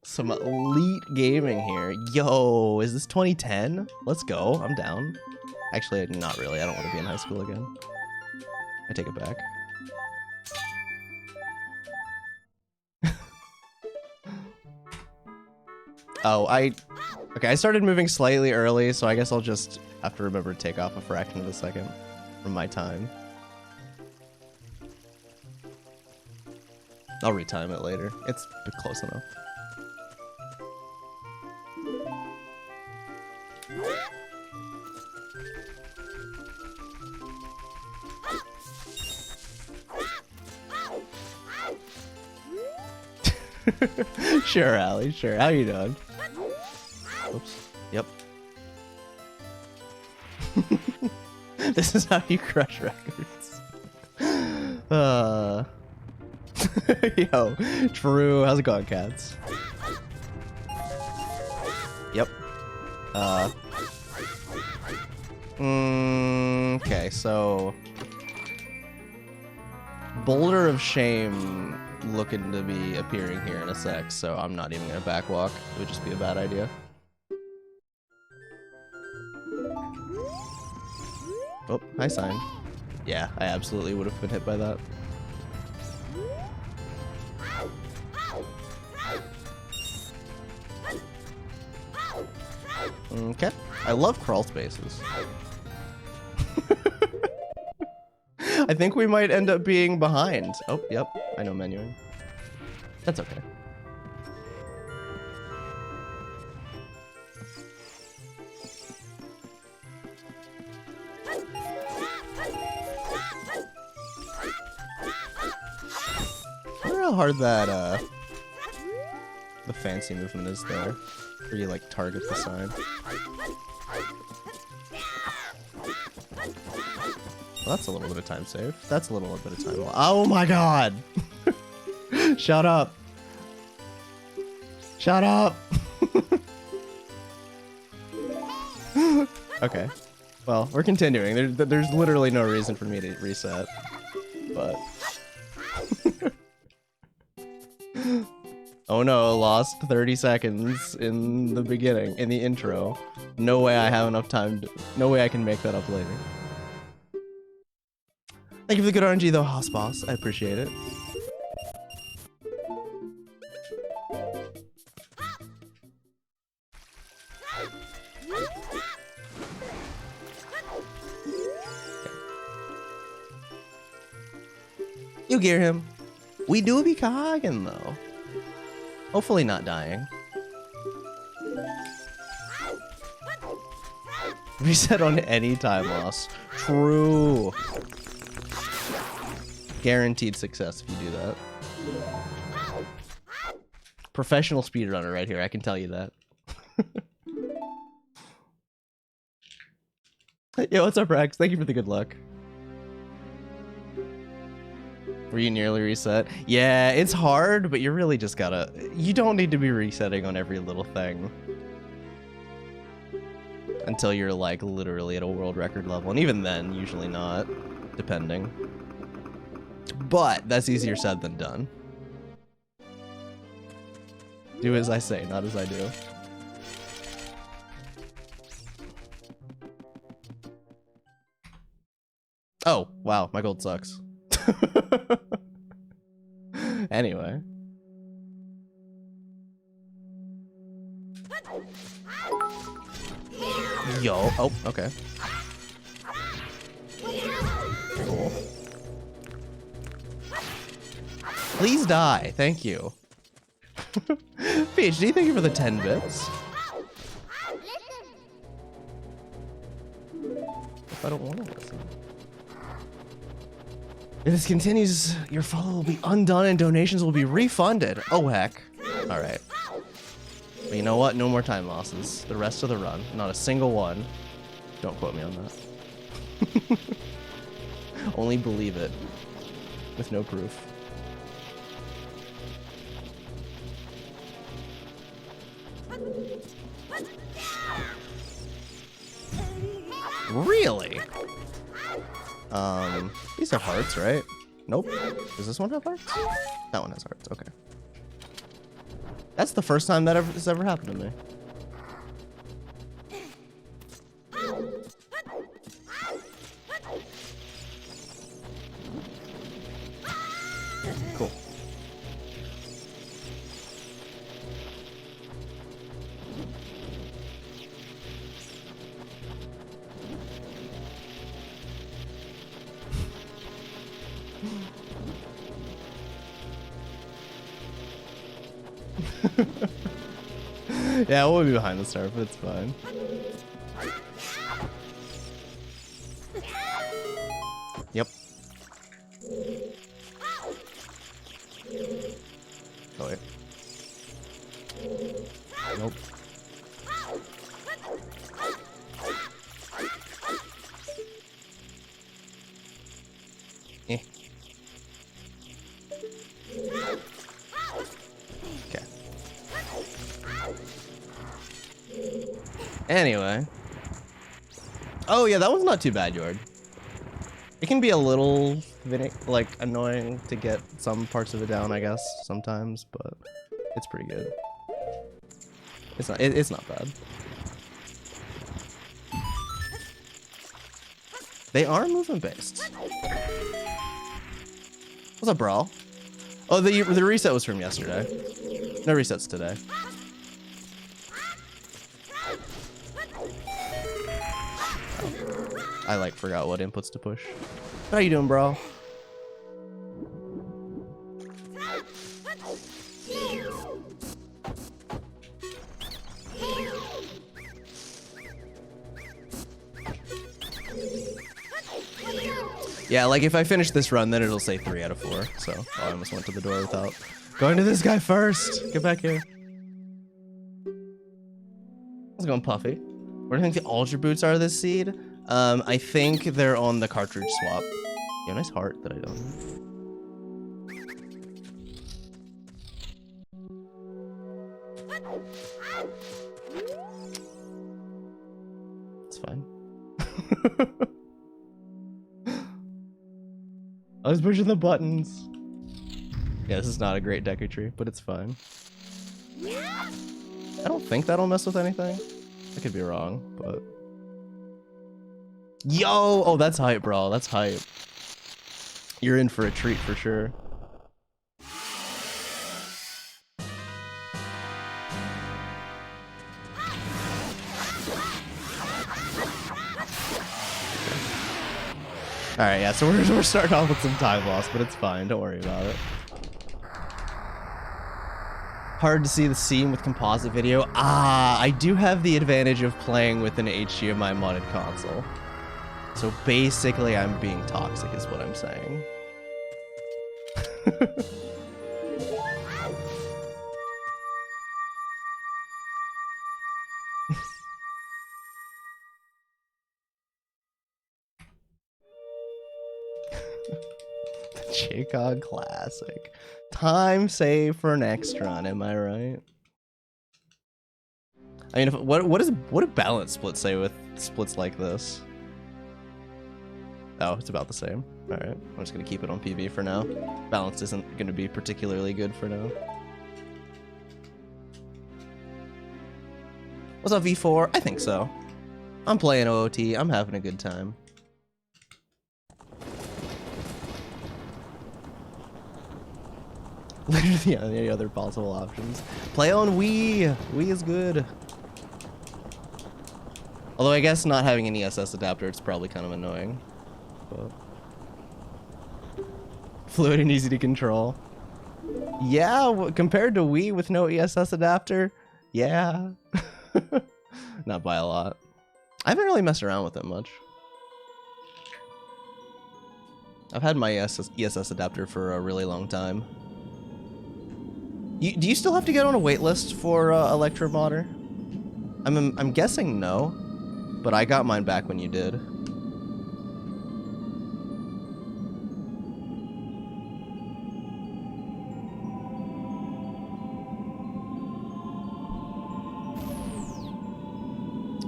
Some elite gaming here. Yo, is this 2010? Let's go. I'm down. Actually, not really. I don't want to be in high school again. I take it back. Oh, okay, I started moving slightly early, so I guess I'll just have to remember to take off a fraction of a second from my time. I'll retime it later. It's close enough. Sure, Allie, sure. How you doing? Oops. Yep. This is how you crush records. Yo, true. How's it going, cats? Yep. Okay, so Boulder of Shame looking to be appearing here in a sec, so I'm not even gonna backwalk. It would just be a bad idea. Oh, hi, sign. Yeah, I absolutely would have been hit by that. Okay. I love crawl spaces. I think we might end up being behind. Oh, yep. I know menuing. That's okay. I wonder how hard that, the fancy movement is there, where you, like, target the sign. Well, that's a little bit of time save. That's a little bit of time. Oh my god! Shut up! Shut up! Okay. Well, we're continuing. There's literally no reason for me to reset. But... Oh no, lost 30 seconds in the beginning, in the intro. No way I have enough time to... No way I can make that up later. Thank you for the good RNG though, Hoss Boss. I appreciate it. You gear him. We do be cogging though. Hopefully not dying. Reset on any time loss. True. Guaranteed success if you do that. Professional speedrunner right here, I can tell you that. Yo, what's up, Rex? Thank you for the good luck. Were you nearly reset? Yeah, it's hard, but you really just gotta... You don't need to be resetting on every little thing. Until you're, like, literally at a world record level. And even then, usually not. Depending. But that's easier said than done. Do as I say, not as I do. Oh, wow, my gold sucks. Anyway. Yo, oh, okay. Cool. Please die, thank you. PhD, thank you for the 10 bits. If I don't want to listen. If this continues, your follow will be undone and donations will be refunded. Oh, heck. All right. But you know what? No more time losses. The rest of the run. Not a single one. Don't quote me on that. Only believe it. With no proof. Really? These have hearts, right? Nope. Does this one have hearts? That one has hearts, okay. That's the first time that has ever happened to me. Cool. Yeah, we'll be behind the start, but it's fine. Yep. Oh wait. Nope. Eh. Okay. Anyway. Oh yeah, that one's not too bad, Yord. It can be a little like annoying to get some parts of it down, I guess, sometimes, but it's pretty good. It's not bad. They are movement based. What's up, Brawl? Oh, the reset was from yesterday. No resets today. I like forgot what inputs to push. How you doing, bro? Yeah, like if I finish this run, then it'll say 3 out of 4. So I almost went to the door without going to this guy first. Get back here. How's it going, Puffy? Where do you think the Ultra Boots are this seed? I think they're on the cartridge swap. Yeah, nice heart that I don't need. It's fine. I was pushing the buttons. Yeah, this is not a great Deku Tree, but it's fine. I don't think that'll mess with anything. I could be wrong, but... Yo! Oh, that's hype, bro. That's hype. You're in for a treat for sure. Alright, yeah, so we're starting off with some time loss, but it's fine. Don't worry about it. Hard to see the scene with composite video. Ah, I do have the advantage of playing with an HDMI modded console. So basically, I'm being toxic is what I'm saying. J-Cog Classic. Time save for next run, am I right? I mean, what do balance splits say with splits like this? Oh, it's about the same. Alright, I'm just gonna keep it on PV for now. Balance isn't gonna be particularly good for now. What's up, V4? I think so. I'm playing OOT, I'm having a good time. Literally any other possible options. Play on Wii! Wii is good. Although I guess not having an ESS adapter, it's probably kind of annoying. But... fluid and easy to control. Yeah, compared to Wii with no ESS adapter, yeah. Not by a lot. I haven't really messed around with it much. I've had my ESS adapter for a really long time. Do you still have to get on a wait list for Electro Modder? I'm guessing no, but I got mine back when you did.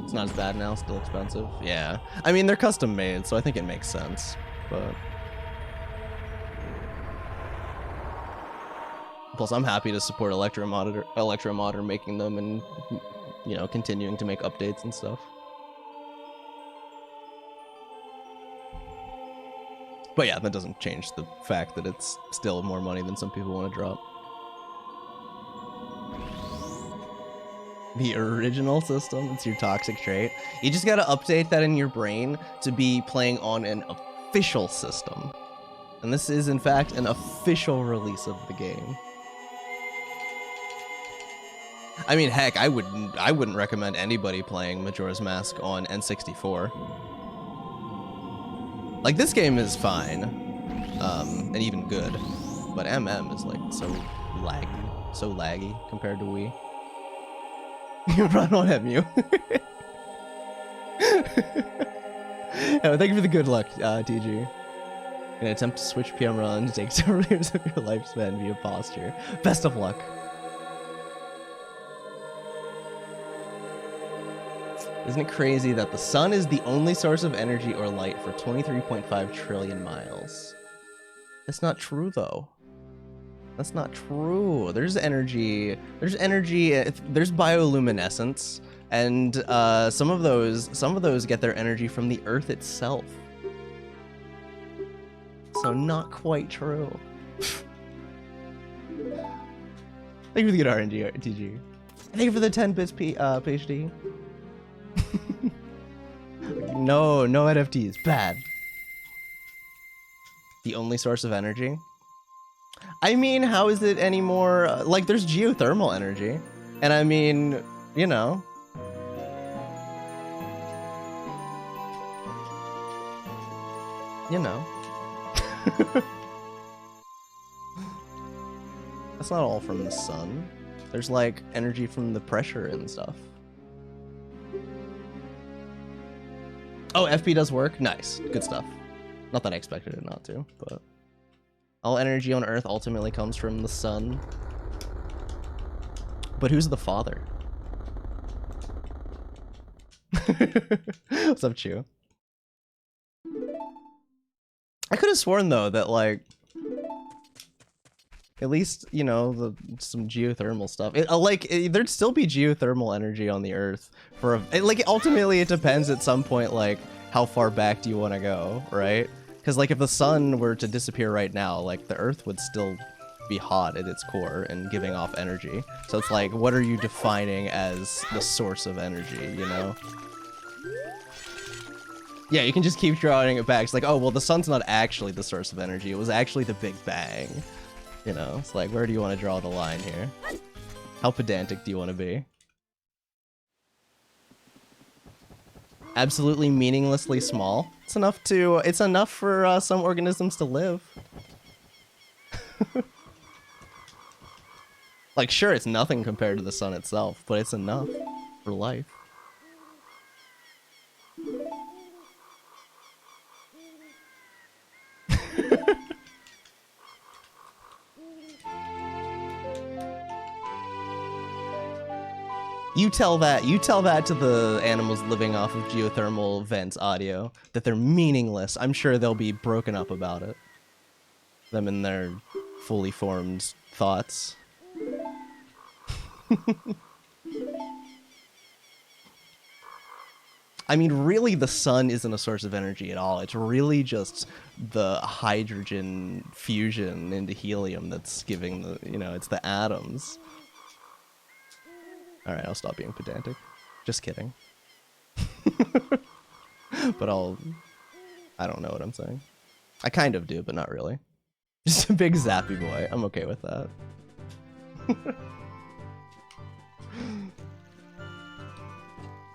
It's not as bad now, still expensive. Yeah. I mean, they're custom made, so I think it makes sense, but... Plus, I'm happy to support Electromodder making them and, you know, continuing to make updates and stuff. But yeah, that doesn't change the fact that it's still more money than some people want to drop. The original system, it's your toxic trait. You just gotta update that in your brain to be playing on an official system. And this is, in fact, an official release of the game. I mean, heck, I wouldn't recommend anybody playing Majora's Mask on N64. Like, this game is fine, and even good, but MM is like so laggy compared to Wii. You run on MU. Oh, thank you for the good luck, TG. An attempt to switch PM run to take several years of your lifespan via posture. Best of luck. Isn't it crazy that the sun is the only source of energy or light for 23.5 trillion miles? That's not true, though. That's not true. There's energy, there's bioluminescence, and some of those get their energy from the Earth itself. So not quite true. Thank you for the good RNG, TG. Thank you for the 10 bits, PhD. No NFTs. Bad. The only source of energy? I mean, how is it anymore? Like, there's geothermal energy. And I mean, you know. You know. That's not all from the sun. There's, like, energy from the pressure and stuff. Oh, FP does work? Nice. Good stuff. Not that I expected it not to, but... all energy on Earth ultimately comes from the sun. But who's the father? What's up, Chew? I could have sworn, though, that, like... at least, you know, some geothermal stuff. There'd still be geothermal energy on the Earth for ultimately it depends at some point, like, how far back do you want to go, right? Because, like, if the sun were to disappear right now, like, the Earth would still be hot at its core and giving off energy. So it's like, what are you defining as the source of energy, you know? Yeah, you can just keep drawing it back. It's like, oh, well, the sun's not actually the source of energy. It was actually the Big Bang. You know, it's like, where do you want to draw the line here? How pedantic do you want to be? Absolutely meaninglessly small. It's enough for some organisms to live. Like, sure, it's nothing compared to the sun itself, but it's enough for life. You tell that to the animals living off of geothermal vents audio, that they're meaningless. I'm sure they'll be broken up about it. Them and their fully formed thoughts. I mean, really, the sun isn't a source of energy at all. It's really just the hydrogen fusion into helium that's giving the, you know, it's the atoms. Alright, I'll stop being pedantic. Just kidding. But I don't know what I'm saying. I kind of do, but not really. Just a big zappy boy. I'm okay with that.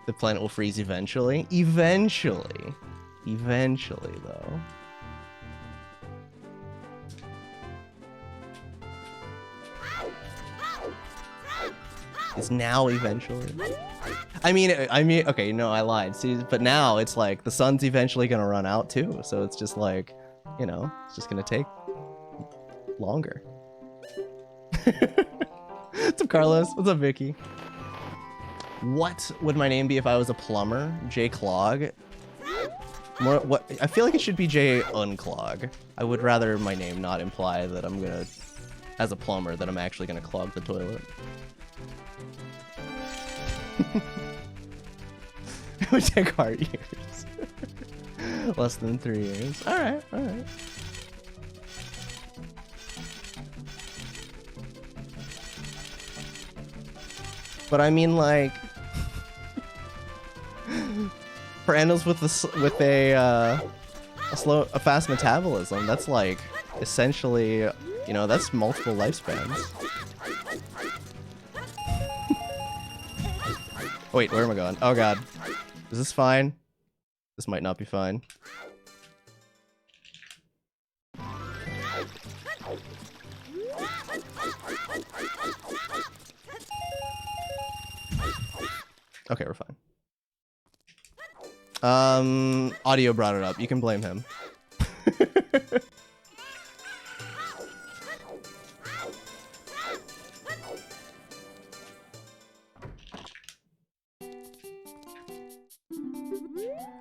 The planet will freeze eventually. Eventually, though. It's now eventually. I mean, okay, no, I lied. See, but now it's like the sun's eventually gonna run out too. So it's just like, you know, it's just gonna take longer. What's up, Carlos? What's up, Vicky? What would my name be if I was a plumber? J Clog. More what? I feel like it should be J Unclog. I would rather my name not imply that I'm gonna as a plumber that I'm actually gonna clog the toilet. It would take hard years. Less than 3 years. Alright, alright. But I mean, like, for animals with a fast metabolism, that's like essentially, you know, that's multiple lifespans. Wait, where am I going? Oh god, is this fine? This might not be fine. Okay, we're fine. Audio brought it up. You can blame him.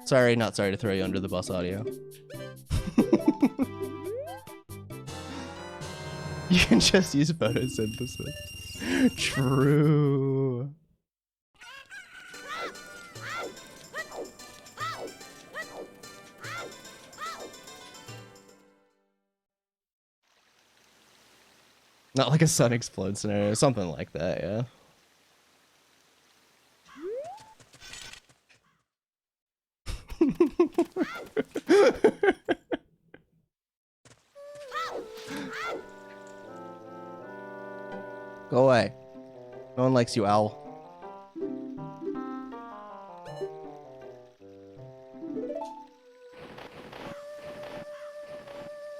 Sorry, not sorry to throw you under the bus, audio. You can just use photosynthesis. True. Not like a sun explode scenario, something like that, yeah. Go away. No one likes you, owl.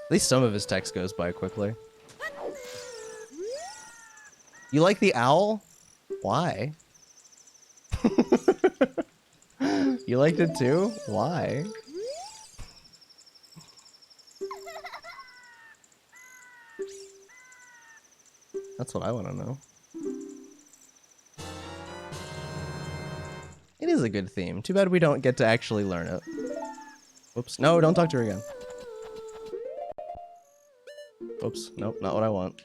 At least some of his text goes by quickly. You like the owl? Why? You liked it too? Why? That's what I want to know. It is a good theme. Too bad we don't get to actually learn it. Whoops. No, don't talk to her again. Oops. Nope, not what I want.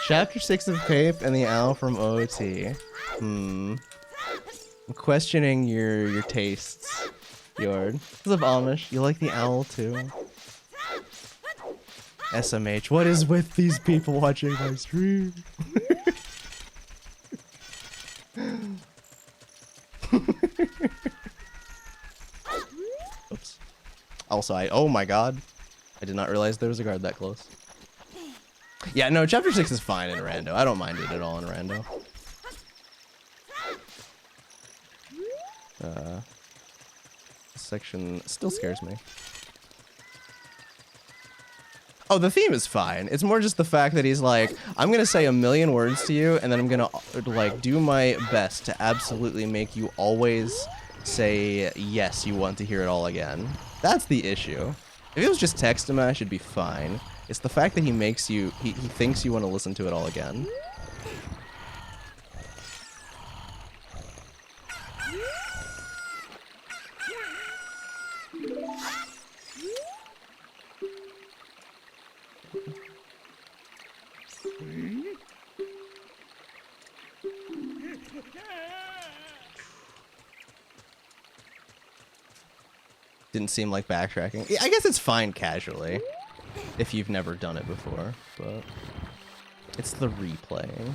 Chapter 6 of Pape and the Owl from OT. I'm questioning your tastes, Yord. Because of Amish, you like the owl too? SMH, what is with these people watching my stream? Oops. Also, oh my god. I did not realize there was a guard that close. Yeah, no, chapter 6 is fine in rando. I don't mind it at all in rando. This section still scares me. Oh, the theme is fine. It's more just the fact that he's like, I'm gonna say a million words to you, and then I'm gonna like do my best to absolutely make you always say yes, you want to hear it all again. That's the issue. If it was just text to mash, it'd be fine. It's the fact that he makes you, he thinks you want to listen to it all again. Didn't seem like backtracking. I guess it's fine casually, if you've never done it before, but it's the replaying.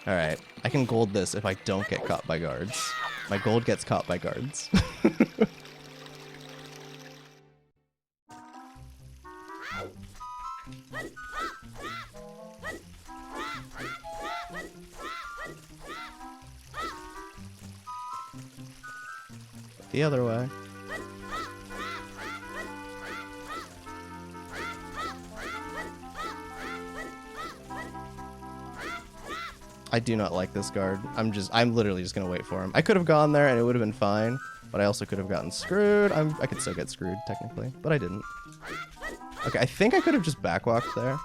Alright, I can gold this if I don't get caught by guards. My gold gets caught by guards. The other way. I do not like this guard. I'm literally just gonna wait for him. I could have gone there and it would have been fine, but I also could have gotten screwed. I could still get screwed technically, but I didn't. Okay, I think I could have just backwalked there,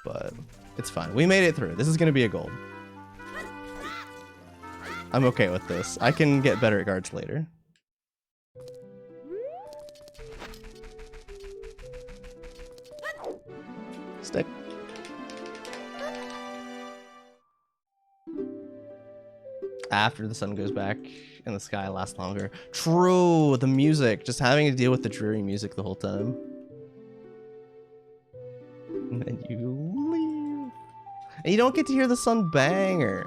but it's fine. We made it through. This is gonna be a gold. I'm okay with this. I can get better at guards later. Stick. After the sun goes back and the sky lasts longer. True, the music. Just having to deal with the dreary music the whole time. And then you leave. And you don't get to hear the sun banger.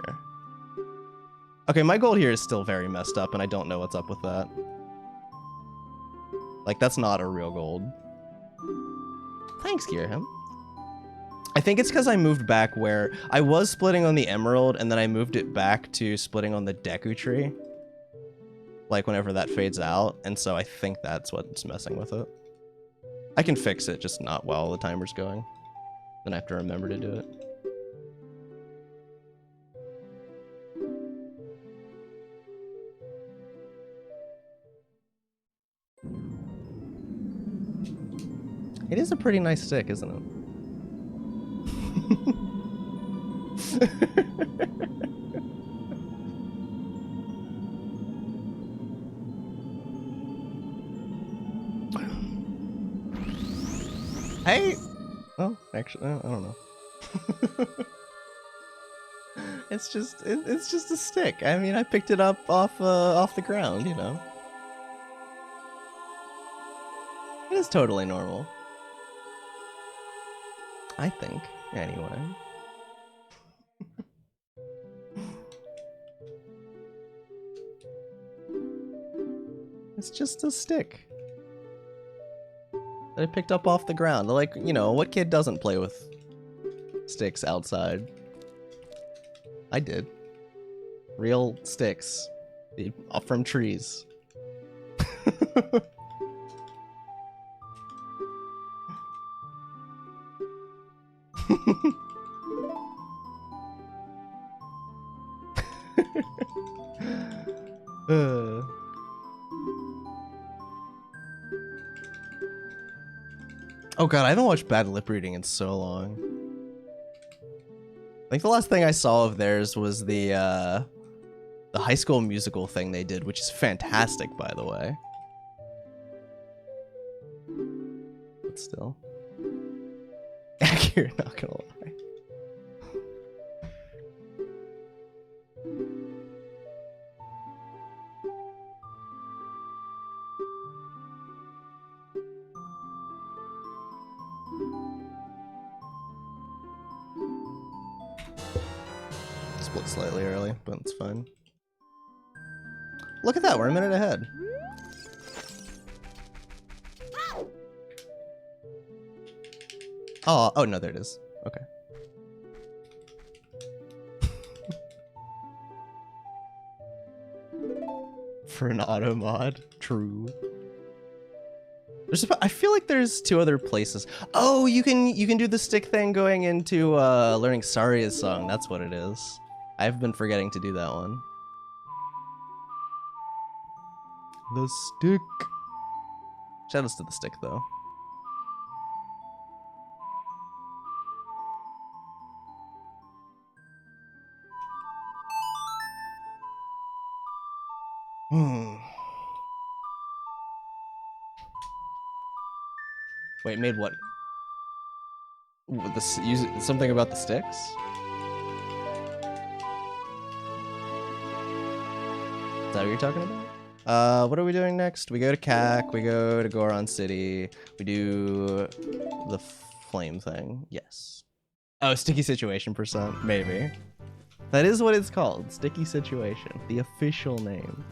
Okay, my gold here is still very messed up, and I don't know what's up with that. Like, that's not a real gold. Thanks, Gearham. I think it's because I moved back where I was splitting on the emerald, and then I moved it back to splitting on the Deku tree. Like, whenever that fades out, and so I think that's what's messing with it. I can fix it, just not while the timer's going. Then I have to remember to do it. It is a pretty nice stick, isn't it? Hey! Oh, actually, I don't know. It's just a stick. I mean, I picked it up off the ground, you know. It is totally normal. I think, anyway. It's just a stick that I picked up off the ground. Like, you know, what kid doesn't play with sticks outside? I did. Real sticks from trees. Oh god, I haven't watched Bad Lip Reading in so long. I think the last thing I saw of theirs was the High School Musical thing they did, which is fantastic, by the way. But still. You're not gonna lie. Split slightly early, but it's fine. Look at that, we're a minute ahead. Oh no, there it is. Okay. For an auto mod, true. I feel like there's 2 other places. Oh, you can do the stick thing going into learning Saria's song. That's what it is. I've been forgetting to do that one. The stick. Shoutouts to the stick though. Wait, made what? Something about the sticks? Is that what you're talking about? What are we doing next? We go to CAC, we go to Goron City, we do the flame thing. Yes. Oh, sticky situation %, maybe. That is what it's called, sticky situation, the official name.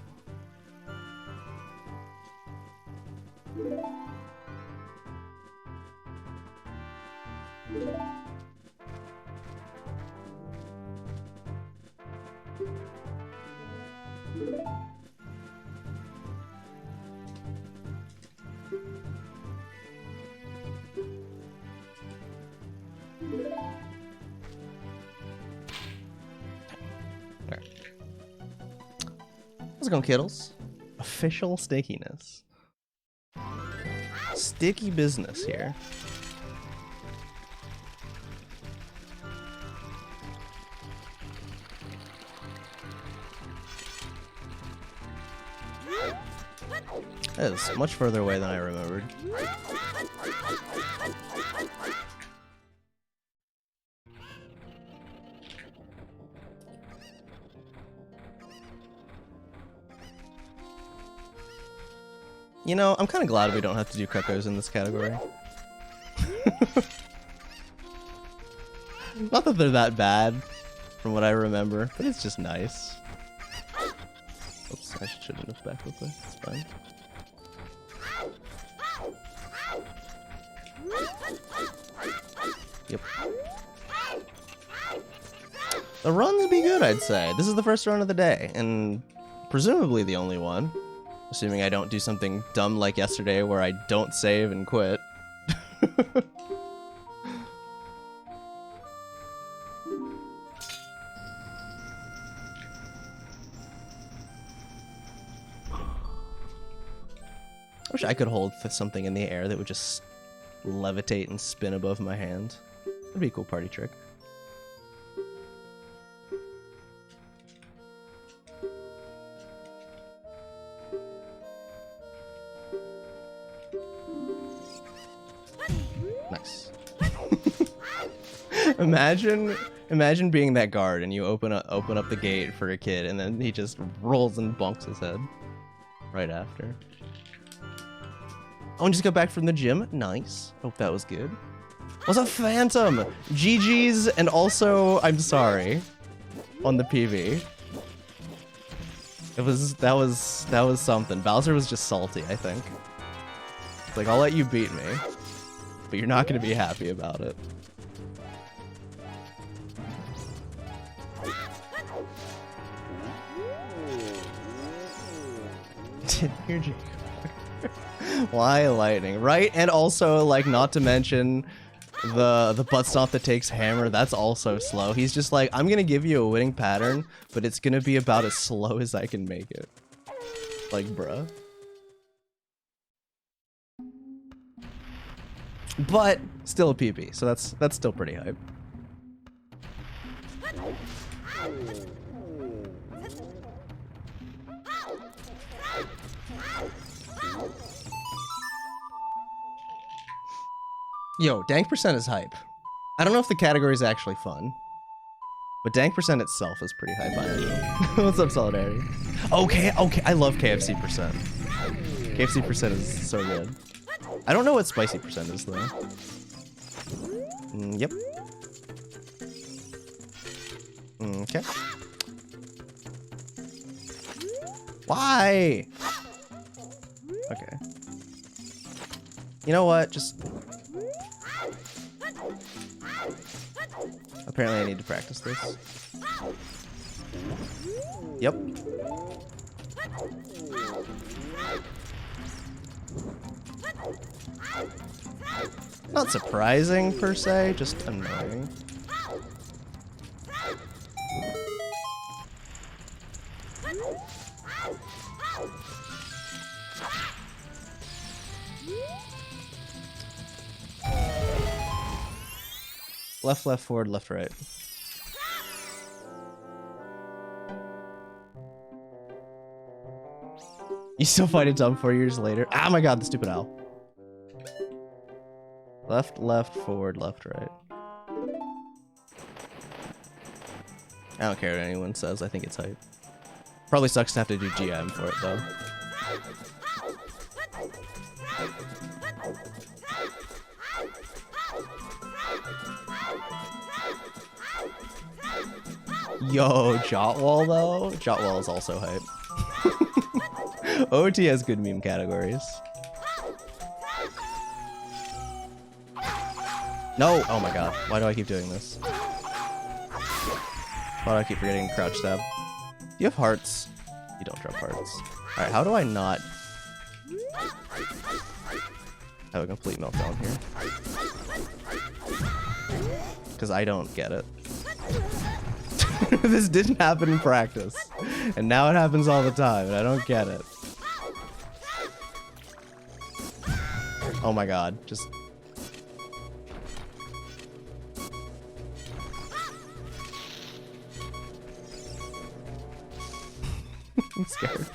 How's it going, kiddles? Official stickiness. Sticky business here. That is much further away than I remembered. You know, I'm kind of glad we don't have to do cuckoos in this category. Not that they're that bad, from what I remember, but it's just nice. Oops, I shouldn't have backed quickly. It's fine. Yep. The runs be good, I'd say. This is the first run of the day, and presumably the only one. Assuming I don't do something dumb like yesterday where I don't save and quit. I wish I could hold something in the air that would just levitate and spin above my hand. That'd be a cool party trick. Nice. Imagine being that guard and you open up the gate for a kid and then he just rolls and bonks his head right after. Oh, and just got back from the gym. Nice. Hope that was good. Was a phantom. GG's and also I'm sorry on the PV. That was something. Bowser was just salty, I think. It's like, I'll let you beat me, but you're not gonna be happy about it. Didn't hear Jacob. Why lightning, right? And also, like, not to mention the butt stomp that takes hammer. That's also slow. He's just like, I'm gonna give you a winning pattern, but it's gonna be about as slow as I can make it. Like, bruh. But still a PB, so that's still pretty hype. Yo, dank percent is hype. I don't know if the category is actually fun, but dank percent itself is pretty hype. What's up, Solidarity? Okay, I love KFC percent. KFC percent is so good. I don't know what spicy percent is though. Yep. Okay. Why? Okay. You know what? Just... Apparently I need to practice this. Yep. Not surprising per se, just annoying. Left, left, forward, left, right. You still fight it dumb 4 years later? Ah, my god, the stupid owl. Left, left, forward, left, right. I don't care what anyone says, I think it's hype. Probably sucks to have to do GM for it, though. Yo, Jotwall though? Jotwall is also hype. OT has good meme categories. No! Oh my god. Why do I keep doing this? Why do I keep forgetting crouch stab? Do you have hearts? You don't drop hearts. Alright, how do I not have a complete meltdown here? Because I don't get it. This didn't happen in practice, and now it happens all the time, and I don't get it. Oh my god, just... I'm scared.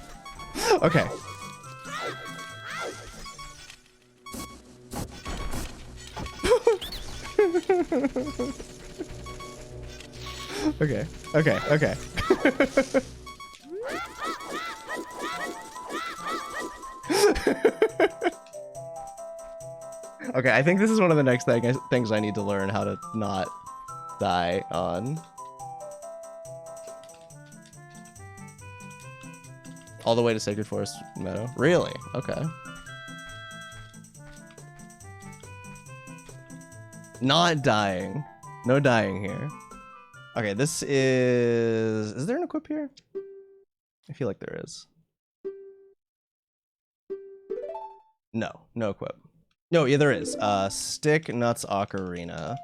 Okay. Okay, okay, okay. Okay, I think this is one of the next things I need to learn how to not die on. All the way to Sacred Forest Meadow? Really? Okay. Not dying. No dying here. Okay, this is... Is there an equip here? I feel like there is. No, no equip. No, yeah, there is. Stick, nuts, ocarina.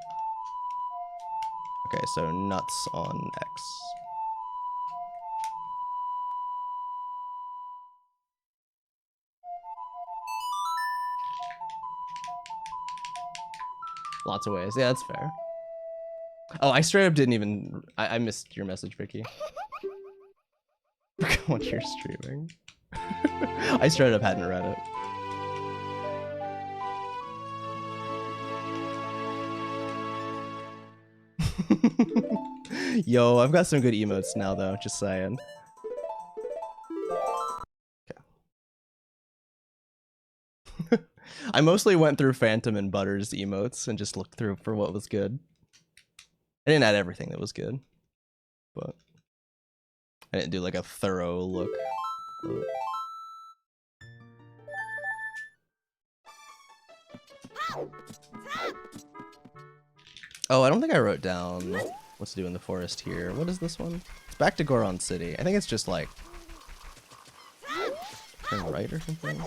Okay, so nuts on X. Lots of ways. Yeah, that's fair. Oh, I straight up didn't even... I missed your message, Vicky. What you're streaming. I straight up hadn't read it. Yo, I've got some good emotes now, though. Just saying. Okay. I mostly went through Phantom and Butter's emotes and just looked through for what was good. I didn't add everything that was good, but I didn't do like a thorough look. Oh, I don't think I wrote down what's to do in the forest here. What is this one? It's back to Goron City. I think it's just like turn right or something.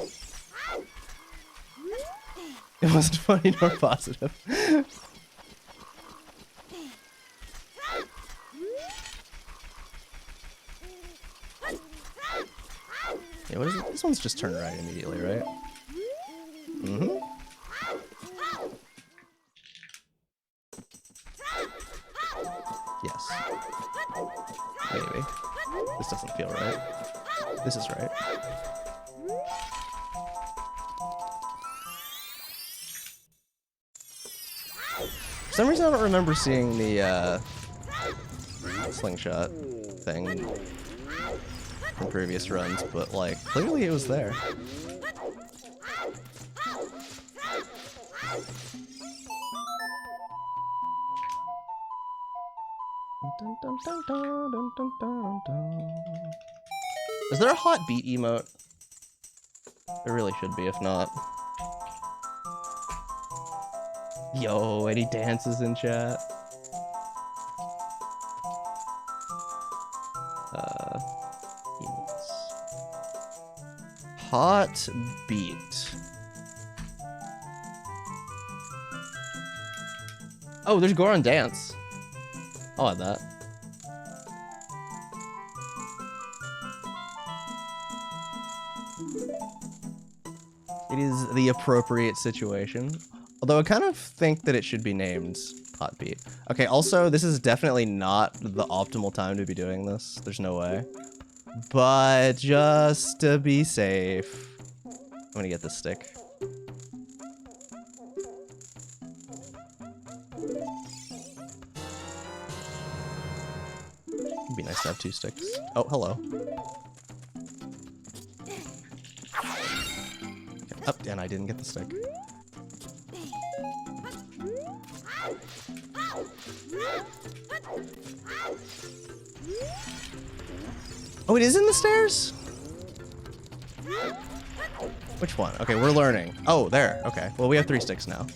It wasn't funny nor positive. Yeah, what is it? This one's just turn right immediately, right? Mm-hmm. Yes. Maybe. This doesn't feel right. This is right. For some reason I don't remember seeing the slingshot thing from previous runs, but like clearly it was there. Is there a hot beat emote? There really should be, if not. Yo, any dances in chat? Emotes. Hot beat. Oh, there's Goron dance. I'll add that. It is the appropriate situation. Although I kind of think that it should be named Hot Beat. Okay, also, this is definitely not the optimal time to be doing this. There's no way. But just to be safe, I'm gonna get this stick. It'd be nice to have 2 sticks. Oh, hello. Oh, and I didn't get the stick. Oh, it is in the stairs? Which one? Okay, we're learning. Oh, there. Okay. Well, we have 3 sticks now.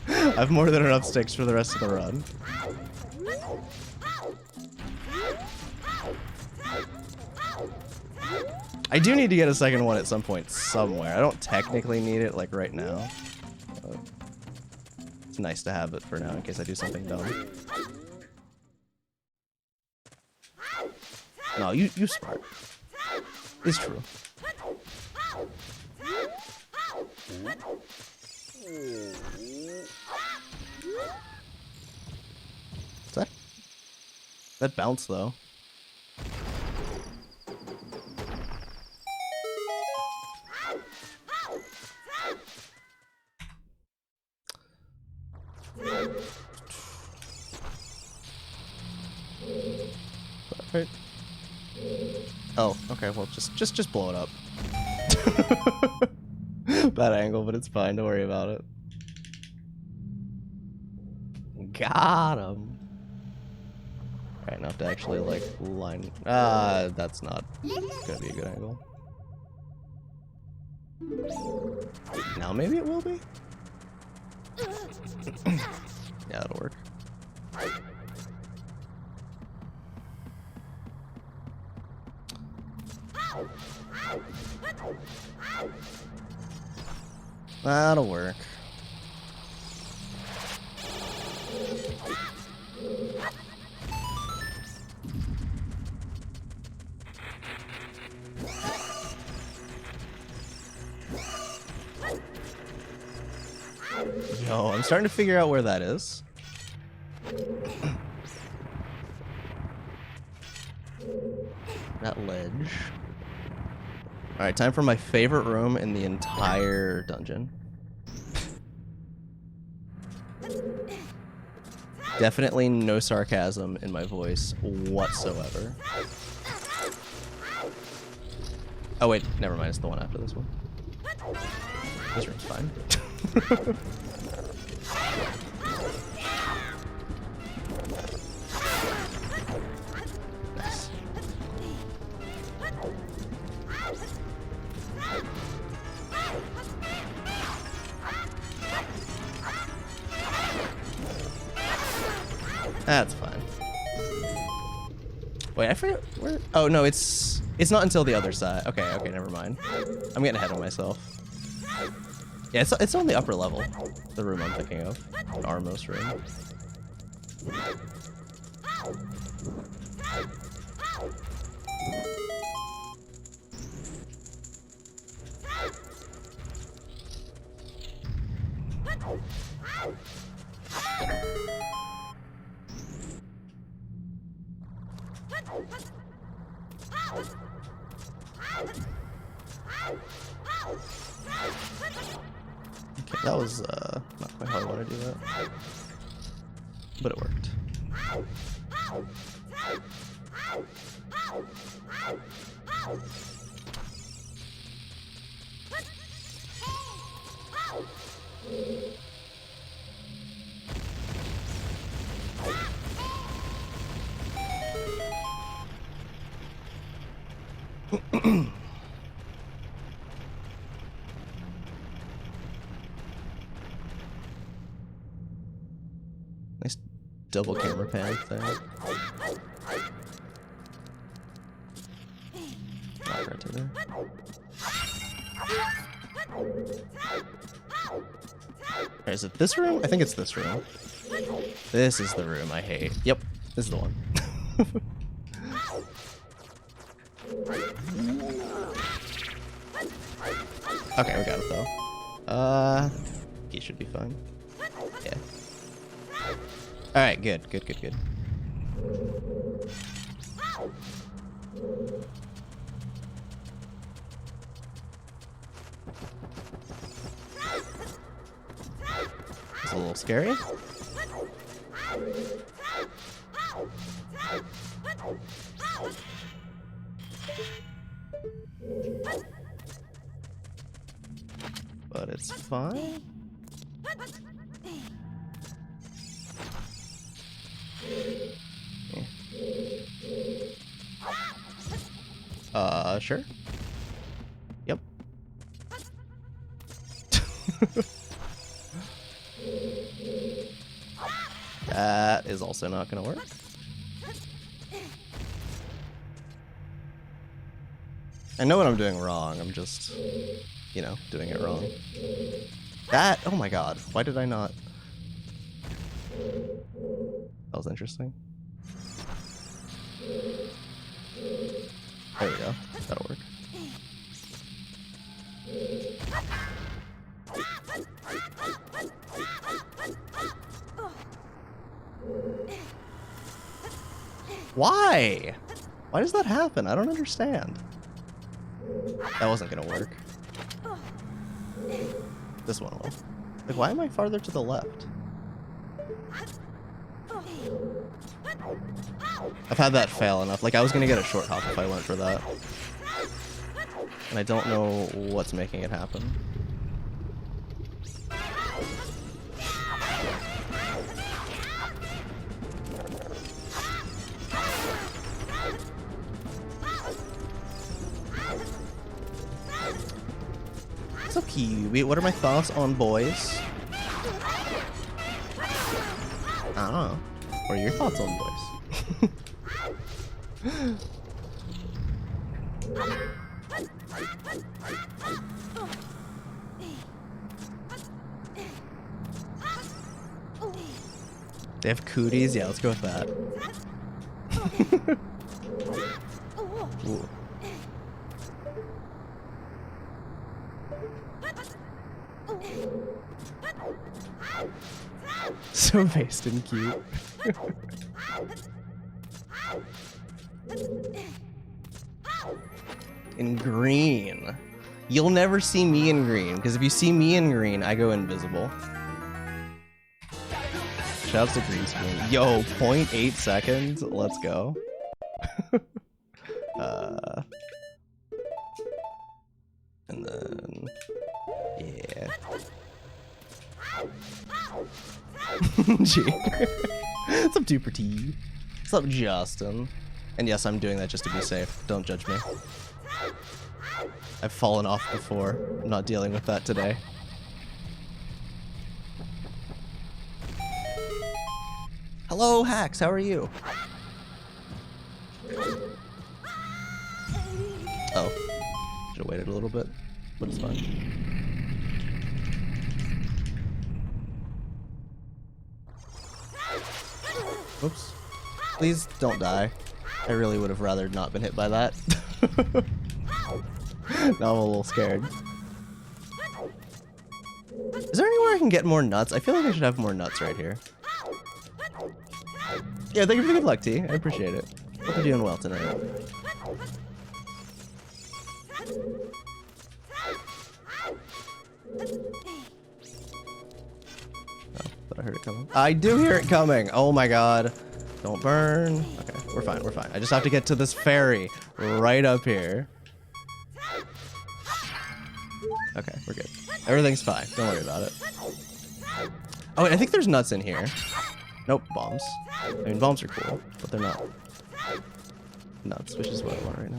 I have more than enough sticks for the rest of the run. I do need to get a second one at some point somewhere. I don't technically need it like right now. But it's nice to have it for now in case I do something dumb. No, you smart. It's true. That bounce though. Right. Oh, okay, well, just blow it up. Bad angle, but it's fine. Don't worry about it. Got him. Alright, now I have to actually, like, line... that's not gonna be a good angle. Now maybe it will be? Yeah, that'll work. That'll work. Yo, I'm starting to figure out where that is. That ledge. Alright, time for my favorite room in the entire dungeon. Definitely no sarcasm in my voice whatsoever. Oh wait, never mind, it's the one after this one. This room's fine. Nice. That's fine. Wait, I forget where. Oh no, it's not until the other side. Okay, okay, never mind. I'm getting ahead of myself. Yeah, it's on the upper level. The room I'm thinking of, Armos room. Okay, that was not quite how I want to do that, but it worked. Nice double camera pan thing. Right to there. Alright, is it this room? I think it's this room. This is the room I hate. Yep, this is the one. Okay, we got it though. He should be fine. Yeah. Alright, good, good, good, good. It's a little scary. But it's fine. Sure. Yep. That is also not gonna work. I know what I'm doing wrong, I'm just, you know, doing it wrong. That, oh my god, why did I not? That was interesting. There we go, that'll work. Why? Why does that happen? I don't understand. That wasn't gonna work. This one will. Like, why am I farther to the left? I've had that fail enough. Like, I was gonna get a short hop if I went for that. And I don't know what's making it happen. What's up, Kiwi? What are my thoughts on boys? I don't know. What are your thoughts on boys? They have cooties? Yeah, let's go with that. Ooh. So based and cute. In green. You'll never see me in green, because if you see me in green, I go invisible. Shouts to green screen. Yo, 0.8 seconds. Let's go. And then, yeah. Gee. What's up, Duper T? What's up, Justin? And yes, I'm doing that just to be safe. Don't judge me. I've fallen off before. I'm not dealing with that today. Hello, Hacks. How are you? Oh. Should have waited a little bit, but it's fine. Oops. Please don't die. I really would have rather not been hit by that. Now I'm a little scared. Is there anywhere I can get more nuts? I feel like I should have more nuts right here. Yeah, thank you for the good luck, T. I appreciate it. Hope you're doing well tonight. Oh, but I heard it coming. I do hear it coming! Oh my god. Don't burn. Okay, we're fine, we're fine. I just have to get to this ferry right up here. Okay, we're good. Everything's fine. Don't worry about it. Oh, wait, I think there's nuts in here. Nope, bombs. I mean, bombs are cool, but they're not nuts, which is what I want right now.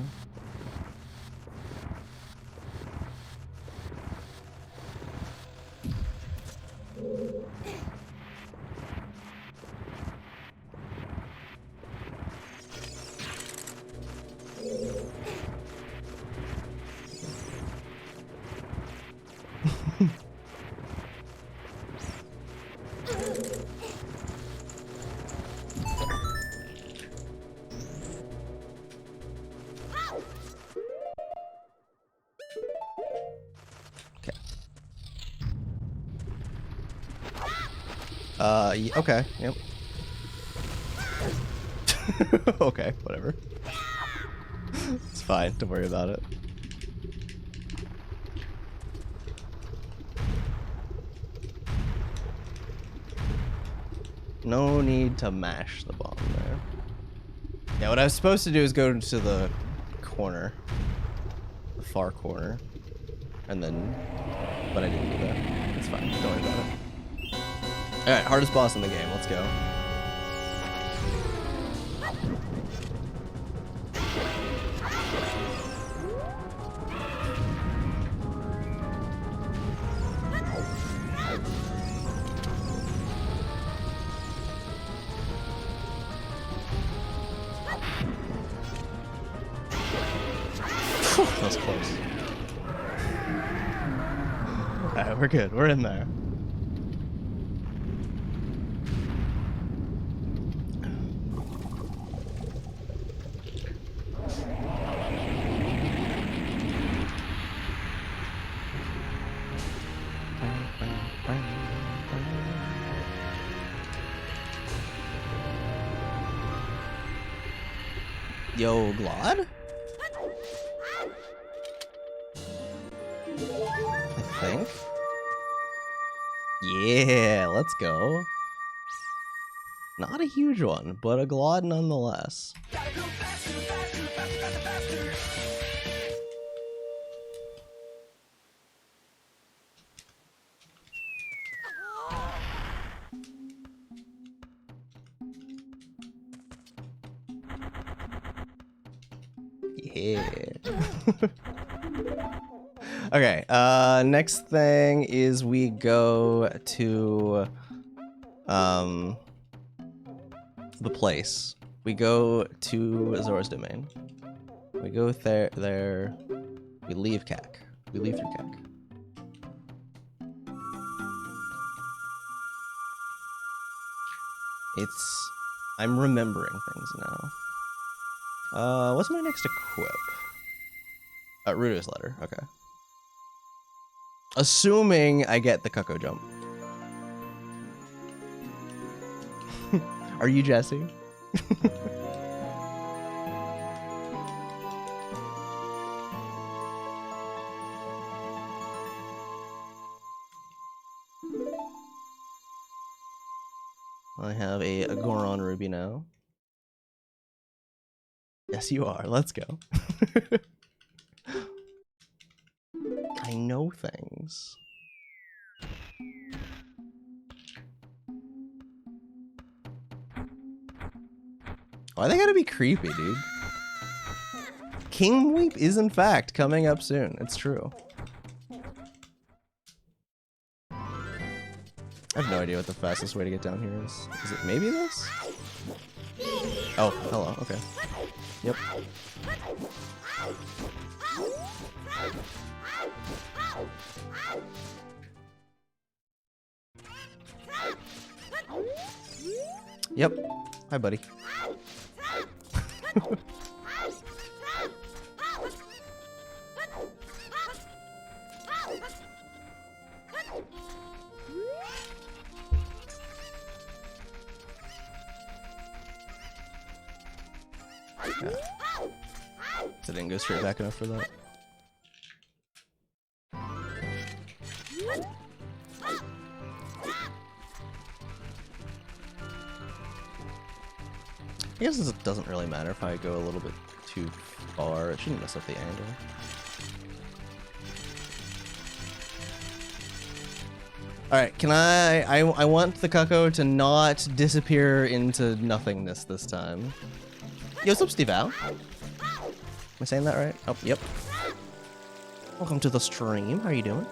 Okay, yep. Okay, whatever. It's fine, don't worry about it. No need to mash the bomb there. Yeah, what I was supposed to do is go to the corner. The far corner. And then... But I didn't do that. It's fine, don't worry about it. Alright, hardest boss in the game, let's go. That was close. Alright, we're good, we're in there. Yo, Glod? I think. Yeah, let's go. Not a huge one, but a glod nonetheless. Yeah. Okay, next thing is we go to the place. We go to Zora's domain. We go there. We leave CAC. We leave through CAC. I'm remembering things now. What's my next equip? Rudo's letter. Okay. Assuming I get the Cuckoo jump. Are you Jesse? I have a Goron Ruby now. Yes, you are. Let's go. I know things. Why they gotta be creepy, dude? King Weep is in fact coming up soon. It's true. I have no idea what the fastest way to get down here is. Is it maybe this? Oh, hello. Okay. Yep. Yep. Hi, buddy. Yeah. So I didn't go straight back enough for that. I guess it doesn't really matter if I go a little bit too far. It shouldn't mess up the angle. Alright, can I want the Cuckoo to not disappear into nothingness this time. Yo, what's up, Steve Al? Am I saying that right? Oh, yep. Welcome to the stream. How are you doing?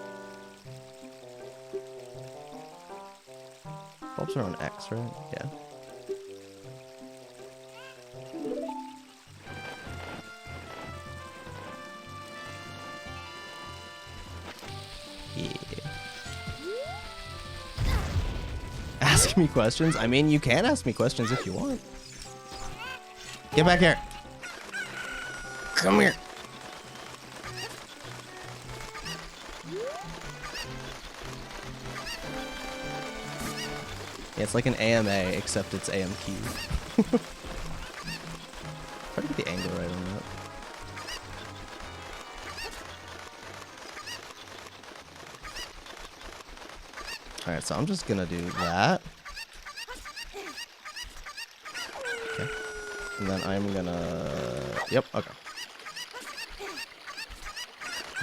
Bulbs are on X, right? Yeah. Ask me questions? I mean, you can ask me questions if you want. Get back here. Come here. Yeah, it's like an AMA, except it's AMQ. Try to get the angle right on that. Alright, so I'm just gonna do that. Okay. And then I'm gonna... Yep, okay.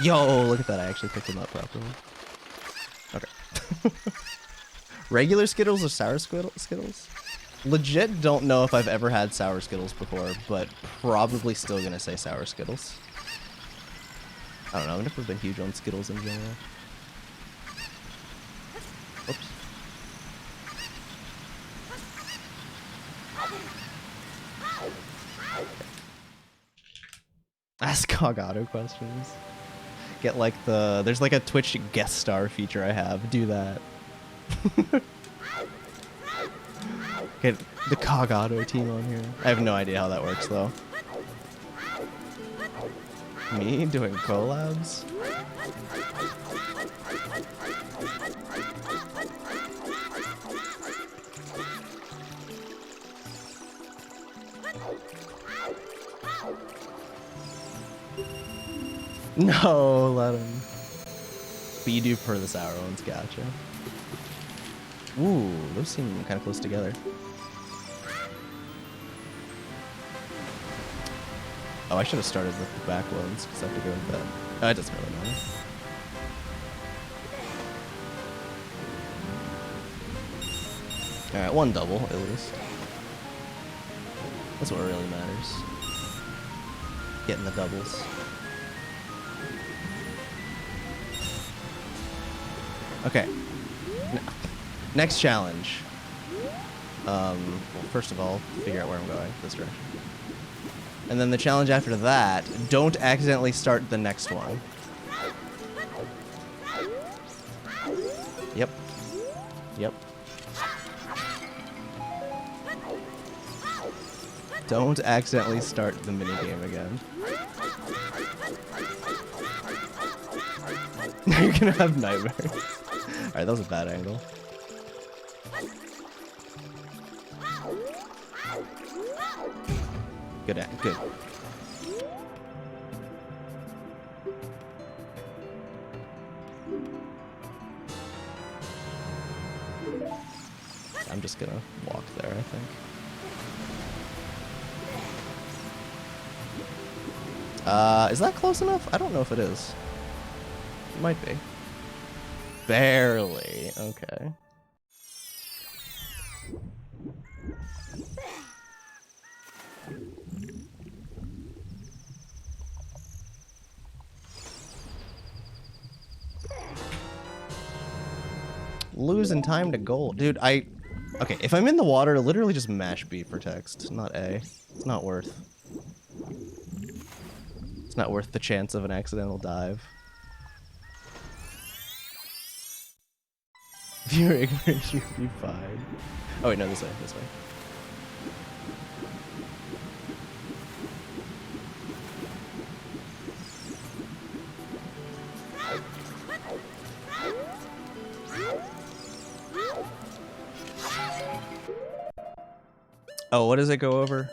Yo, look at that. I actually picked him up properly. Okay. Regular Skittles or sour Skittles? Legit don't know if I've ever had sour Skittles before, but probably still gonna say sour Skittles. I don't know, I've never been huge on Skittles in general. Oops. Ask Cogauto questions. Get like there's like a Twitch guest star feature I have. Do that. Get the Cogauto team on here. I have no idea how that works though. Me doing collabs? No, let him. But you do prefer the sour ones, gotcha. Ooh, those seem kind of close together. Oh, I should have started with the back ones because I have to go with that. Oh, it doesn't really matter. Alright, one double at least. That's what really matters. Getting the doubles. Okay. Next challenge. Well, first of all, figure out where I'm going. This direction. And then the challenge after that, don't accidentally start the next one. Yep. Yep. Don't accidentally start the minigame again. You're gonna have nightmares. Alright, that was a bad angle. Good. I'm just gonna walk there, I think. Is that close enough? I don't know if it is. It might be. Barely. Okay. Losing time to gold. Dude, okay, if I'm in the water, literally just mash B for text, not A. It's not worth. It's not worth the chance of an accidental dive. If you're ignorant, you'll be fine. Oh wait, no, this way, this way. Oh, what does it go over?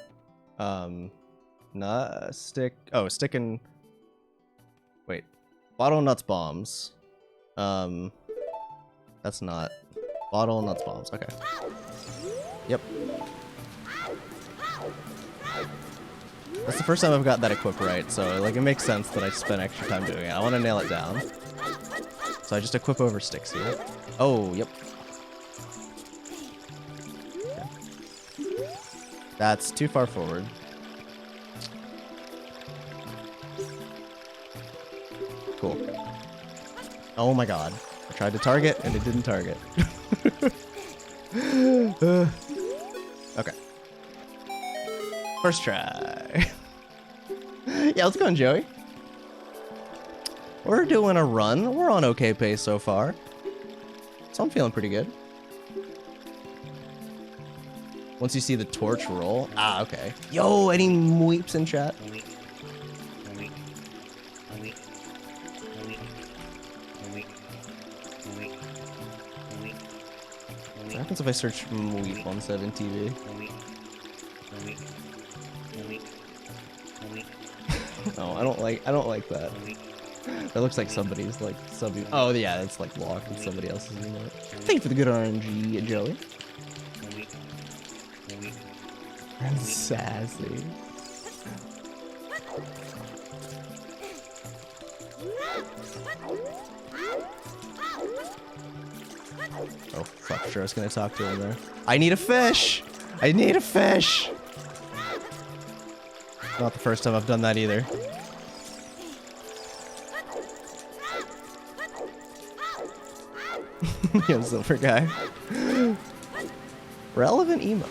Stick. Oh, stick and. Wait. Bottle, nuts, bombs. That's not. Bottle, nuts, bombs. Okay. Yep. That's the first time I've got that equip right, so like it makes sense that I spent extra time doing it. I want to nail it down. So I just equip over sticks here. Oh, yep. That's too far forward. Cool. Oh my god. I tried to target and it didn't target. Okay. First try. Yeah, let's go on, Joey. We're doing a run. We're on okay pace so far. So I'm feeling pretty good. Once you see the torch roll. Ah, okay. Yo, any weeps in chat? What happens if I search weep on 7TV? Oh, I don't like that. That looks like somebody's like oh yeah, it's like locked in somebody else's emote. Thank you for the good RNG, Joey. I'm sassy. Oh fuck, sure I was gonna talk to him there. I need a fish! I need a fish! Not the first time I've done that either. Yo, silver guy. Relevant emote.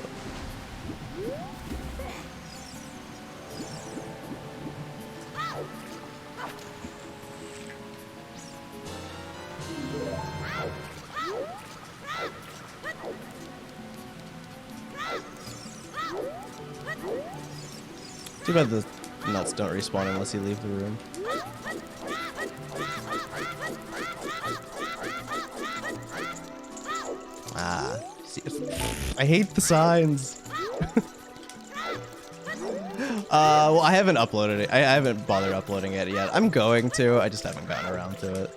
Too bad the nuts don't respawn unless you leave the room. Ah, see, I hate the signs. Well, I haven't uploaded it. I haven't bothered uploading it yet. I'm going to. I just haven't gotten around to it.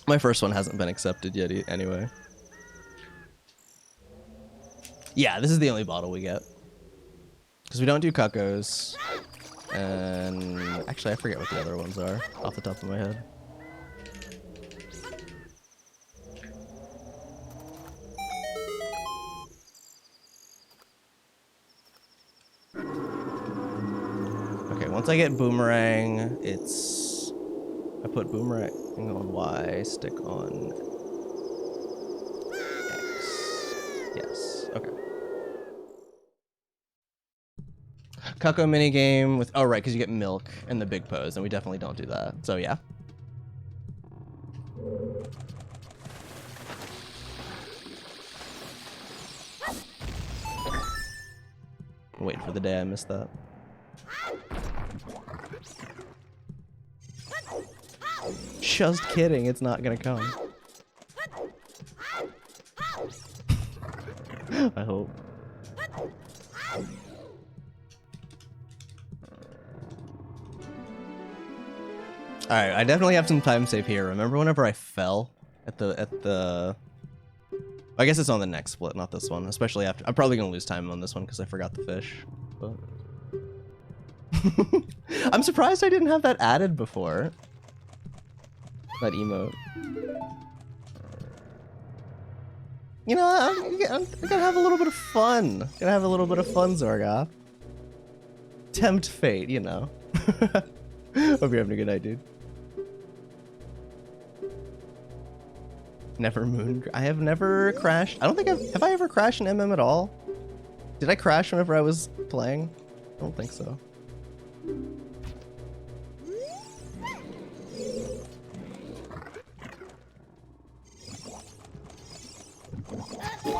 My first one hasn't been accepted yet anyway. Yeah, this is the only bottle we get. Because we don't do cuckoos. And actually, I forget what the other ones are off the top of my head. Okay, once I get boomerang, it's... I put boomerang on Y, stick on X. Yes, okay. Cucko minigame with... Oh, right, because you get milk and the big pose, and we definitely don't do that. So, yeah. I'm waiting for the day I missed that. Just kidding, it's not gonna come. I hope. Alright, I definitely have some time save here. Remember whenever I fell at the... I guess it's on the next split, not this one. Especially after... I'm probably gonna lose time on this one because I forgot the fish. But... I'm surprised I didn't have that added before. That emote. You know, I gotta have a little bit of fun. Gotta have a little bit of fun, Zorgoth. Tempt fate, you know. Hope you're having a good night, dude. Never moon. I have never crashed. I don't think have I ever crashed in MM at all? Did I crash whenever I was playing? I don't think so.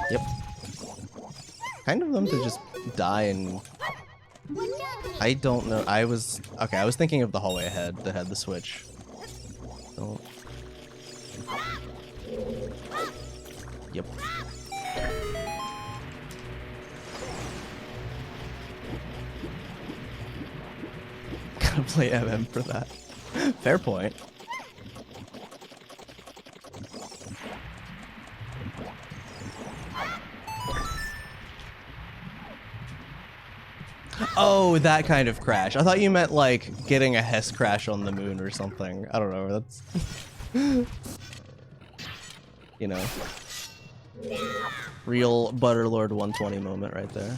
Yep. Kind of them to just die and... I don't know. I was thinking of the hallway ahead that had the switch. Don't. Yep. Gotta play MM for that. Fair point. Oh, that kind of crash. I thought you meant like getting a Hess crash on the moon or something. I don't know. That's you know, real Butterlord 120 moment right there.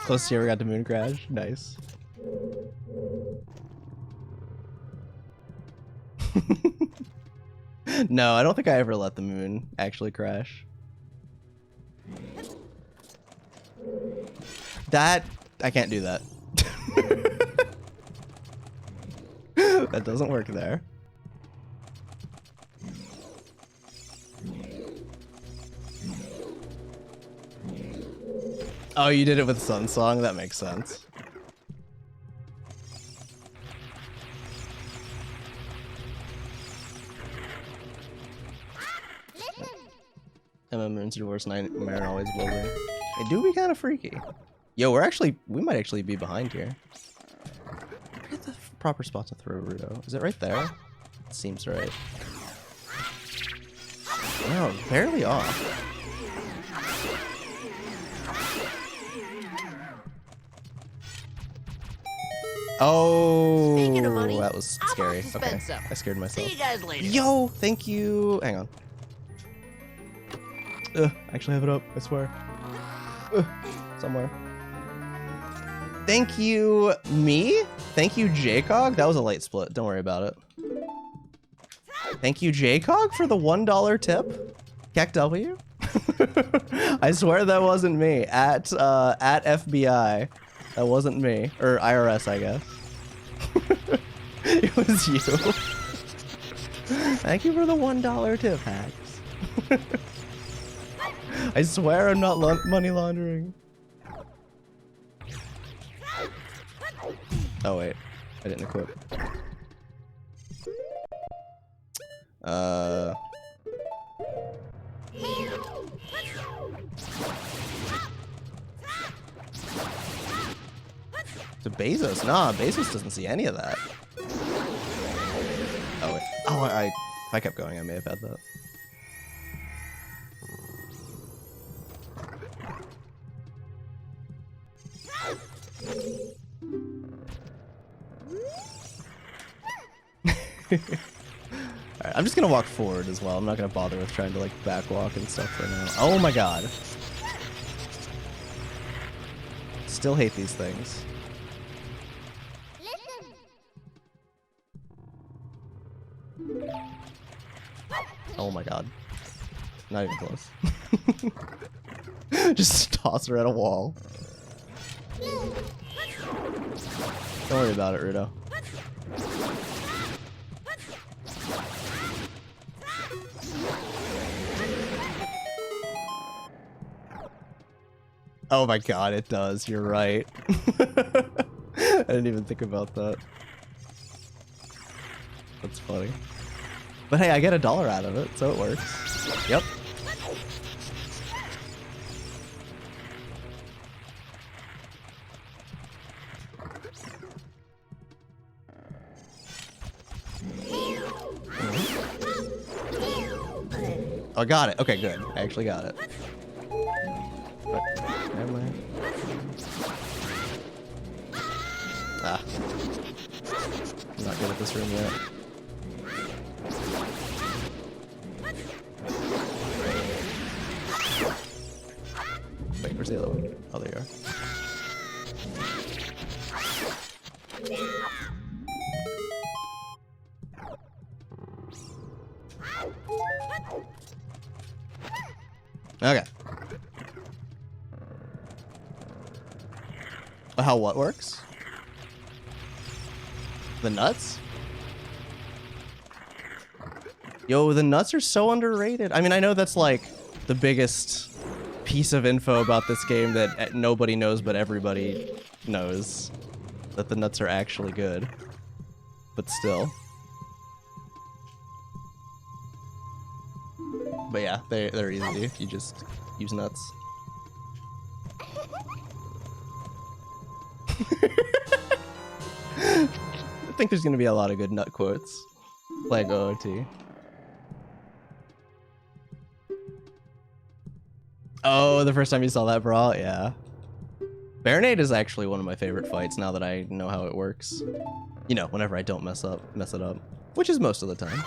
Close to you ever got to moon crash? Nice. No, I don't think I ever let the moon actually crash. That... I can't do that. That doesn't work there. Oh, you did it with Sun Song? That makes sense. MM Moon's your worst nightmare, always will be. It do be kind of freaky. Yo, we might actually be behind here. Forget the proper spot to throw Rudo. Is it right there? It seems right. No, barely off. Oh, that was scary. Okay, I scared myself. See you guys later. Yo, thank you. Hang on. I actually have it up, I swear. Somewhere. Thank you, me? Thank you, Jcog? That was a late split, don't worry about it. Thank you, Jcog, for the $1 tip. Keck W? I swear that wasn't me. At FBI. That wasn't me. Or IRS, I guess. It was you. Thank you for the $1 tip, hacks. I swear I'm not money laundering. Oh wait, I didn't equip. To Bezos? Nah, Bezos doesn't see any of that. Oh wait. Oh, If I kept going, I may have had that. Alright, I'm just gonna walk forward as well. I'm not gonna bother with trying to like backwalk and stuff for now. Oh my god. Still hate these things. Oh my god. Not even close. Just toss her at a wall. Don't worry about it, Rudo. Oh my god, it does. You're right. I didn't even think about that. That's funny. But hey, I get $1 out of it, so it works. Yep. Oh, I got it. Okay, good. I actually got it. But, never mind. Ah. I'm not good at this room yet. Wait, where's the other one? Oh, there you are. Okay. How what works? The nuts? Yo, the nuts are so underrated. I mean, I know that's like the biggest piece of info about this game that nobody knows but everybody knows. That the nuts are actually good. But still. But yeah, they're easy if you just use nuts. I think there's gonna be a lot of good nut quotes. Like OOT. Oh, the first time you saw that brawl? Yeah. Baronade is actually one of my favorite fights now that I know how it works. You know, whenever I don't mess it up. Which is most of the time.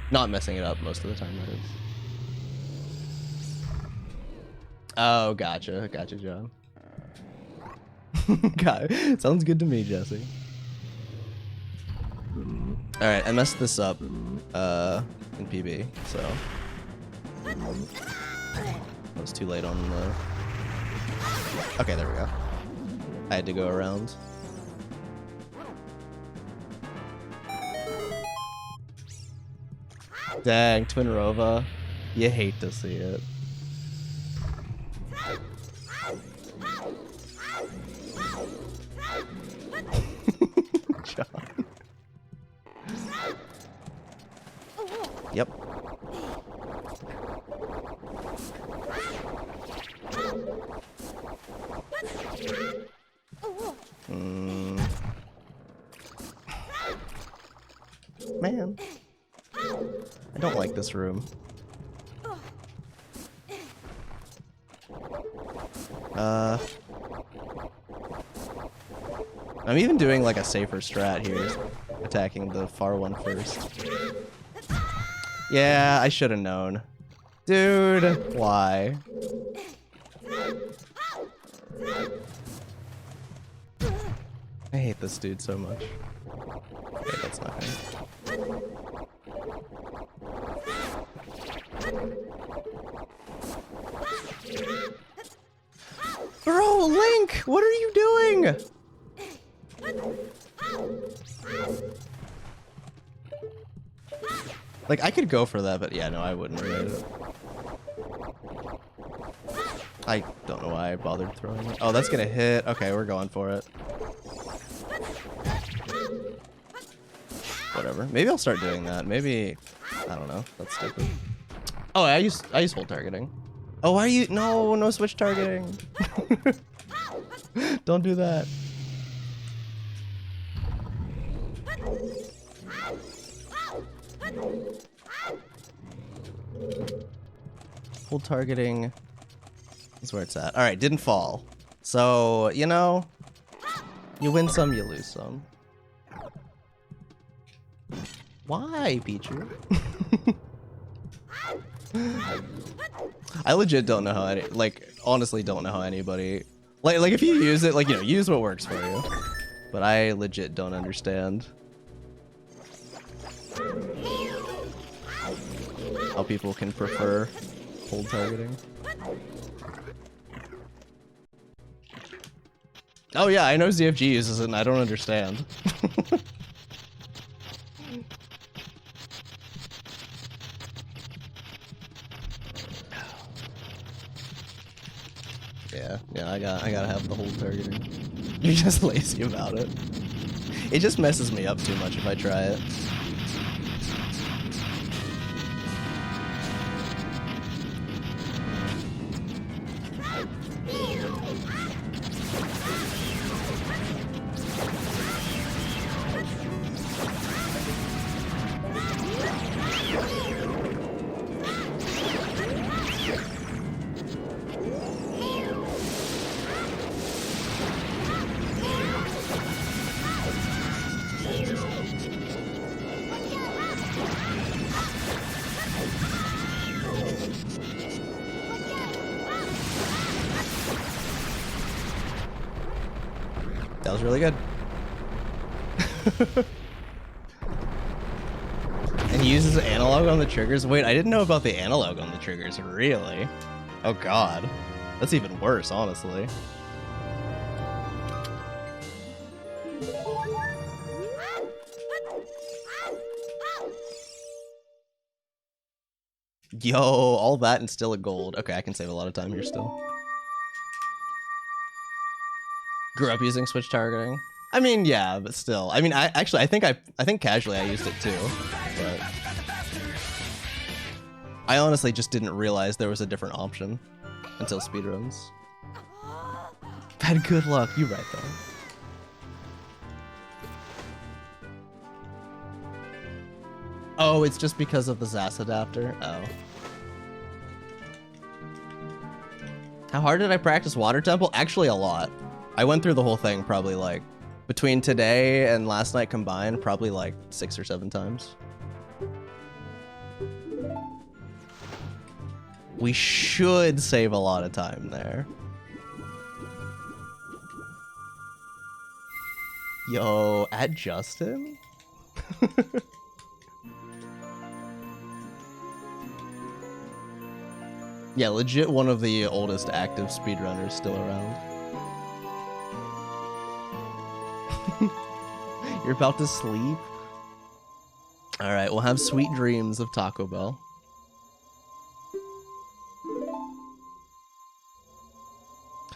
Not messing it up most of the time, that is. Oh, gotcha. Gotcha, John. God, sounds good to me, Jesse. Alright, I messed this up in PB, so... I was too late on the... Okay, there we go. I had to go around. Dang, Twin Rova. You hate to see it. John. Yep. Man. I don't like this room. I'm even doing like a safer strat here, attacking the far one first. Yeah, I should have known. Dude, why? I hate this dude so much. Okay, that's not him. Bro, Link, what are you doing? Like, I could go for that, but yeah, no, I wouldn't. I don't know why I bothered throwing it. Oh, that's gonna hit. Okay, we're going for it. Whatever. Maybe I'll start doing that. Maybe, I don't know. That's stupid. Oh, I use hold targeting. Oh, why are you? No switch targeting. Don't do that. Hold targeting is where it's at. Alright, didn't fall. So, you know, you win some, you lose some. Why, Pichu? I legit don't know how any, like, honestly don't know how anybody, like if you use it, like, you know, use what works for you. But I legit don't understand how people can prefer hold targeting. Oh yeah, I know ZFG uses it and I don't understand. Yeah, I gotta have the hold targeting. You're just lazy about it. It just messes me up too much if I try it. That was really good. And he uses analog on the triggers? Wait, I didn't know about the analog on the triggers, really? Oh god. That's even worse, honestly. Yo, all that and still a gold. Okay, I can save a lot of time here still. Grew up using switch targeting. I mean, yeah, but still. I mean, I think casually I used it too, but I honestly just didn't realize there was a different option until speedruns. Had good luck. You right though. Oh, it's just because of the ZAS adapter. Oh. How hard did I practice Water Temple? Actually, a lot. I went through the whole thing probably like, between today and last night combined, probably like 6 or 7 times. We should save a lot of time there. Yo, at Justin? Yeah, legit one of the oldest active speedrunners still around. You're about to sleep? Alright, we'll have sweet dreams of Taco Bell.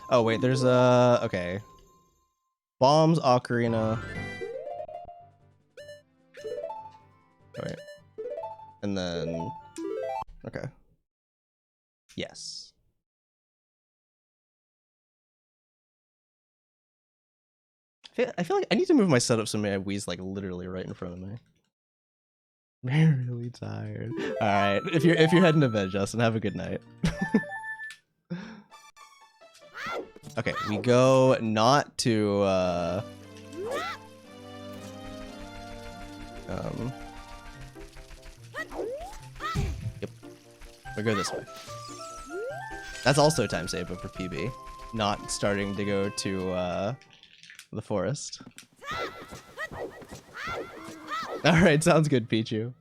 Oh wait, there's a... okay. Bombs, Ocarina. Alright. And then... okay. Yes. I feel like I need to move my setup so my Wii's like literally right in front of me. I'm really tired. Alright, if you're heading to bed, Justin, have a good night. Okay, we go not to yep. We go this way. That's also time save, but for PB. Not starting to go to the forest. Alright, sounds good, Pichu.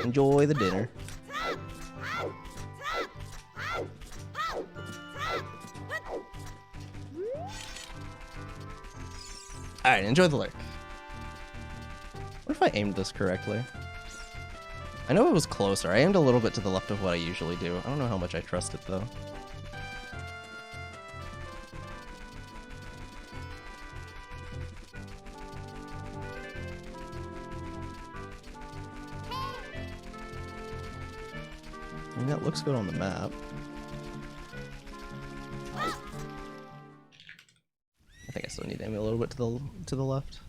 Enjoy the dinner. Alright, enjoy the lurk. What if I aimed this correctly? I know it was closer. I aimed a little bit to the left of what I usually do. I don't know how much I trust it, though. I mean, that looks good on the map. I think I still need to aim a little bit to the left.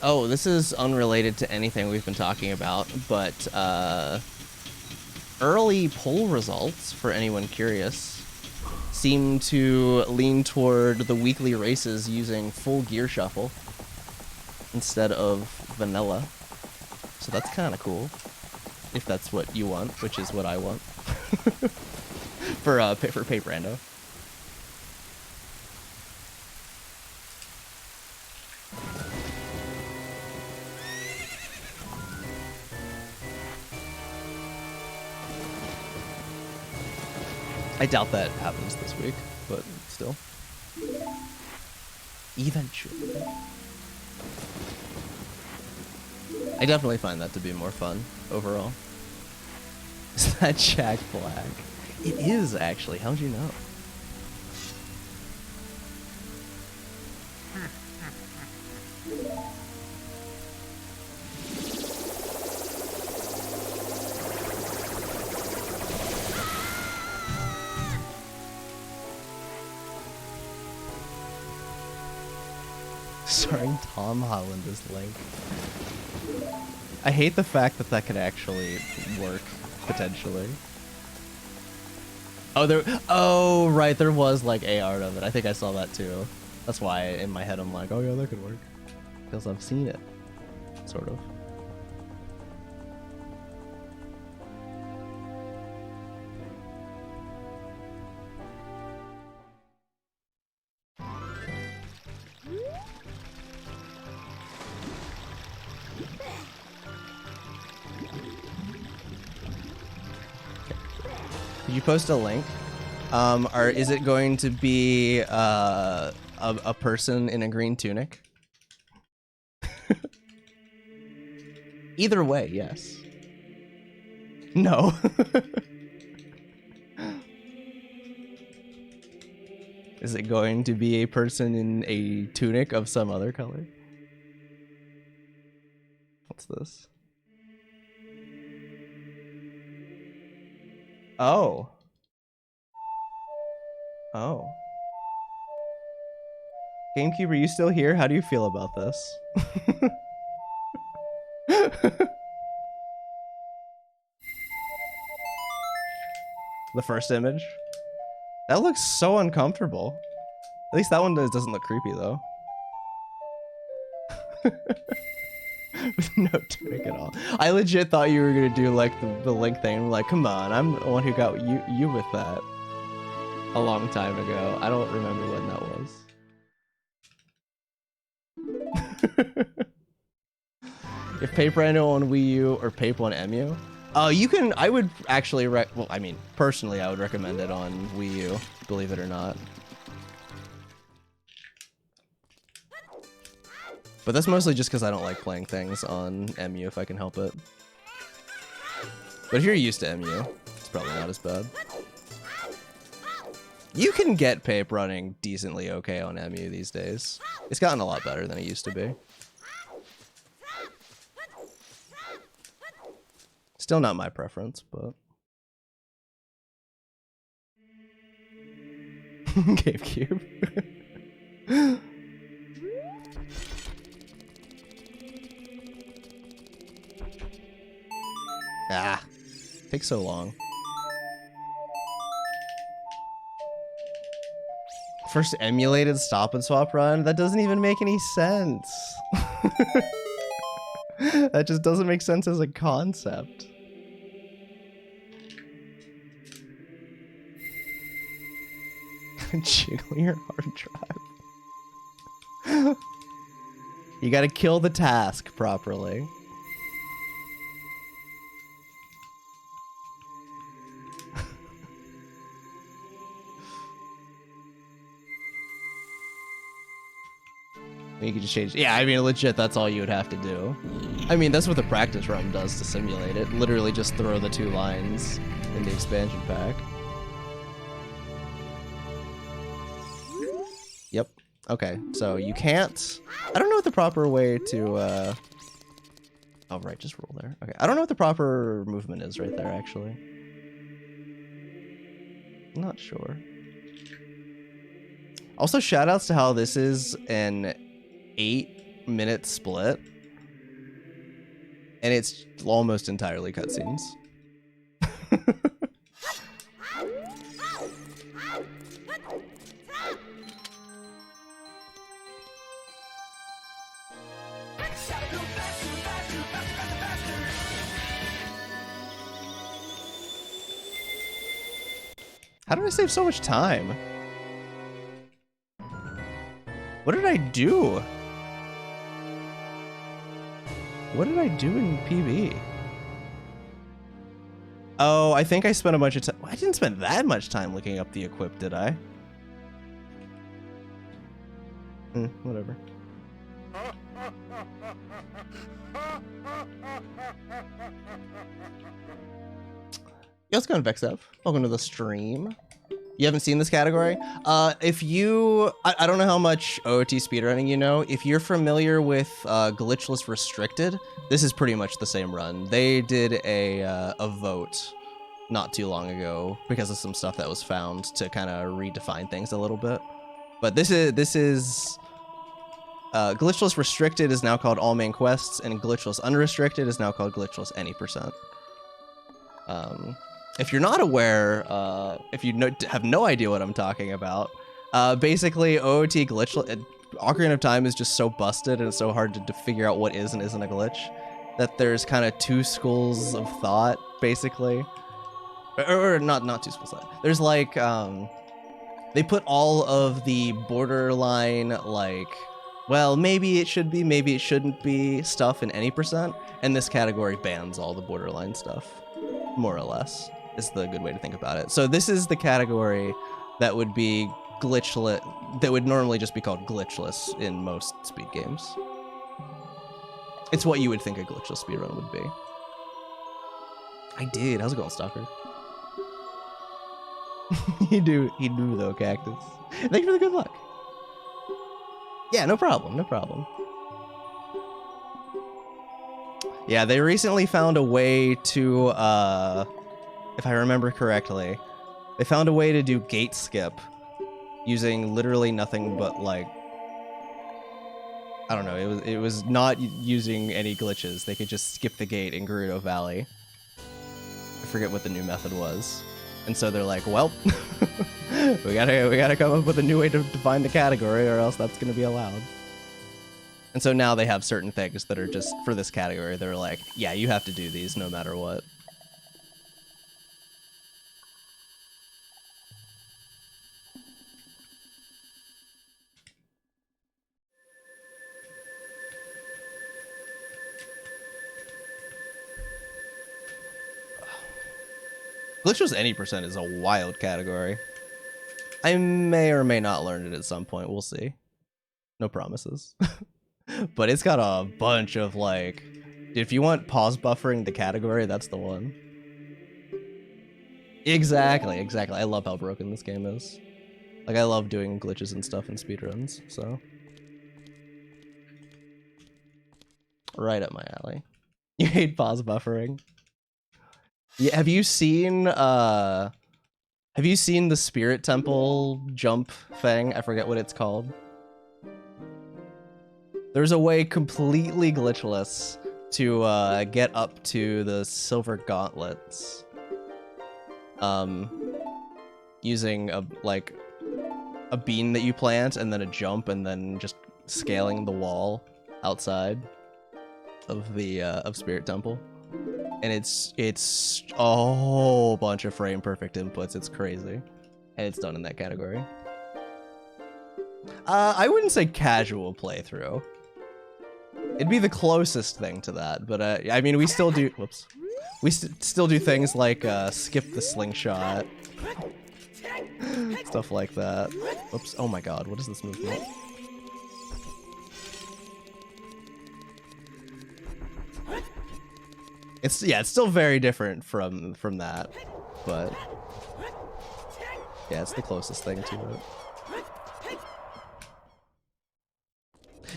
Oh, this is unrelated to anything we've been talking about, but early poll results, for anyone curious, seem to lean toward the weekly races using full gear shuffle instead of vanilla. So that's kind of cool, if that's what you want, which is what I want for Paper Rando. I doubt that happens this week, but still. Eventually. I definitely find that to be more fun overall. Is that Jack Black? It is, actually. How'd you know? Starring Tom Holland as Link. I hate the fact that that could actually work, potentially. Oh, right, there was like AR of it. I think I saw that too. That's why in my head I'm like, oh yeah, that could work. Because I've seen it, sort of. Did you post a link? Or is it going to be a person in a green tunic? Either way, yes. No. Is it going to be a person in a tunic of some other color? What's this? Oh. Oh. GameCube, are you still here? How do you feel about this? The first image? That looks so uncomfortable. At least that one doesn't look creepy, though. With no tunic at all. I legit thought you were gonna do like the Link thing. I'm like, come on, I'm the one who got you with that a long time ago. I don't remember when that was. If Paper Rando on Wii U or Paper on EMU, you can. I would actually well, I mean, personally, I would recommend it on Wii U. Believe it or not. But that's mostly just because I don't like playing things on EMU if I can help it. But if you're used to EMU, it's probably not as bad. You can get Pape running decently okay on EMU these days. It's gotten a lot better than it used to be. Still not my preference, but... GameCube. Ah, takes so long. First emulated stop and swap run? That doesn't even make any sense. That just doesn't make sense as a concept. Jiggle your hard drive. You gotta kill the task properly. You can just change. Yeah, I mean, legit, that's all you would have to do. I mean, that's what the practice run does to simulate it. Literally just throw the 2 lines in the expansion pack. Yep. Okay, so you can't... I don't know what the proper way to... Oh, right, just roll there. Okay, I don't know what the proper movement is right there, actually. I'm not sure. Also, shoutouts to how this is an 8-minute split. and it's almost entirely cutscenes. How did I save so much time? What did I do? What did I do in PB? Oh, I think I spent a bunch of time. I didn't spend that much time looking up the equip, did I? Whatever. Yo, what's going on, Vexev? Welcome to the stream. You haven't seen this category? If you... I don't know how much OOT speedrunning you know. If you're familiar with Glitchless Restricted, this is pretty much the same run. They did a vote not too long ago because of some stuff that was found to kind of redefine things a little bit. But this is Glitchless Restricted is now called All Main Quests, and Glitchless Unrestricted is now called Glitchless Any %. If you're not aware, if you have no idea what I'm talking about, basically OOT Glitchless, Ocarina of Time is just so busted and it's so hard to figure out what is and isn't a glitch that there's kind of two schools of thought, basically. Or not two schools of thought. There's like, they put all of the borderline, like, well, maybe it should be, maybe it shouldn't be stuff in any %, and this category bans all the borderline stuff, more or less, is the good way to think about it. So this is the category that would be glitchless, that would normally just be called glitchless in most speed games. It's what you would think a glitchless speedrun would be. I did. How's it going, Stalker? He do though, Cactus. Thank you for the good luck. Yeah, no problem, no problem. Yeah, they recently found a way to, if I remember correctly, they found a way to do gate skip using literally nothing but, like, I don't know, it was not using any glitches. They could just skip the gate in Gerudo Valley. I forget what the new method was. And so they're like, well, we gotta come up with a new way to define the category, or else that's gonna be allowed. And so now they have certain things that are just for this category. They're like, yeah, you have to do these no matter what. Glitchless Any % is a wild category. I may or may not learn it at some point. We'll see. No promises. But it's got a bunch of, like... If you want pause buffering the category, that's the one. Exactly, exactly. I love how broken this game is. Like, I love doing glitches and stuff in speedruns, so... Right up my alley. You hate pause buffering? Yeah, have you seen the Spirit Temple jump thing? I forget what it's called. There's a way completely glitchless to get up to the silver gauntlets. Using a bean that you plant and then a jump and then just scaling the wall outside of the of Spirit Temple. And it's a whole bunch of frame perfect inputs. It's crazy. And it's done in that category. I wouldn't say casual playthrough. It'd be the closest thing to that, but I mean, we still do, whoops. We still do things like skip the slingshot. Stuff like that. Oops, oh my god, what is this movement? It's still very different from that, but yeah, it's the closest thing to it.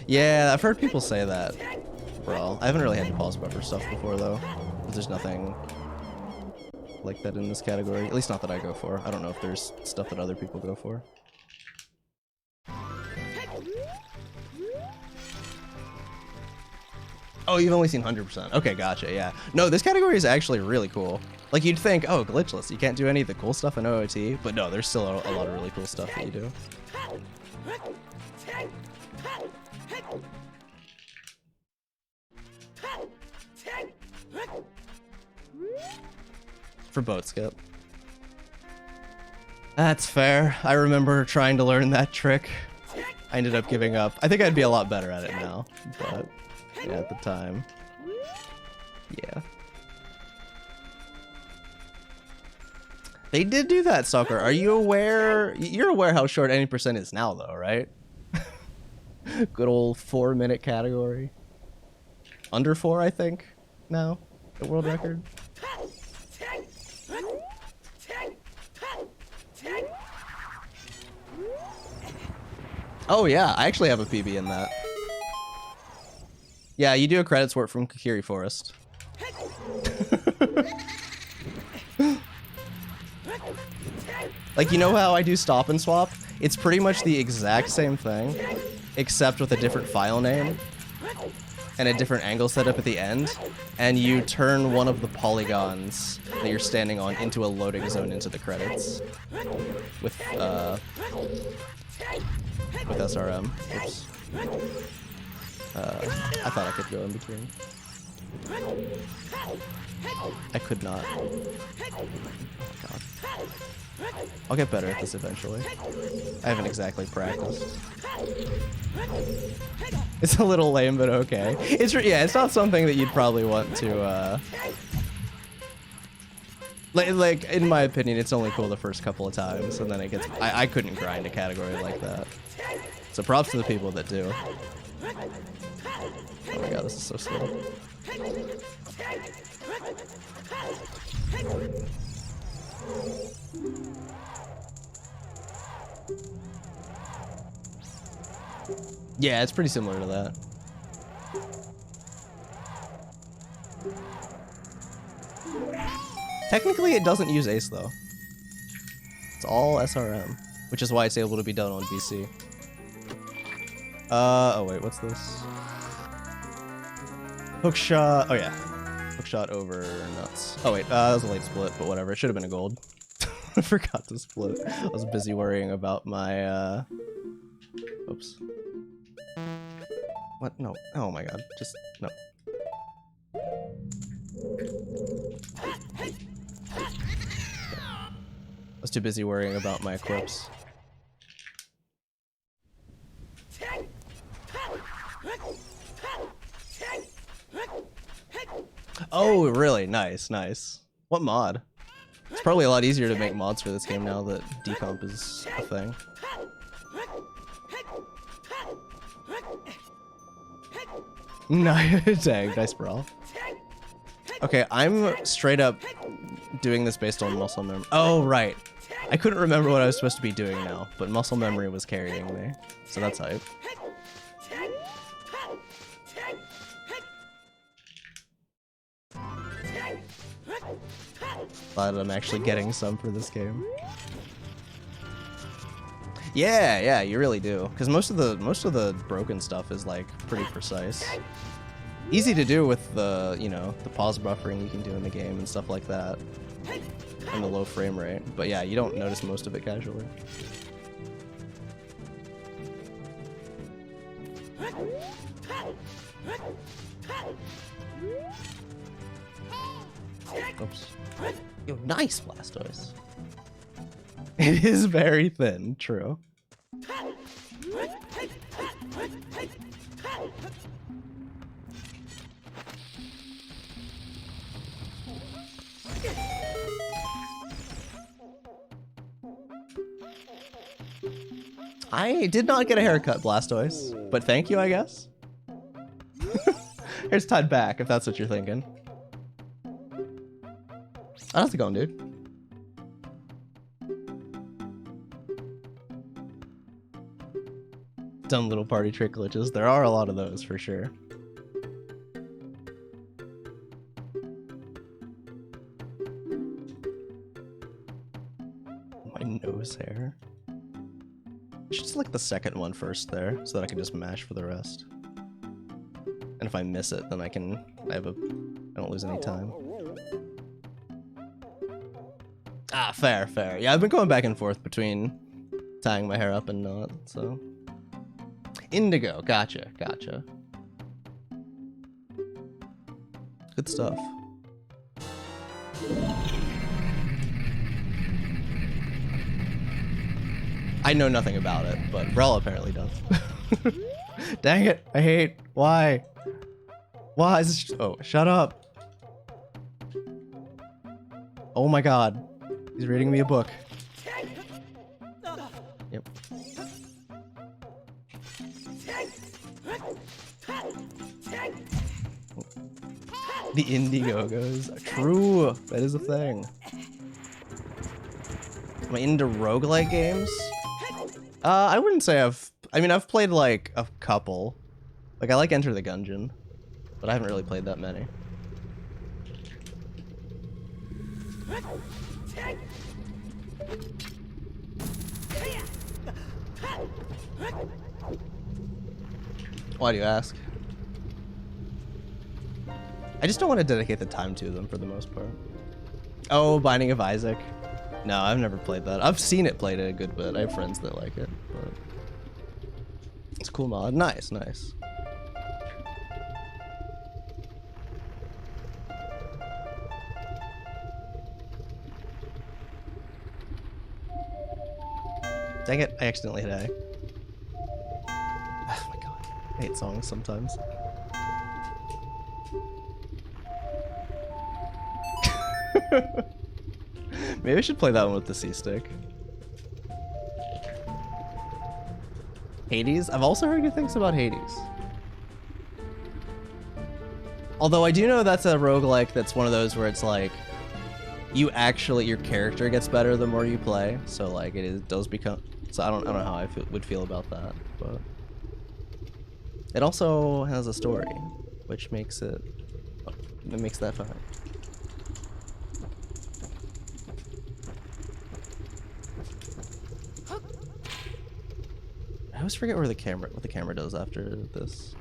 Yeah, I've heard people say that. Well, I haven't really had to pause buffer stuff before though. There's nothing like that in this category, at least not that I go for. I don't know if there's stuff that other people go for. Oh, you've only seen 100%. Okay, gotcha, yeah. No, this category is actually really cool. Like, you'd think, oh, glitchless, you can't do any of the cool stuff in OOT, but no, there's still a lot of really cool stuff that you do. For boat skip. That's fair. I remember trying to learn that trick. I ended up giving up. I think I'd be a lot better at it now, but yeah, at the time. Yeah. They did do that, Stalker. Are you aware? You're aware how short any percent is now, though, right? Good old 4-minute category. Under 4, I think, now, the world record. Oh yeah, I actually have a PB in that. Yeah, you do a credits work from Kakiri Forest. Like, you know how I do stop and swap? It's pretty much the exact same thing, except with a different file name and a different angle setup at the end, and you turn one of the polygons that you're standing on into a loading zone into the credits with SRM. Oops. I thought I could go in between. I could not. Oh, God. I'll get better at this eventually. I haven't exactly practiced. It's a little lame, but okay. Yeah, it's not something that you'd probably want to, like, in my opinion, it's only cool the first couple of times, and then it gets, I couldn't grind a category like that. So props to the people that do. Oh my God, this is so slow. Yeah, it's pretty similar to that. Technically, it doesn't use Ace, though. It's all SRM, which is why it's able to be done on BC. Oh wait, what's this? Hook shot. Oh yeah. Hook shot over nuts. Oh wait, that was a late split, but whatever. It should have been a gold. I forgot to split. I was busy worrying about my, oops. What? No. Oh my God. Just, no. I was too busy worrying about my equips. Oh, really? Nice, nice. What mod? It's probably a lot easier to make mods for this game now that decomp is a thing. Dang, nice brawl. Okay, I'm straight up doing this based on muscle memory. Oh, right. I couldn't remember what I was supposed to be doing now, but muscle memory was carrying me. So that's hype. Glad I'm actually getting some for this game. Yeah, yeah, you really do. Because most of the broken stuff is like pretty precise. Easy to do with the, you know, the pause buffering you can do in the game and stuff like that. And the low frame rate. But yeah, you don't notice most of it casually. Oops. Yo, nice Blastoise. It is very thin, true. I did not get a haircut, Blastoise, but thank you, I guess. Here's Todd back, if that's what you're thinking. How's it going, dude? Dumb little party trick glitches. There are a lot of those, for sure. My nose hair. I should select the second one first there, so that I can just mash for the rest. And if I miss it, then I don't lose any time. Ah, fair, fair. Yeah, I've been going back and forth between tying my hair up and not, so. Indigo, gotcha, gotcha. Good stuff. I know nothing about it, but Brella apparently does. Dang it, I hate, why? Why is this, oh, shut up. Oh my god, he's reading me a book. Yep. The Indiegogos. True, that is a thing. Am I into roguelike games? I wouldn't say I've played like a couple. Like I like Enter the Gungeon, but I haven't really played that many. Why do you ask? I just don't want to dedicate the time to them for the most part. Oh, Binding of Isaac. No, I've never played that. I've seen it played a good bit. I have friends that like it, but it's a cool mod. Nice, nice. Dang it, I accidentally hit A. Oh my god, I hate songs sometimes. Maybe I should play that one with the C-stick. Hades? I've also heard good things about Hades. Although I do know that's a roguelike that's one of those where it's like your character gets better the more you play. So like does become, so I don't know how I would feel about that, but it also has a story, which makes that fun. I always forget what the camera does after this.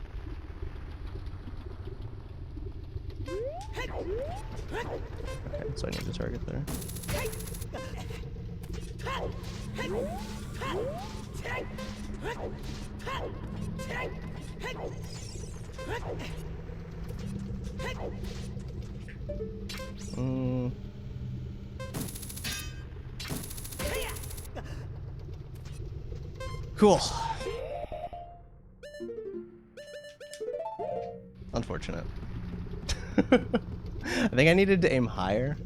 Okay, so I need to target there. Cool. Unfortunate. I think I needed to aim higher.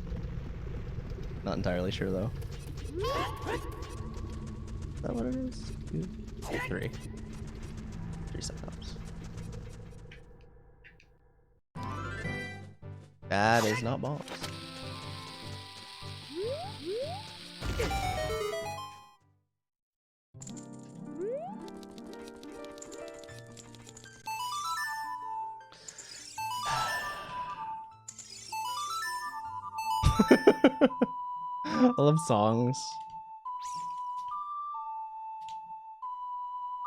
Not entirely sure though. Is that what it is? 2, 3. 3 seconds. That is not bombs. I love songs.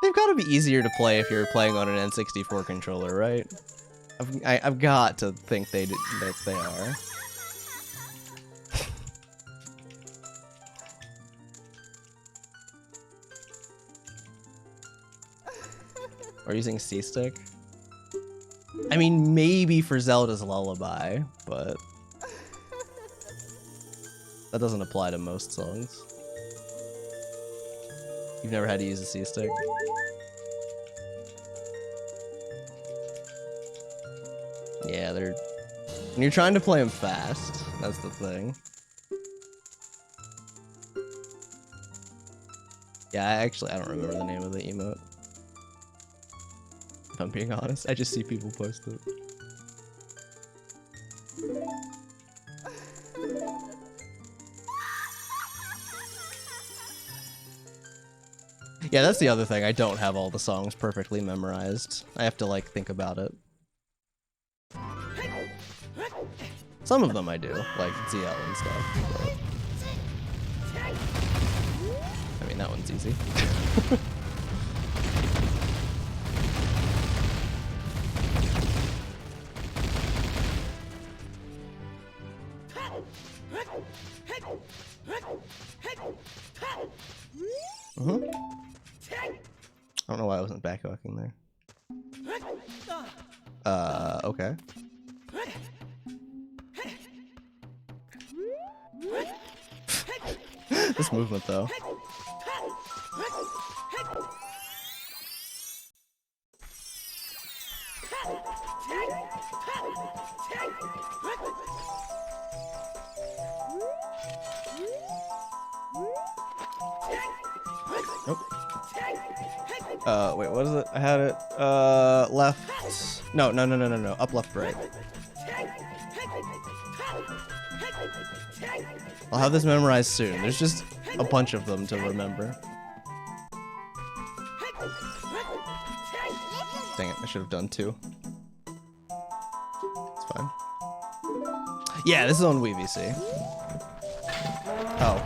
They've got to be easier to play if you're playing on an N64 controller, right? I've got to think that they are. Or using C-stick. I mean, maybe for Zelda's Lullaby, but that doesn't apply to most songs. You've never had to use a C-stick? Yeah, when you're trying to play them fast, that's the thing. Yeah, I don't remember the name of the emote. If I'm being honest, I just see people post it. Yeah, that's the other thing. I don't have all the songs perfectly memorized. I have to, like, think about it. Some of them I do, like ZL and stuff. But I mean, that one's easy. I don't know why I wasn't backwalking there. Okay. This movement, though. Nope. Wait, what is it? I had it, left. No. Up, left, right. I'll have this memorized soon. There's just a bunch of them to remember. Dang it, I should have done 2. It's fine. Yeah, this is on WeVC. Oh.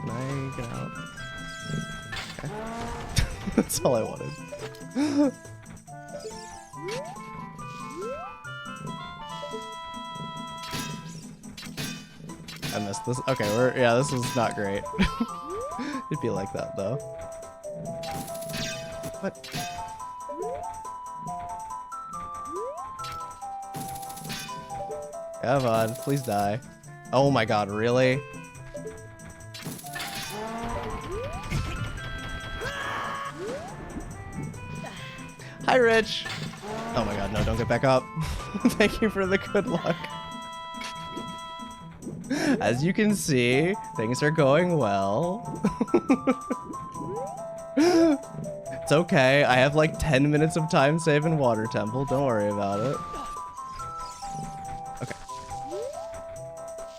Can I get out? Okay. That's all I wanted. I missed this. Okay, yeah, this is not great. It'd be like that though. What? Come on, please die. Oh my god, really? Hi, Rich! Oh my god, no, don't get back up. Thank you for the good luck. As you can see, things are going well. It's okay, I have like 10 minutes of time saving Water Temple, don't worry about it. Okay.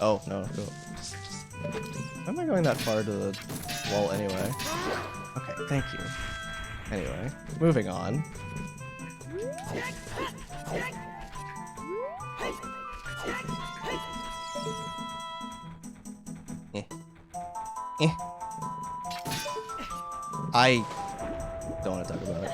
Oh, no, go. Why am I going that far to the wall anyway? Okay, thank you. Anyway, moving on. I don't want to talk about it.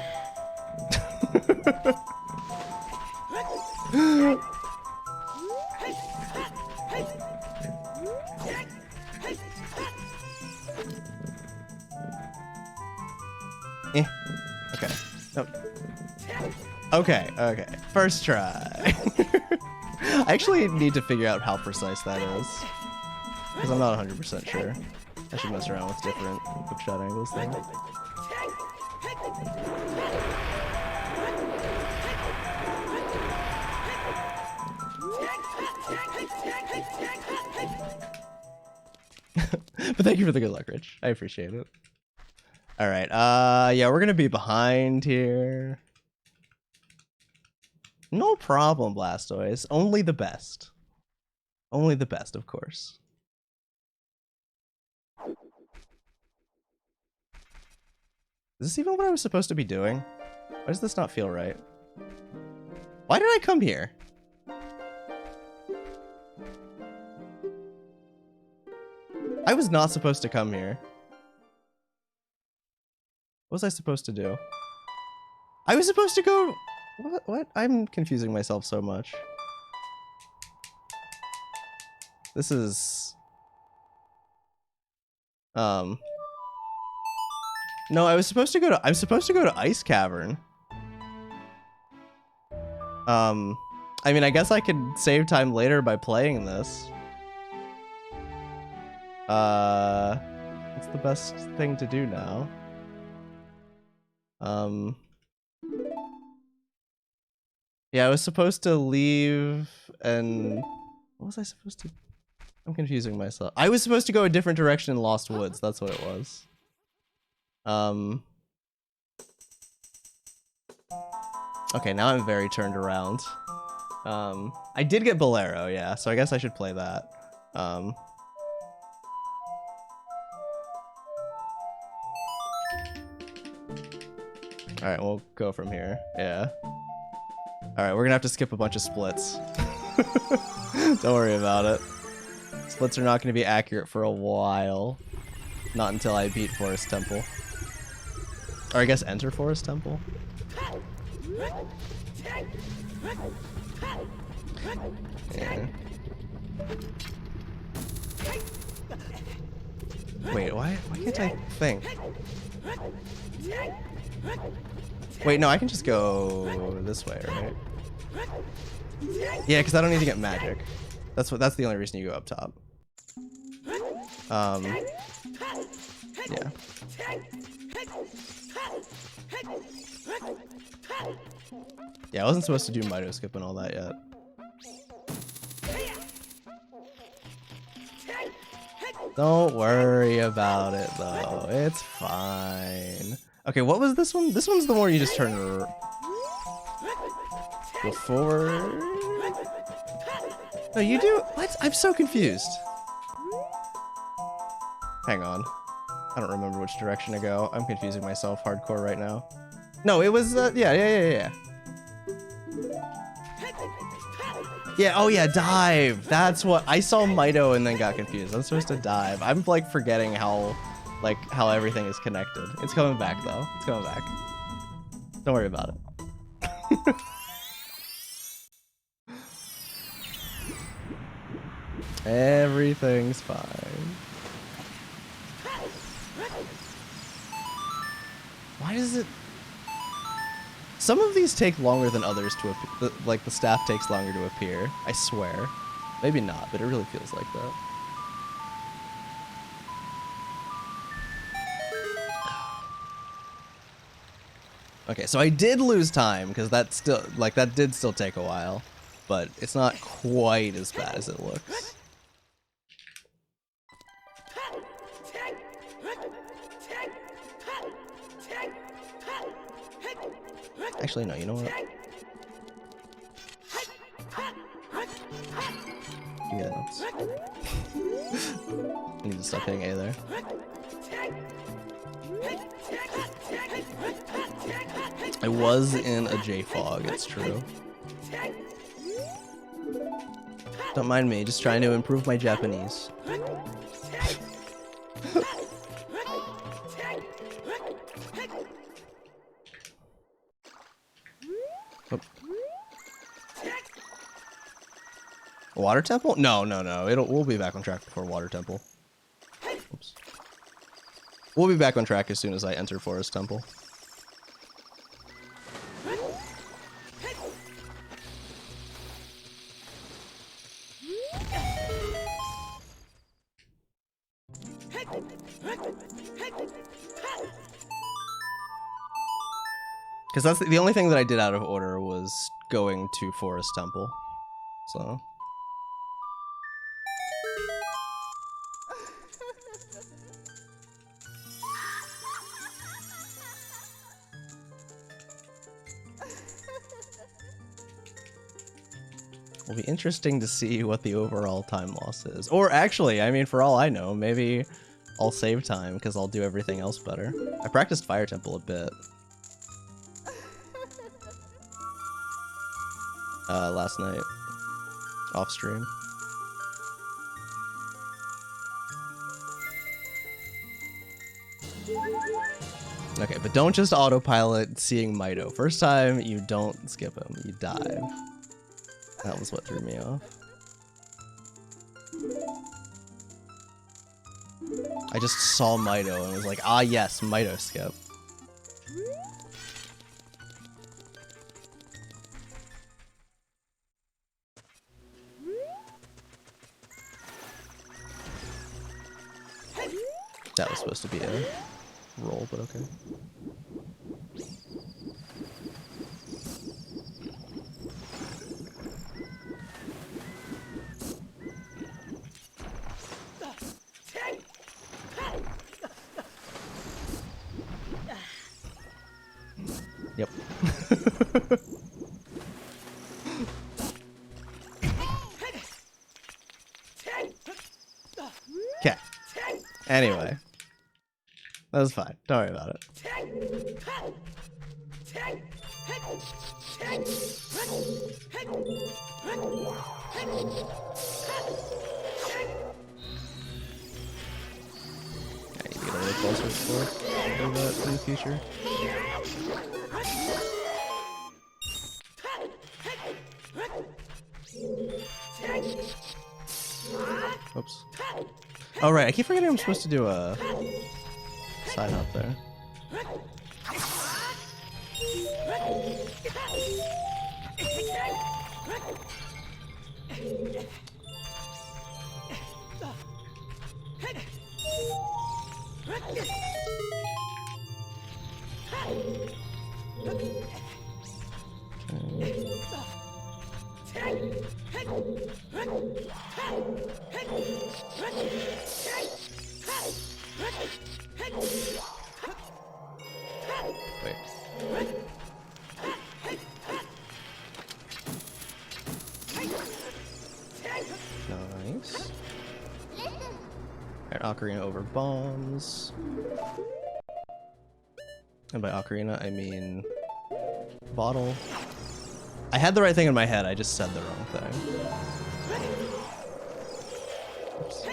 Okay. No. Okay. First try. I actually need to figure out how precise that is. Because I'm not 100% sure. I should mess around with different hookshot angles there. But thank you for the good luck, Rich. I appreciate it. Alright, yeah, we're gonna be behind here. No problem, Blastoise. Only the best. Only the best, of course. Is this even what I was supposed to be doing? Why does this not feel right? Why did I come here? I was not supposed to come here. What was I supposed to do? I was supposed to go... What? I'm confusing myself so much. This is... No, I was supposed to go to... I'm supposed to go to Ice Cavern. I mean, I guess I could save time later by playing this. What's the best thing to do now? Yeah, I was supposed to leave and... What was I supposed to... I'm confusing myself. I was supposed to go a different direction in Lost Woods. That's what it was. Okay, now I'm very turned around. I did get Bolero, yeah, so I guess I should play that. Alright, we'll go from here. Yeah. Alright, we're gonna have to skip a bunch of splits. Don't worry about it. Splits are not gonna be accurate for a while. Not until I beat Forest Temple. Or I guess enter Forest Temple. Yeah. Wait, why can't I think? Wait, no, I can just go this way, right? Yeah, because I don't need to get magic. That's the only reason you go up top. Yeah. Yeah, I wasn't supposed to do Mito skip and all that yet. Don't worry about it though. It's fine. Okay, what was this one? This one's the one you just turn go forward. No, you do what? I'm so confused. Hang on. I don't remember which direction to go. I'm confusing myself hardcore right now. No, it was yeah. Yeah, oh yeah, dive. That's what I saw Mito and then got confused. I'm supposed to dive. I'm like forgetting how everything is connected. It's coming back though. It's coming back. Don't worry about it. Everything's fine. Why does it... Some of these take longer than others to appear. Like, the staff takes longer to appear. I swear. Maybe not, but it really feels like that. Okay, so I did lose time, because that still... Like, that did still take a while. But it's not quite as bad as it looks. Actually, no, you know what? Give me that notes. I need to stop hitting A there. I was in a J-Fog, it's true. Don't mind me, just trying to improve my Japanese. Water Temple? No. We'll be back on track before Water Temple. Oops. We'll be back on track as soon as I enter Forest Temple. Because that's the only thing that I did out of order was going to Forest Temple. So... It'll be interesting to see what the overall time loss is. Or actually, I mean, for all I know, maybe I'll save time because I'll do everything else better. I practiced Fire Temple a bit. Last night. Off stream. Okay, but don't just autopilot seeing Mito. First time, you don't skip him, you dive. That was what threw me off. I just saw Mito and was like, ah yes, Mito skip. That was supposed to be a roll, but okay. Yep. Okay. Anyway. That was fine. Don't worry about it. Yeah, you a really closer score for that in the future. Oops. Oh right, I keep forgetting I'm supposed to do a side hop there. Wait. Nice. Alright, Ocarina over bombs. And by Ocarina, I mean bottle. I had the right thing in my head, I just said the wrong thing. Oops.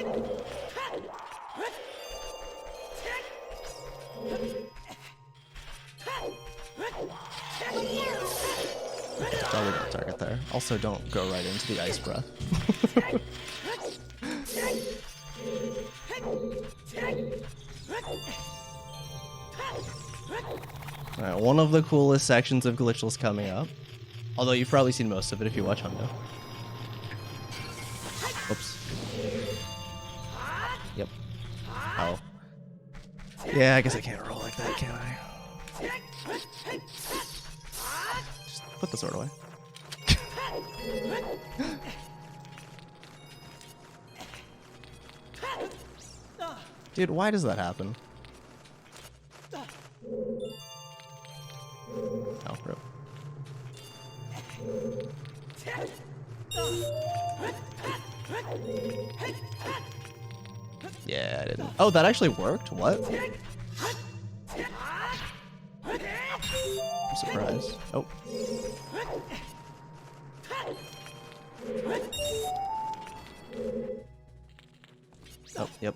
Probably don't target there. Also, don't go right into the ice breath. Alright, one of the coolest sections of Glitchless coming up. Although you've probably seen most of it if you watch Hundo. Oops. Yep. Oh. Yeah, I guess I can't roll like that, can I? Just put the sword away. Dude, why does that happen? Oh, rip. Yeah, I didn't. Oh, that actually worked? What? I'm surprised. Oh. Oh, yep.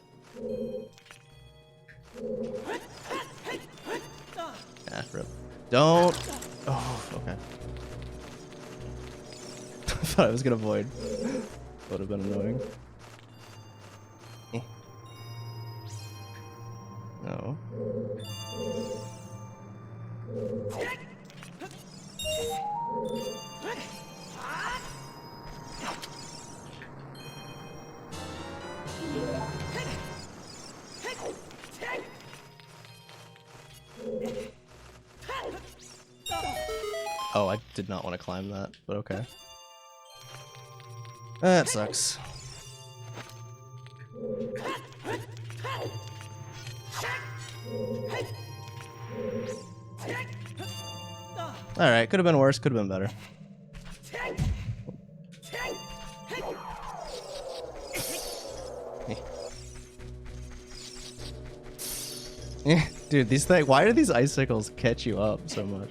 Ah, rip. Don't. Oh, okay. I thought I was gonna void. Would have been annoying. No. Oh, I did not want to climb that, but okay. That sucks. Alright, could have been worse, could have been better. Dude, these things, why do these icicles catch you up so much?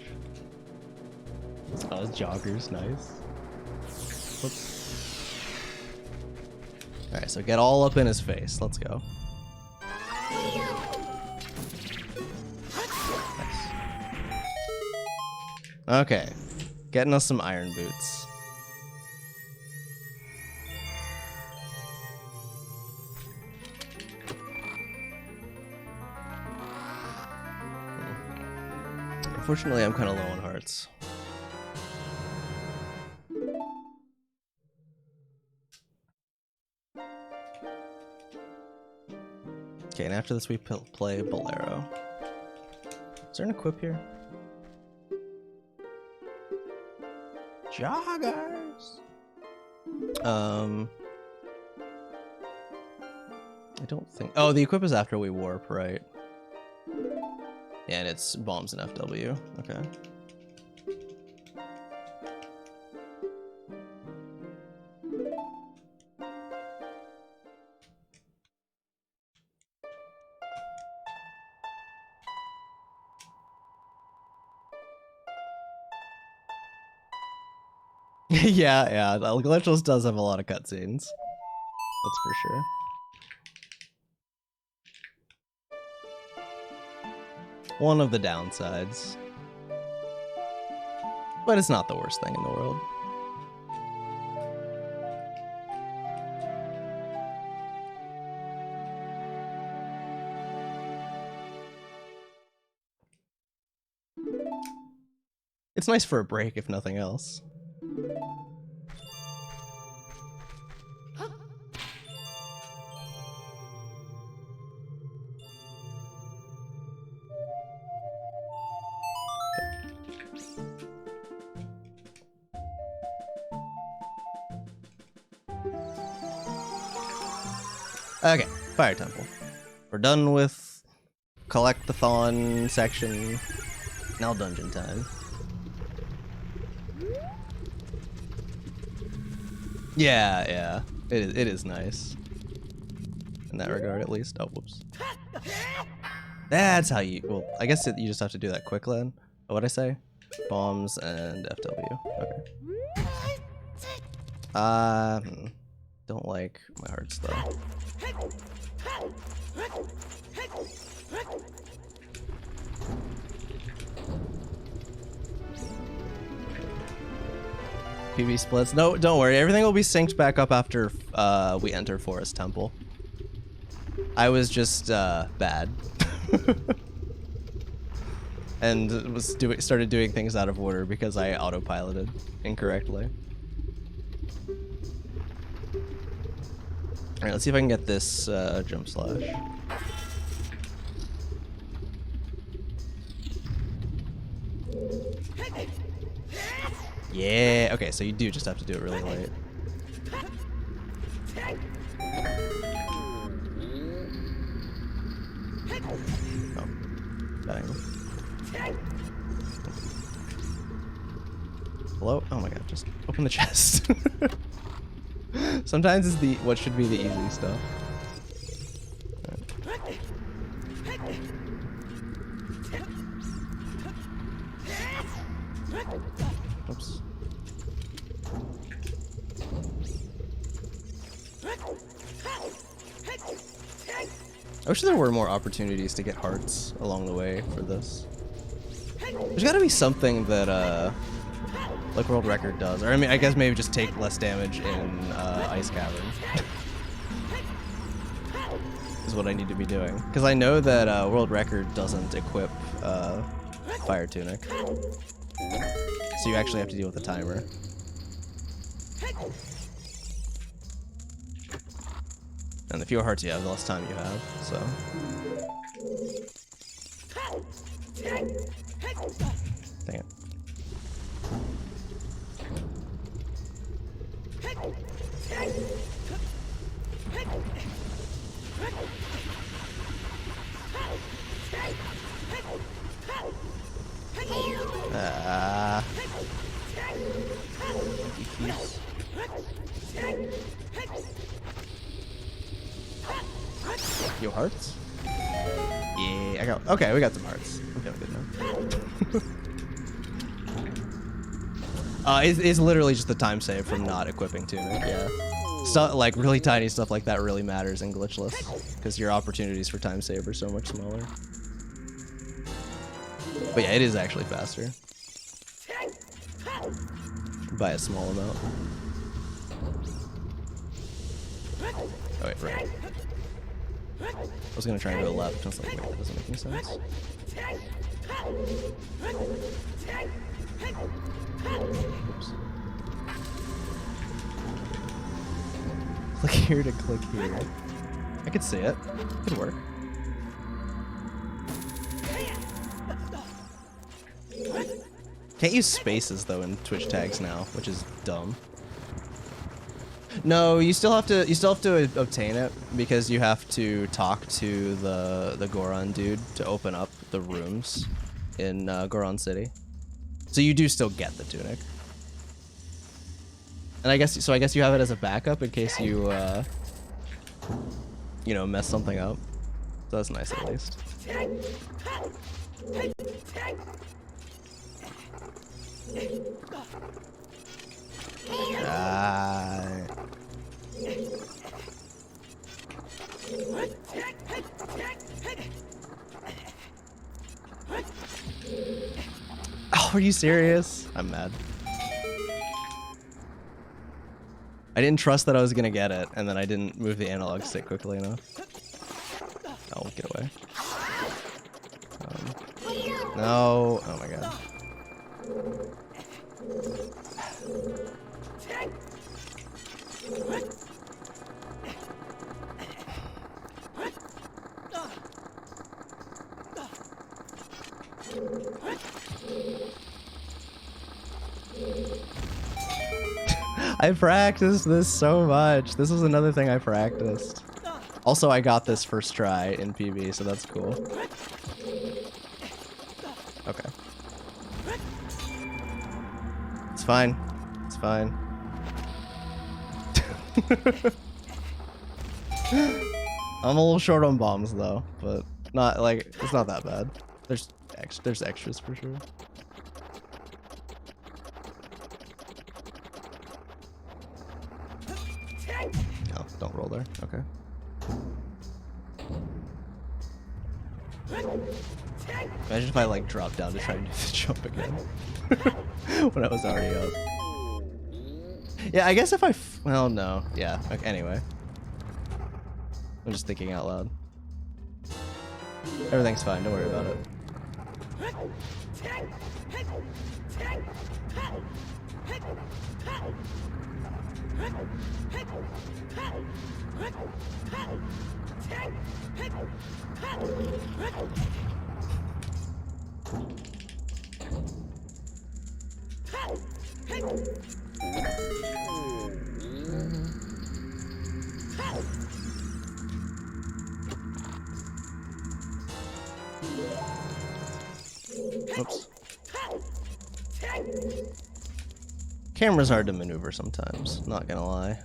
Oh, joggers, nice. Whoops. Alright, so get all up in his face. Let's go. Nice. Okay, getting us some iron boots. Unfortunately, I'm kind of low on hearts. Okay, and after this we play Bolero. Is there an equip here? Joggers! I don't think... Oh, the equip is after we warp, right? Yeah, and it's bombs and FW. Okay. yeah, the Glitchless does have a lot of cutscenes. That's for sure. one of the downsides. But it's not the worst thing in the world. It's nice for a break, if nothing else. Okay, Fire Temple. We're done with collect-a-thon section. Now dungeon time. Yeah, it is nice. In that regard, at least. Oh, whoops. That's how you, well, I guess you just have to do that quick then. What'd I say? Bombs and FW. Okay. Don't like my hearts though. PB splits. No, don't worry. Everything will be synced back up after we enter Forest Temple. I was just bad. And started doing things out of order because I autopiloted incorrectly. Alright, let's see if I can get this jump slash. Yeah, okay, so you do just have to do it really late. Oh, bad angle. Hello? Oh my god, just open the chest. Sometimes it's the what should be the easy stuff. Right. Oops. I wish there were more opportunities to get hearts along the way for this. There's gotta be something that like World Record does, or I mean, I guess maybe just take less damage in Ice Cavern. Is what I need to be doing, because I know that World Record doesn't equip Fire Tunic, so you actually have to deal with the timer. And the fewer hearts you have, the less time you have, so. Dang it. Yo, hearts? Yeah, I got. Okay, we got some hearts. I'm feeling good now. It's literally just the time save from not equipping Tunic. Yeah, stuff like really tiny stuff like that really matters in Glitchless because your opportunities for time save are so much smaller. But yeah, it is actually faster by a small amount. Oh wait, right. I was gonna try and go left, and I was like, wait, that doesn't make any sense. Oops. Click here to click here. I could see it. Could work. Can't use spaces though in Twitch tags now, which is dumb. No, you still have to obtain it because you have to talk to the Goron dude to open up the rooms in Goron City. So you do still get the tunic. And I guess you have it as a backup in case you you know, mess something up. So that's nice at least. Are you serious? I'm mad. I didn't trust that I was gonna get it, and then I didn't move the analog stick quickly enough. Oh, get away. No. Oh my god. I practiced this so much. This was another thing I practiced. Also, I got this first try in PB, so that's cool. Okay. It's fine. It's fine. I'm a little short on bombs though, but not like it's not that bad. There's extras for sure. Oh, don't roll there. Okay. Imagine if I like dropped down to try to do the jump again when I was already up. Yeah, I guess if I well, no. Yeah. Okay, anyway. I'm just thinking out loud. Everything's fine. Don't worry about it. Oops. Camera's hard to maneuver sometimes, not gonna lie.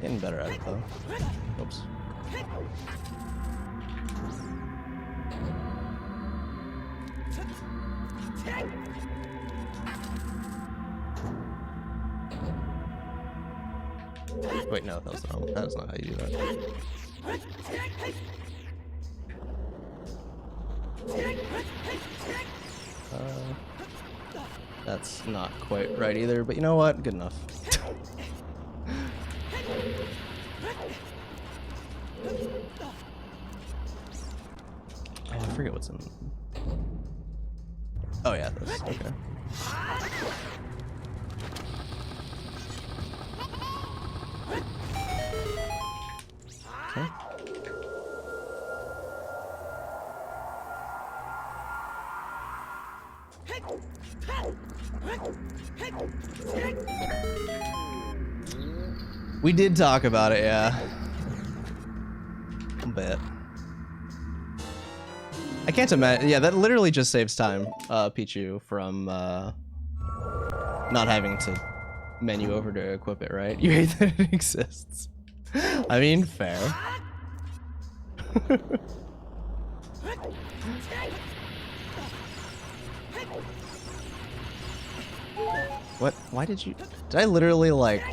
Getting better at it though. Oops. Wait, no, that was not how you do that. That's not quite right either, but you know what? Good enough. Oh, I forget what's in. Oh yeah, this. Okay. Okay. We did talk about it, yeah. A bit. I can't imagine. Yeah, that literally just saves time, Pichu, from not having to menu over to equip it, right? You hate that it exists. I mean, fair. What? Why did you... Did I literally, like...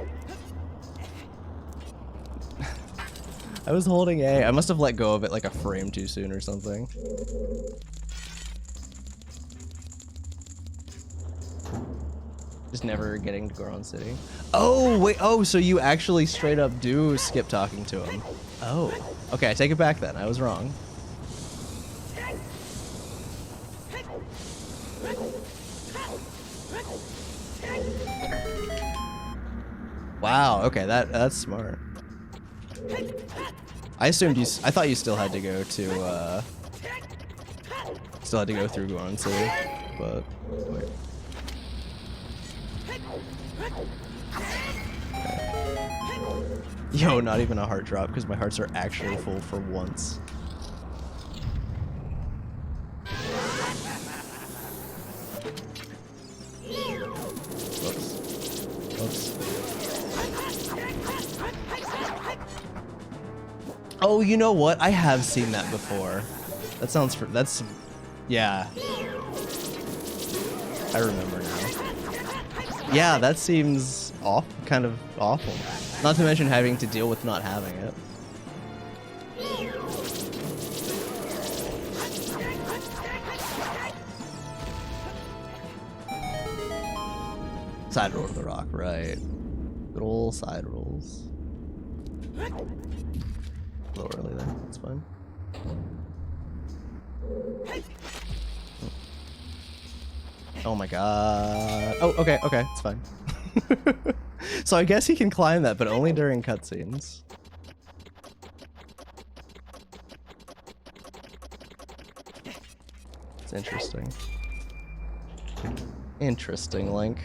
I was holding A. I must have let go of it like a frame too soon or something. Just never getting to Goron City. Oh, wait. Oh, so you actually straight up do skip talking to him. Oh. Okay, I take it back then. I was wrong. Wow, okay, that's smart. I assumed I thought you still had to go to, still had to go through Goron City, but, wait. Okay. Yo, not even a heart drop, because my hearts are actually full for once. Oh, you know what? I have seen that before. That sounds that's, yeah. I remember now. Yeah, that seems kind of awful. Not to mention having to deal with not having it. Side roll to the rock, right. Good old side rolls. A little early there, that's fine. Oh my god. Oh, okay, it's fine. So I guess he can climb that, but only during cutscenes. It's interesting. Interesting, Link.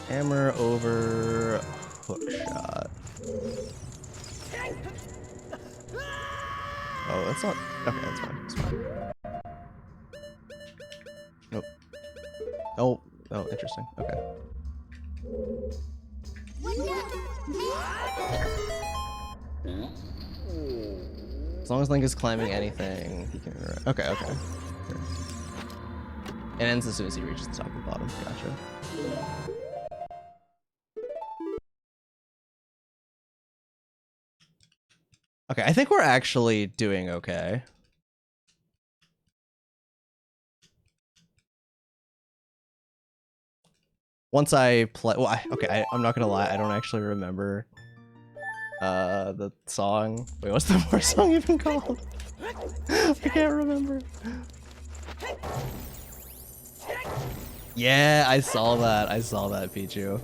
Hammer over hook shot. Oh, that's not. Okay, that's fine. That's fine. Nope. Oh, interesting. Okay. As long as Link is climbing anything, he can. Okay. Sure. It ends as soon as he reaches the top of the bottom. Gotcha. Okay, I think we're actually doing okay. Once I play, well, I'm not gonna lie, I don't actually remember the song. Wait, what's the more song even called? I can't remember. Yeah, I saw that, Pichu.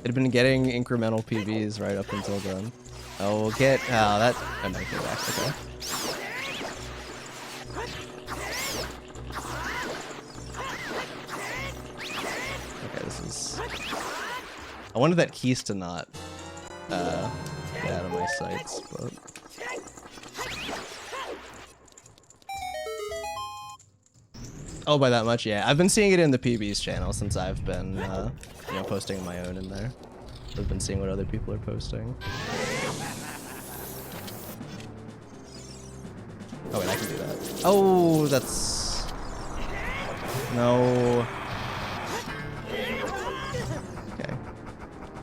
It had been getting incremental PBs right up until then. Oh, we'll get, that, I might get back, okay. Okay, this is, I wanted that keys to not, get out of my sights, but. Oh, by that much, yeah. I've been seeing it in the PB's channel since I've been, you know, posting my own in there. I've been seeing what other people are posting. Oh wait, I can do that. Oh, that's... No. Okay.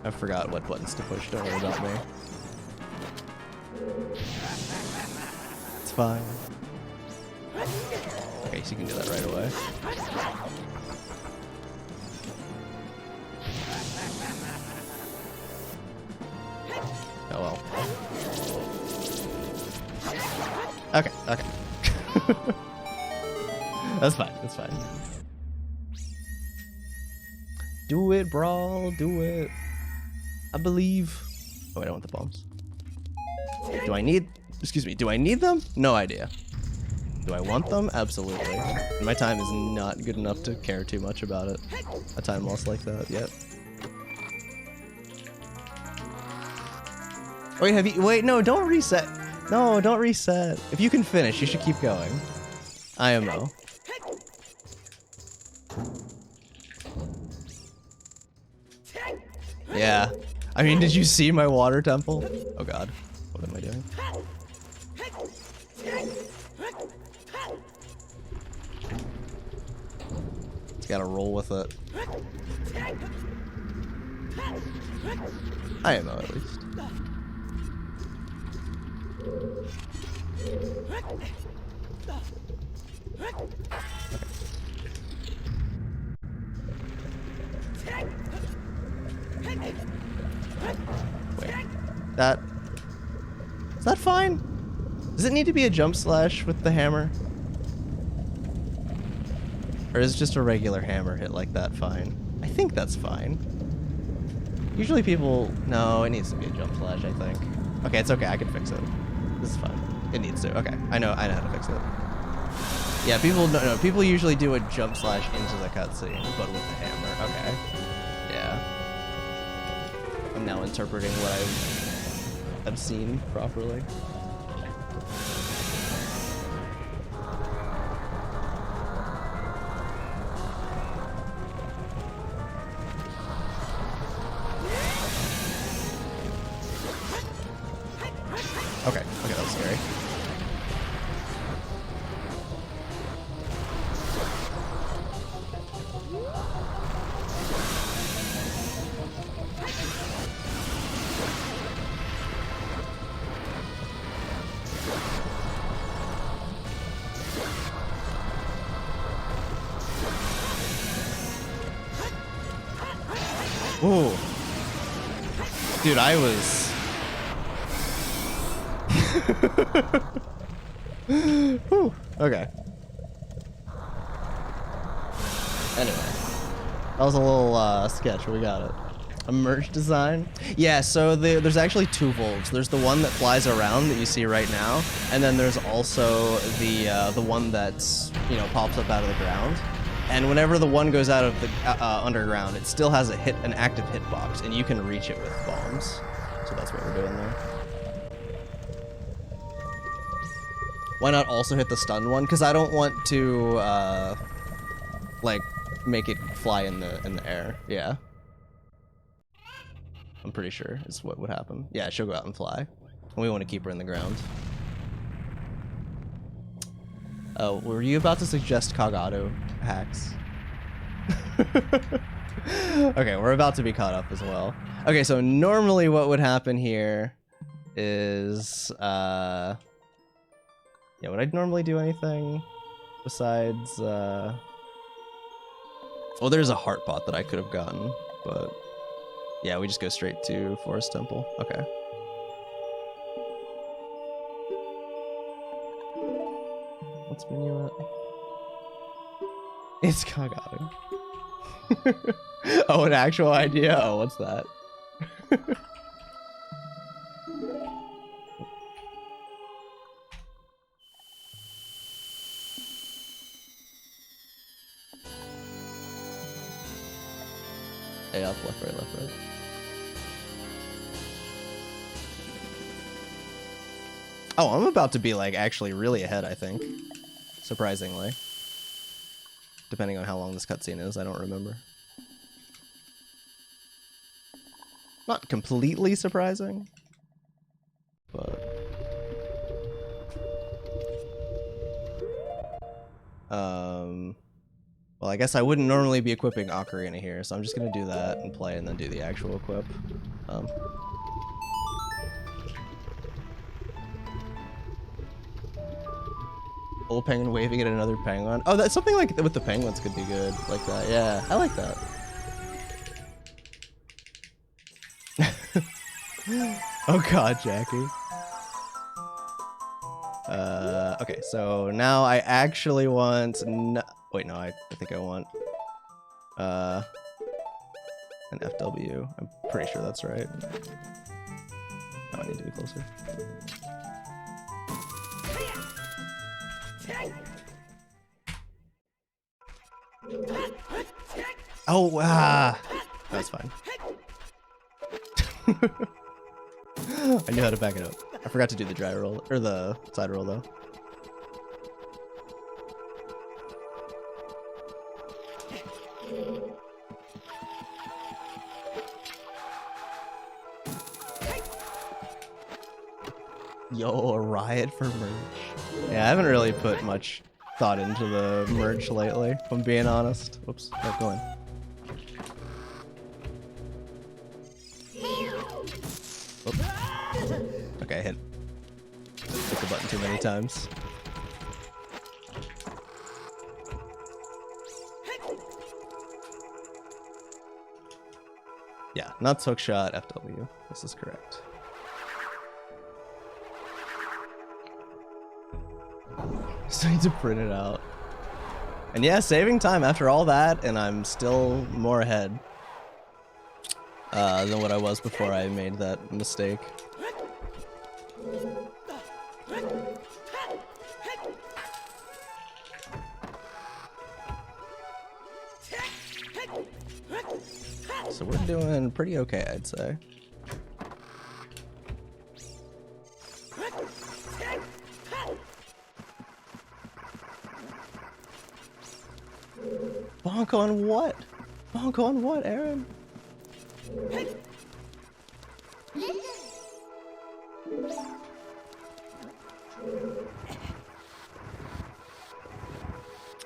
I forgot what buttons to push, don't worry about me. It's fine. Okay, so you can do that right away. Oh well. Okay. That's fine, Do it, Brawl, do it. I believe. Oh, wait, I want the bombs. Do I need them? No idea. Do I want them? Absolutely. My time is not good enough to care too much about it. A time loss like that yet. Wait, no, don't reset. No, don't reset. If you can finish, you should keep going. IMO. Yeah. I mean, did you see my water temple? Oh god. What am I doing? Just gotta roll with it. IMO at least. Wait, is that fine? Does it need to be a jump slash with the hammer? Or is just a regular hammer hit like that fine? I think that's fine. Usually people, no, it needs to be a jump slash, I think. Okay, it's okay, I can fix it. This is fine. It needs to, okay. I know how to fix it. Yeah, people usually do a jump slash into the cutscene, but with the hammer, okay. Yeah. I'm now interpreting what I've seen properly. Ooh. Dude, I was... Whew. Okay. Anyway. That was a little sketch, but we got it. A merch design? Yeah, so there's actually two Volts. There's the one that flies around that you see right now, and then there's also the one that's, you know, pops up out of the ground. And whenever the one goes out of the underground, it still has an active hitbox, and you can reach it with bombs. So that's what we're doing there. Why not also hit the stun one? Because I don't want to like make it fly in the air. Yeah. I'm pretty sure is what would happen. Yeah, she'll go out and fly. And we want to keep her in the ground. Oh, were you about to suggest Kagado hacks? Okay, we're about to be caught up as well. Okay, so normally what would happen here is, yeah, would I normally do anything besides, well, there's a heart pot that I could have gotten, but yeah, we just go straight to Forest Temple. Okay. What's Minuet? It's Kagado. Oh, an actual idea? Oh, what's that? Hey, up, left, right, left, right. Oh, I'm about to be, like, actually really ahead, I think. Surprisingly. Depending on how long this cutscene is, I don't remember. Not completely surprising, but... Well, I guess I wouldn't normally be equipping Ocarina here, so I'm just gonna do that and play and then do the actual equip. Old penguin waving at another penguin. Oh, that's something like with the penguins could be good, like that. Yeah, I like that. Oh god, Jackie. Okay, so now I actually want... Wait, no, I think I want... an FW. I'm pretty sure that's right. Oh, I need to be closer. Oh, that's fine. I knew how to back it up. I forgot to do the dry roll, or the side roll though. Yo, a riot for merch. Yeah, I haven't really put much thought into the merch lately, if I'm being honest. Whoops, not going. Oops. Okay, hit the button too many times. Yeah, not hookshot, FW. This is correct. Just need to print it out. And yeah, saving time after all that, and I'm still more ahead than what I was before I made that mistake. So we're doing pretty okay, I'd say. Bonk on what? Bonk on what, Aaron?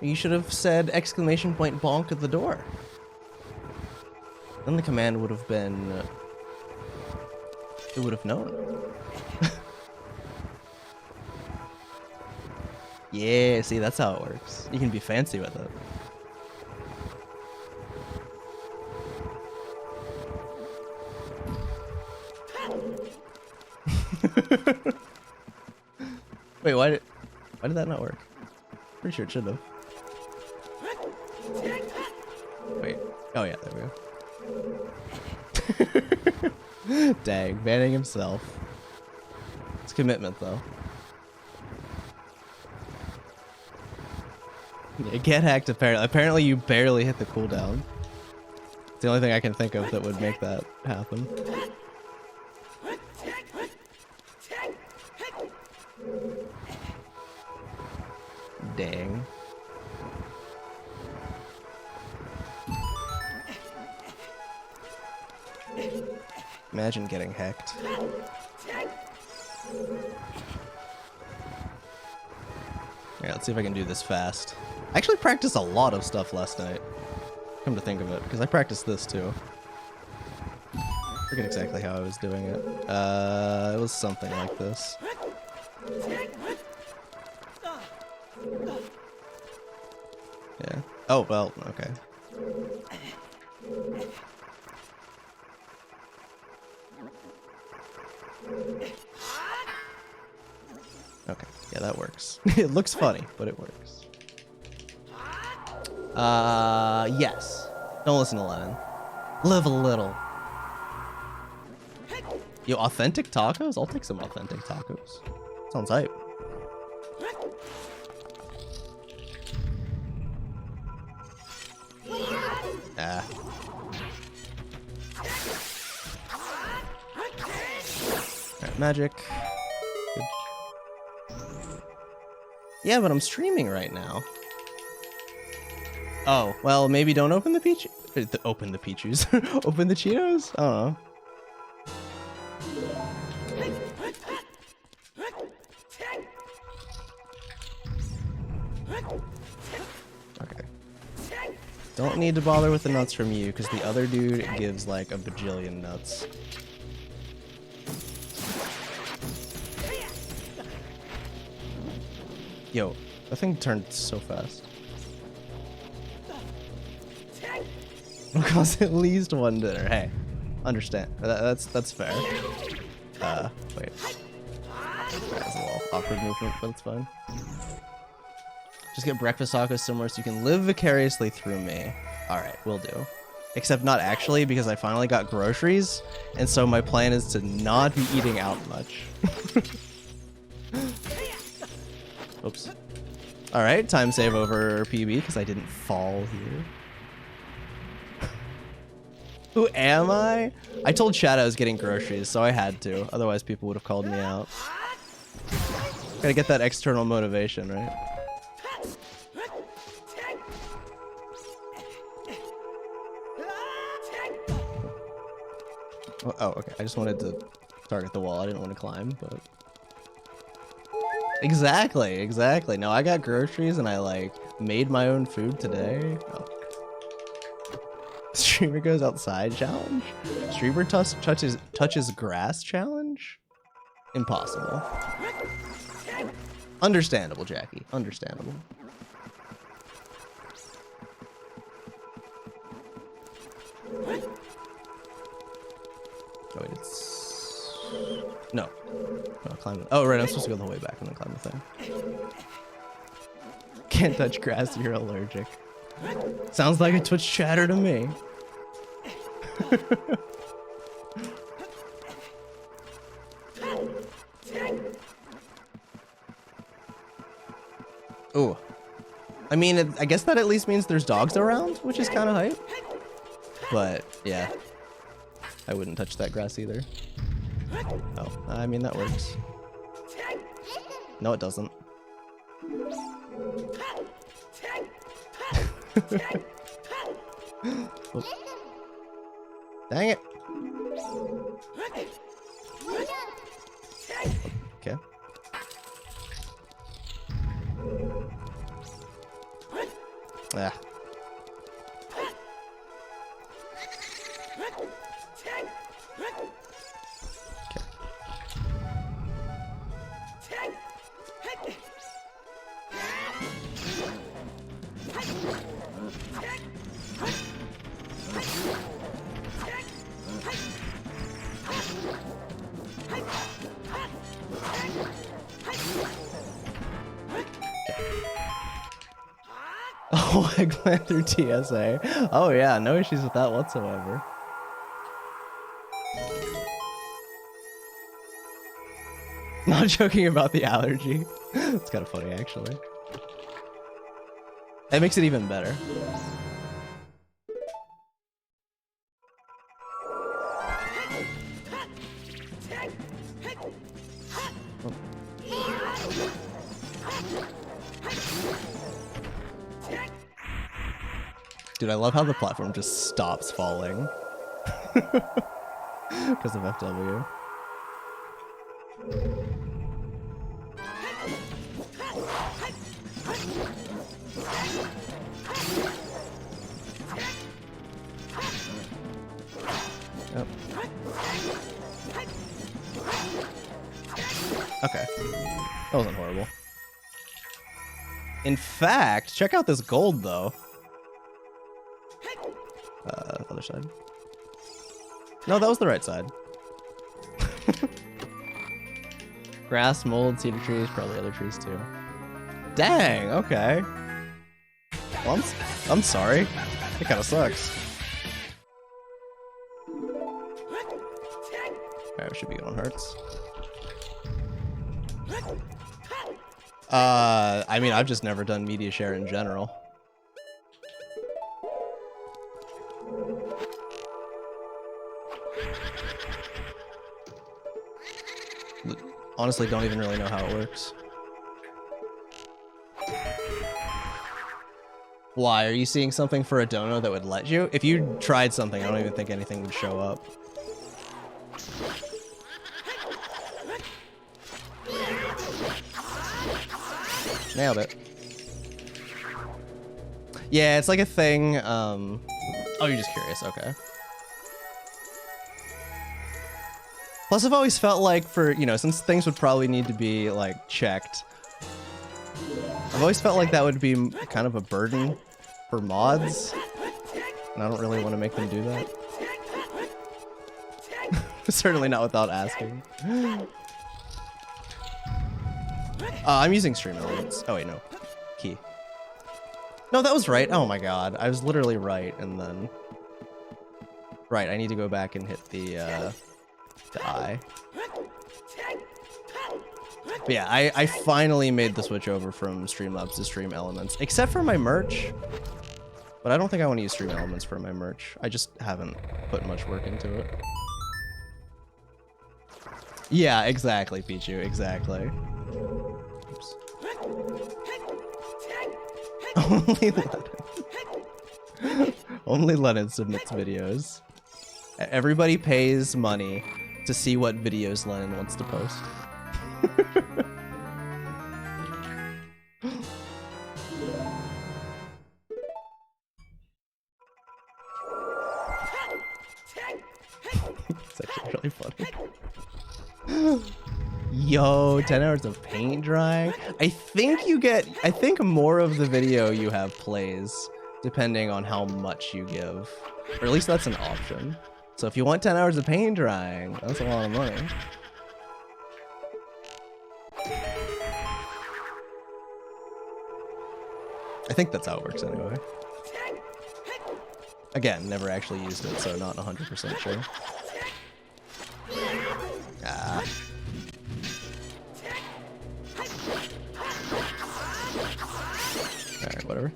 You should have said exclamation point bonk at the door. Then the command would have been... it would have known. Yeah, see, that's how it works. You can be fancy with it. Wait, why did that not work? Pretty sure it should have. Wait. Oh yeah, there we go. Dang, banning himself. It's commitment though. Yeah, get hacked apparently. Apparently you barely hit the cooldown. It's the only thing I can think of that would make that happen. Dang. Imagine getting hacked. Yeah, let's see if I can do this fast. I actually practiced a lot of stuff last night. Come to think of it, because I practiced this too. I forget exactly how I was doing it. It was something like this. Yeah. Oh, well, okay. Okay, yeah, that works. It looks funny, but it works. Yes. Don't listen to Lennon. Live a little. Yo, authentic tacos? I'll take some authentic tacos. Sounds hype. Ah. Alright, magic. Good. Yeah, but I'm streaming right now. Oh, well, maybe don't open the peach. Open the Pichus. Open the Cheetos? I don't know. Okay. Don't need to bother with the nuts from you, because the other dude gives like a bajillion nuts. Yo, that thing turned so fast. It'll cost at least one dinner. Hey, understand. That's fair. Wait. That's a little awkward movement, but it's fine. Just get breakfast tacos somewhere so you can live vicariously through me. Alright, will do. Except not actually, because I finally got groceries, and so my plan is to not be eating out much. Oops. Alright, time save over PB, because I didn't fall here. Who am I? I told Chad I was getting groceries, so I had to. Otherwise, people would have called me out. Gotta get that external motivation, right? Oh, okay. I just wanted to target the wall. I didn't want to climb, but... Exactly. No, I got groceries and I, like, made my own food today. Oh. Streamer goes outside challenge? Streamer touches grass challenge? Impossible. Understandable, Jackie. Understandable. Oh, wait, it's... No. No, climb it. Oh, right, I'm supposed to go the whole way back and then climb the thing. Can't touch grass, you're allergic. Sounds like a Twitch chatter to me. Ooh. I mean, I guess that at least means there's dogs around, which is kind of hype. But, yeah. I wouldn't touch that grass either. Oh, I mean, that works. No, it doesn't. Oops. Dang it. Okay. Ah. Oh, eggplant through TSA. Oh yeah, no issues with that whatsoever. Not joking about the allergy. It's kind of funny, actually. That makes it even better. Dude, I love how the platform just stops falling. Because of FW. Yep. Okay. That wasn't horrible. In fact, check out this gold, though. Other side. No, that was the right side. Grass, mold, cedar trees, probably other trees too. Dang, okay. Well, I'm sorry. It kind of sucks. Alright, we should be going hearts. I mean, I've just never done media share in general. Honestly, don't even really know how it works. Why? Are you seeing something for a dono that would let you? If you tried something, I don't even think anything would show up. Nailed it. Yeah, it's like a thing. Oh, you're just curious. Okay. Plus, I've always felt like for, you know, since things would probably need to be, like, checked, I've always felt like that would be kind of a burden for mods, and I don't really want to make them do that. Certainly not without asking. I'm using stream elements. Oh, wait, no. Key. No, that was right. Oh my god. I was literally right, and then... Right, I need to go back and hit the eye. But yeah, I finally made the switch over from Streamlabs to Stream Elements, except for my merch. But I don't think I want to use Stream Elements for my merch. I just haven't put much work into it. Yeah, exactly, Pichu, exactly. Oops. Only Lennon submits videos. Everybody pays money to see what videos Lennon wants to post. It's actually really funny. Yo, 10 hours of paint drying. I think more of the video you have plays depending on how much you give. Or at least that's an option. So if you want 10 hours of paint drying, that's a lot of money. I think that's how it works anyway. Again, never actually used it, so not 100% sure. Ah. Alright, whatever.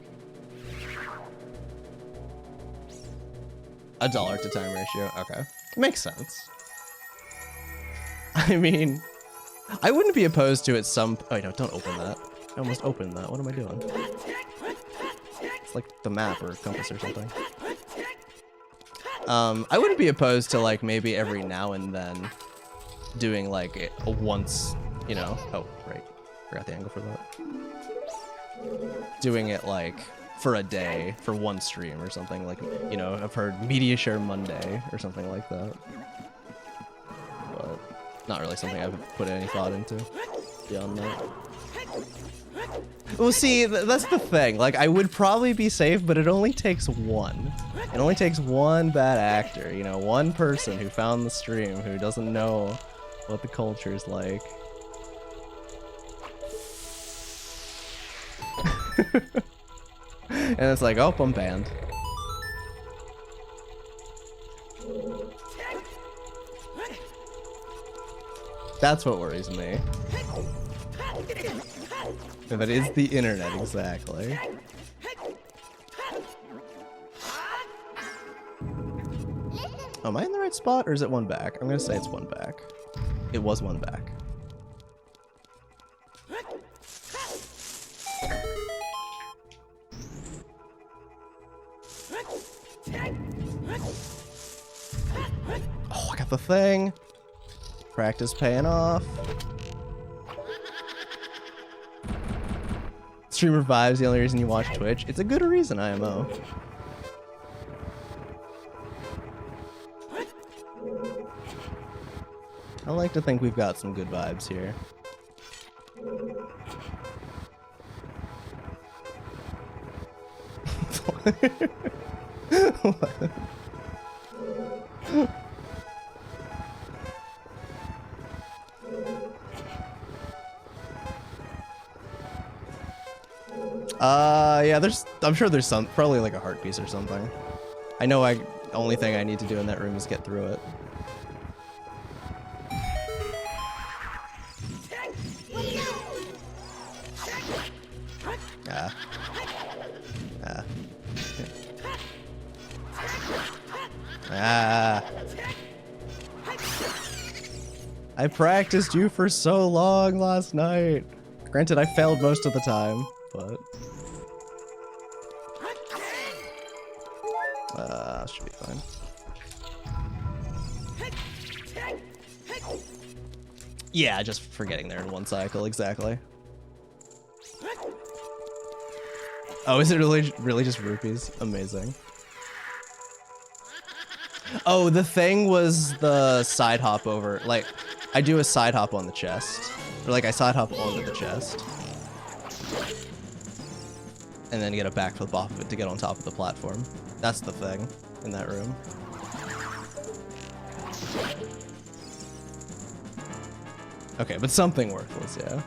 $1 to time ratio. Okay. Makes sense. I mean, I wouldn't be opposed to it some... Oh, no, don't open that. I almost opened that. What am I doing? It's like the map or compass or something. I wouldn't be opposed to, like, maybe every now and then doing, like, a once, you know... Oh, right. Forgot the angle for that. Doing it, like... for a day, for one stream or something, like, you know, I've heard Media Share Monday or something like that. But not really something I've put any thought into beyond that. Well, see, that's the thing. Like, I would probably be safe, but it only takes one. It only takes one bad actor, you know, one person who found the stream who doesn't know what the culture's like. And it's like, oh, I'm banned. That's what worries me. If it is the internet, exactly. Oh, am I in the right spot, or is it one back? I'm gonna say it's one back. It was one back. Oh, I got the thing. Practice paying off. Streamer vibes, the only reason you watch Twitch. It's a good reason, IMO. I like to think we've got some good vibes here. What? Yeah, I'm sure there's probably like a heart piece or something. I know only thing I need to do in that room is get through it. I practiced you for so long last night. Granted, I failed most of the time, but... should be fine. Yeah, just for getting there in one cycle, exactly. Oh, is it really just rupees? Amazing. Oh, the thing was the side hop over. Like, I do a side hop on the chest. Or like, I side hop onto the chest. And then get a backflip off of it to get on top of the platform. That's the thing in that room. Okay, but something worthless, yeah.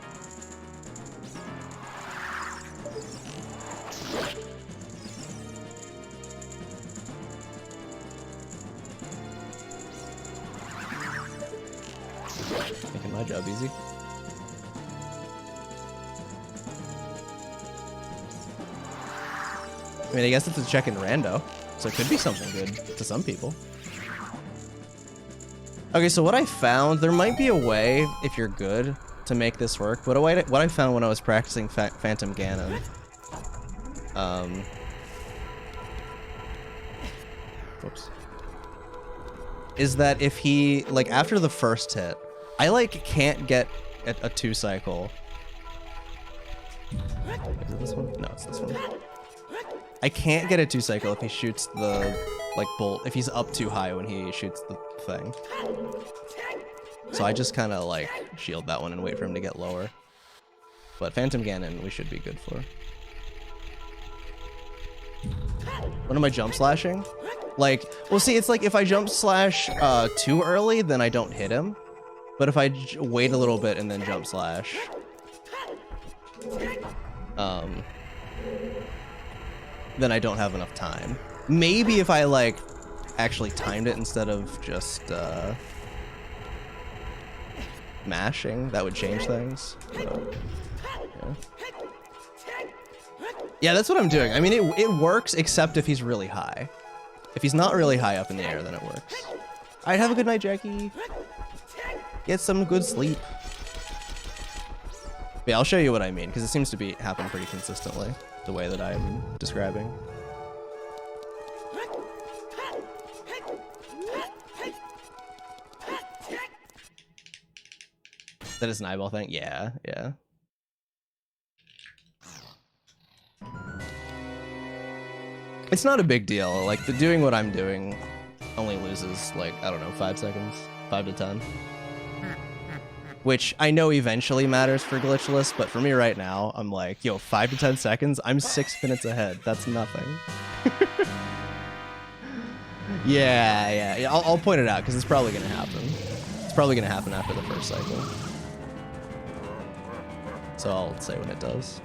Making my job easy. I mean, I guess it's a check in rando, so it could be something good to some people. Okay, so what I found, there might be a way, if you're good, to make this work, but what I found when I was practicing Phantom Ganon, whoops, is that if he, like, after the first hit, I, like, can't get a 2-cycle. Is it this one? No, it's this one. I can't get a 2-cycle if he shoots the, like, bolt, if he's up too high when he shoots the thing. So I just kind of, like, shield that one and wait for him to get lower. But Phantom Ganon, we should be good for. When am I jump slashing? Like, well, see, it's like if I jump slash too early, then I don't hit him. But if I wait a little bit and then jump slash, then I don't have enough time. Maybe if I, like, actually timed it instead of just mashing, that would change things. So, yeah, that's what I'm doing. I mean, it works, except if he's really high. If he's not really high up in the air, then it works. Alright, have a good night, Jackie. Get some good sleep. But yeah, I'll show you what I mean, because it seems to happen pretty consistently, the way that I'm describing. That is an eyeball thing? Yeah, yeah. It's not a big deal. Like, doing what I'm doing only loses, like, I don't know, 5 seconds? 5 to 10. Which I know eventually matters for Glitchless, but for me right now, I'm like, yo, 5 to 10 seconds? I'm 6 minutes ahead. That's nothing. Yeah. I'll point it out, because it's probably going to happen. It's probably going to happen after the first cycle. So I'll say when it does.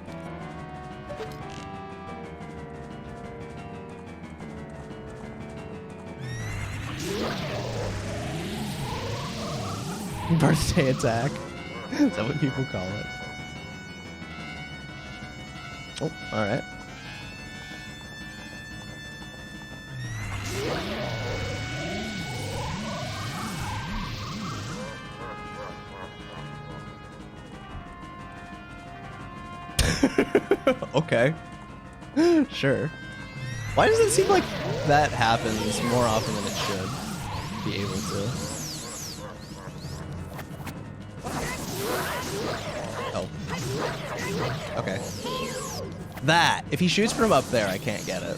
Birthday attack. Is that what people call it? Oh, alright. Okay. Sure. Why does it seem like that happens more often than it should be able to? Oh. Okay. That! If he shoots from up there, I can't get it.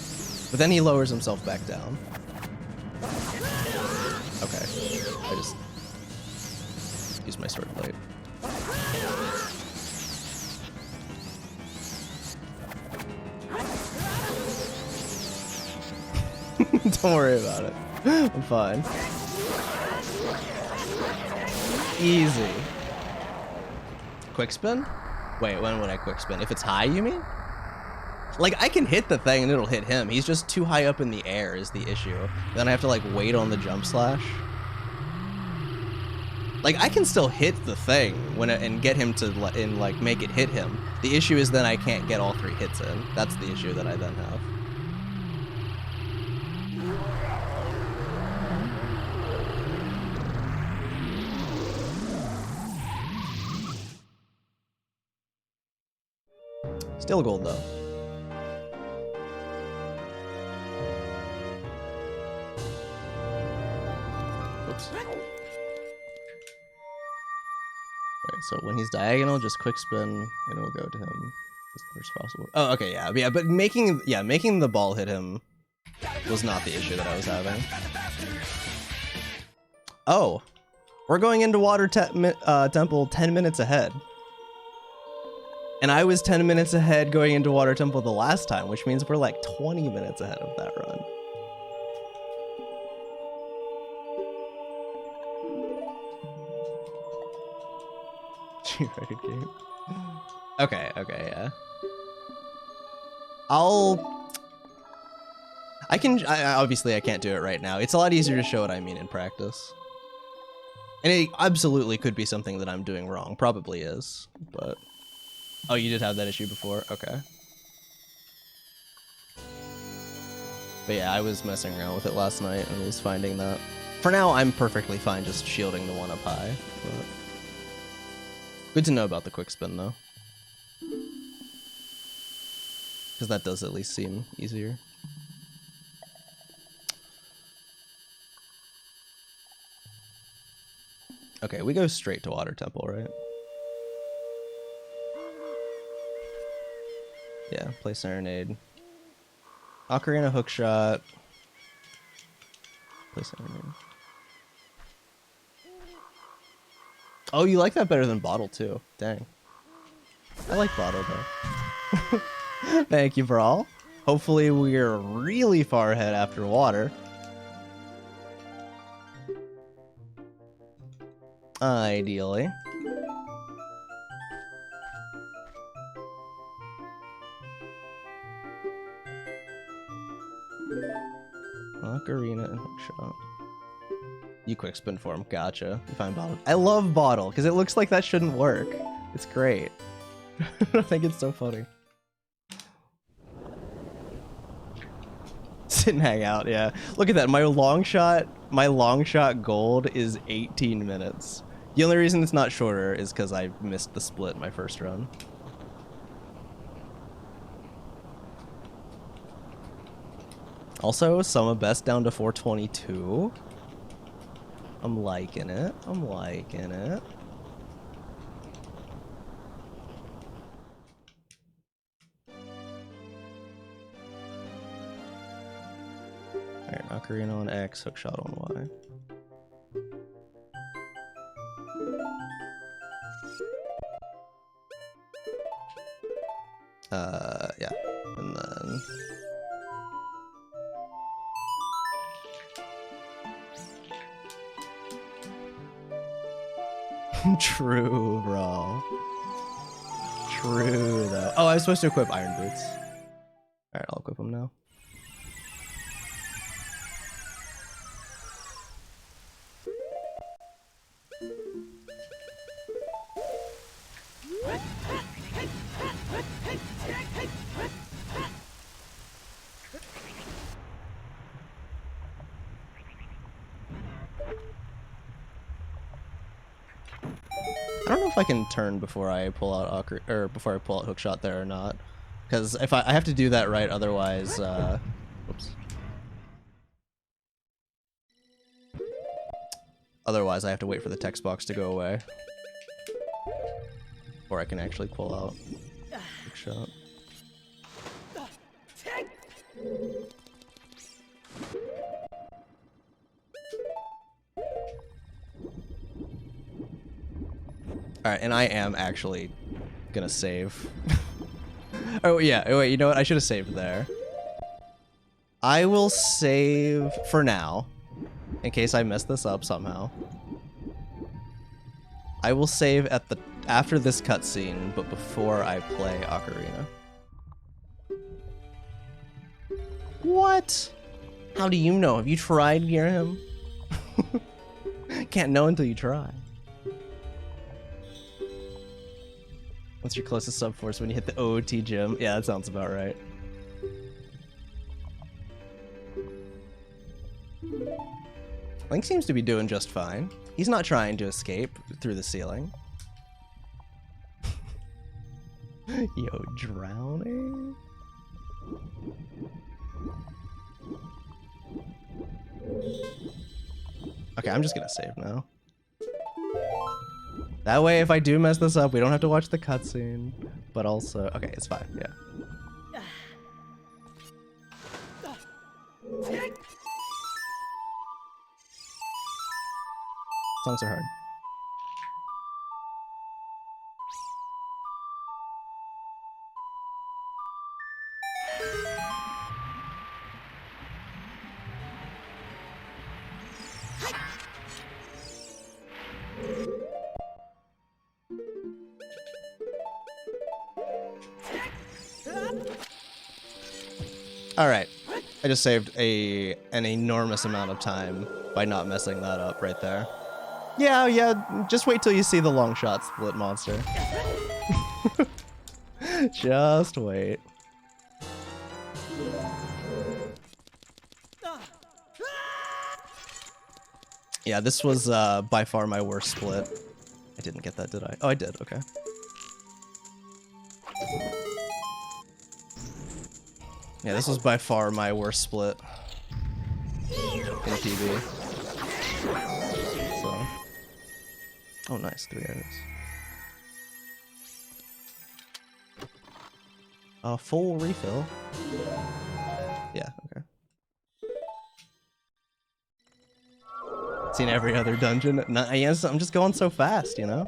But then he lowers himself back down. Okay. I just use my sword blade. Don't worry about it. I'm fine. Easy. Quick spin? Wait, when would I quick spin? If it's high, you mean? Like, I can hit the thing and it'll hit him. He's just too high up in the air is the issue. Then I have to, like, wait on the jump slash. Like, I can still hit the thing when and get him to, like, make it hit him. The issue is then I can't get all 3 hits in. That's the issue that I then have. Still gold, though. Oops. Alright, so when he's diagonal, just quick spin, and it'll go to him as first possible. Oh, okay, yeah, but making the ball hit him was not the issue that I was having. Oh, we're going into Water Temple 10 minutes ahead. And I was 10 minutes ahead going into Water Temple the last time, which means we're like 20 minutes ahead of that run. G-rated game. Okay, yeah. Obviously I can't do it right now. It's a lot easier to show what I mean in practice. And it absolutely could be something that I'm doing wrong. Probably is, but... Oh, you did have that issue before? Okay. But yeah, I was messing around with it last night and was finding that. For now, I'm perfectly fine just shielding the one up high. But... Good to know about the quick spin, though. Because that does at least seem easier. Okay, we go straight to Water Temple, right? Yeah, play Serenade. Ocarina hookshot. Play Serenade. Oh, you like that better than Bottle too. Dang. I like Bottle though. Thank you, Brawl. Hopefully we're really far ahead after Water. Ideally. Ocarina and hookshot. You quick spin for him. Gotcha. You find Bottle. I love Bottle because it looks like that shouldn't work. It's great. I think it's so funny. Sit and hang out, yeah. Look at that. My long shot gold is 18 minutes. The only reason it's not shorter is because I missed the split my first run. Also, Summa Best down to 422. I'm liking it. I'm liking it. Alright, Ocarina on X, hookshot on Y. Yeah. And then... True, bro. True, though. Oh, I was supposed to equip Iron Boots. Alright, I'll equip them now. I don't know if I can turn before I pull out before I pull out hookshot there or not, because if I have to do that right, otherwise, oops. Otherwise, I have to wait for the text box to go away, or I can actually pull out hookshot. Alright, and I am actually gonna save. Oh, yeah, wait, you know what? I should have saved there. I will save for now, in case I mess this up somehow. I will save at after this cutscene, but before I play Ocarina. What? How do you know? Have you tried near him? Can't know until you try. What's your closest subforce when you hit the OOT gym? Yeah, that sounds about right. Link seems to be doing just fine. He's not trying to escape through the ceiling. Yo, drowning? Okay, I'm just gonna save now. That way, if I do mess this up, we don't have to watch the cutscene. But also, okay, it's fine, yeah. Songs are hard. All right, I just saved an enormous amount of time by not messing that up right there. Yeah, just wait till you see the long shot split monster. Just wait. Yeah, this was by far my worst split. I didn't get that, did I? Oh, I did, okay. Yeah, this was by far my worst split in PB. So. Oh, nice, 3 areas. Full refill. Yeah, okay. Seen every other dungeon. No, yes, I'm just going so fast, you know?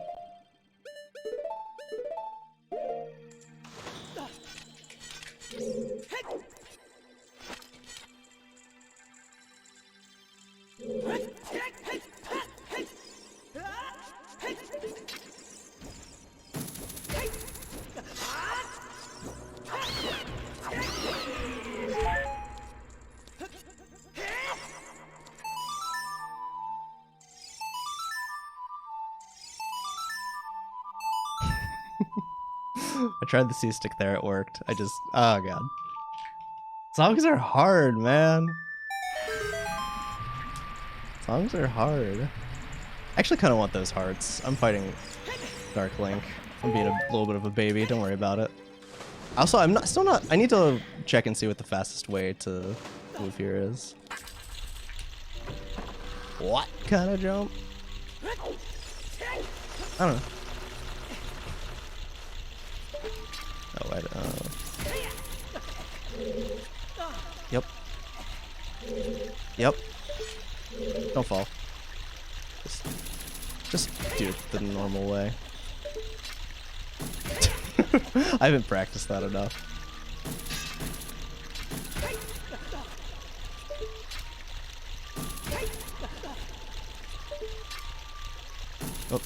I tried the C-stick there, it worked. Oh god. Songs are hard, man. Songs are hard. I actually kind of want those hearts. I'm fighting Dark Link. I'm being a little bit of a baby, don't worry about it. Also, I need to check and see what the fastest way to move here is. What kind of jump? I don't know. Oh, I don't know. Yep. Yep. Don't fall. Just do it the normal way. I haven't practiced that enough. Oh.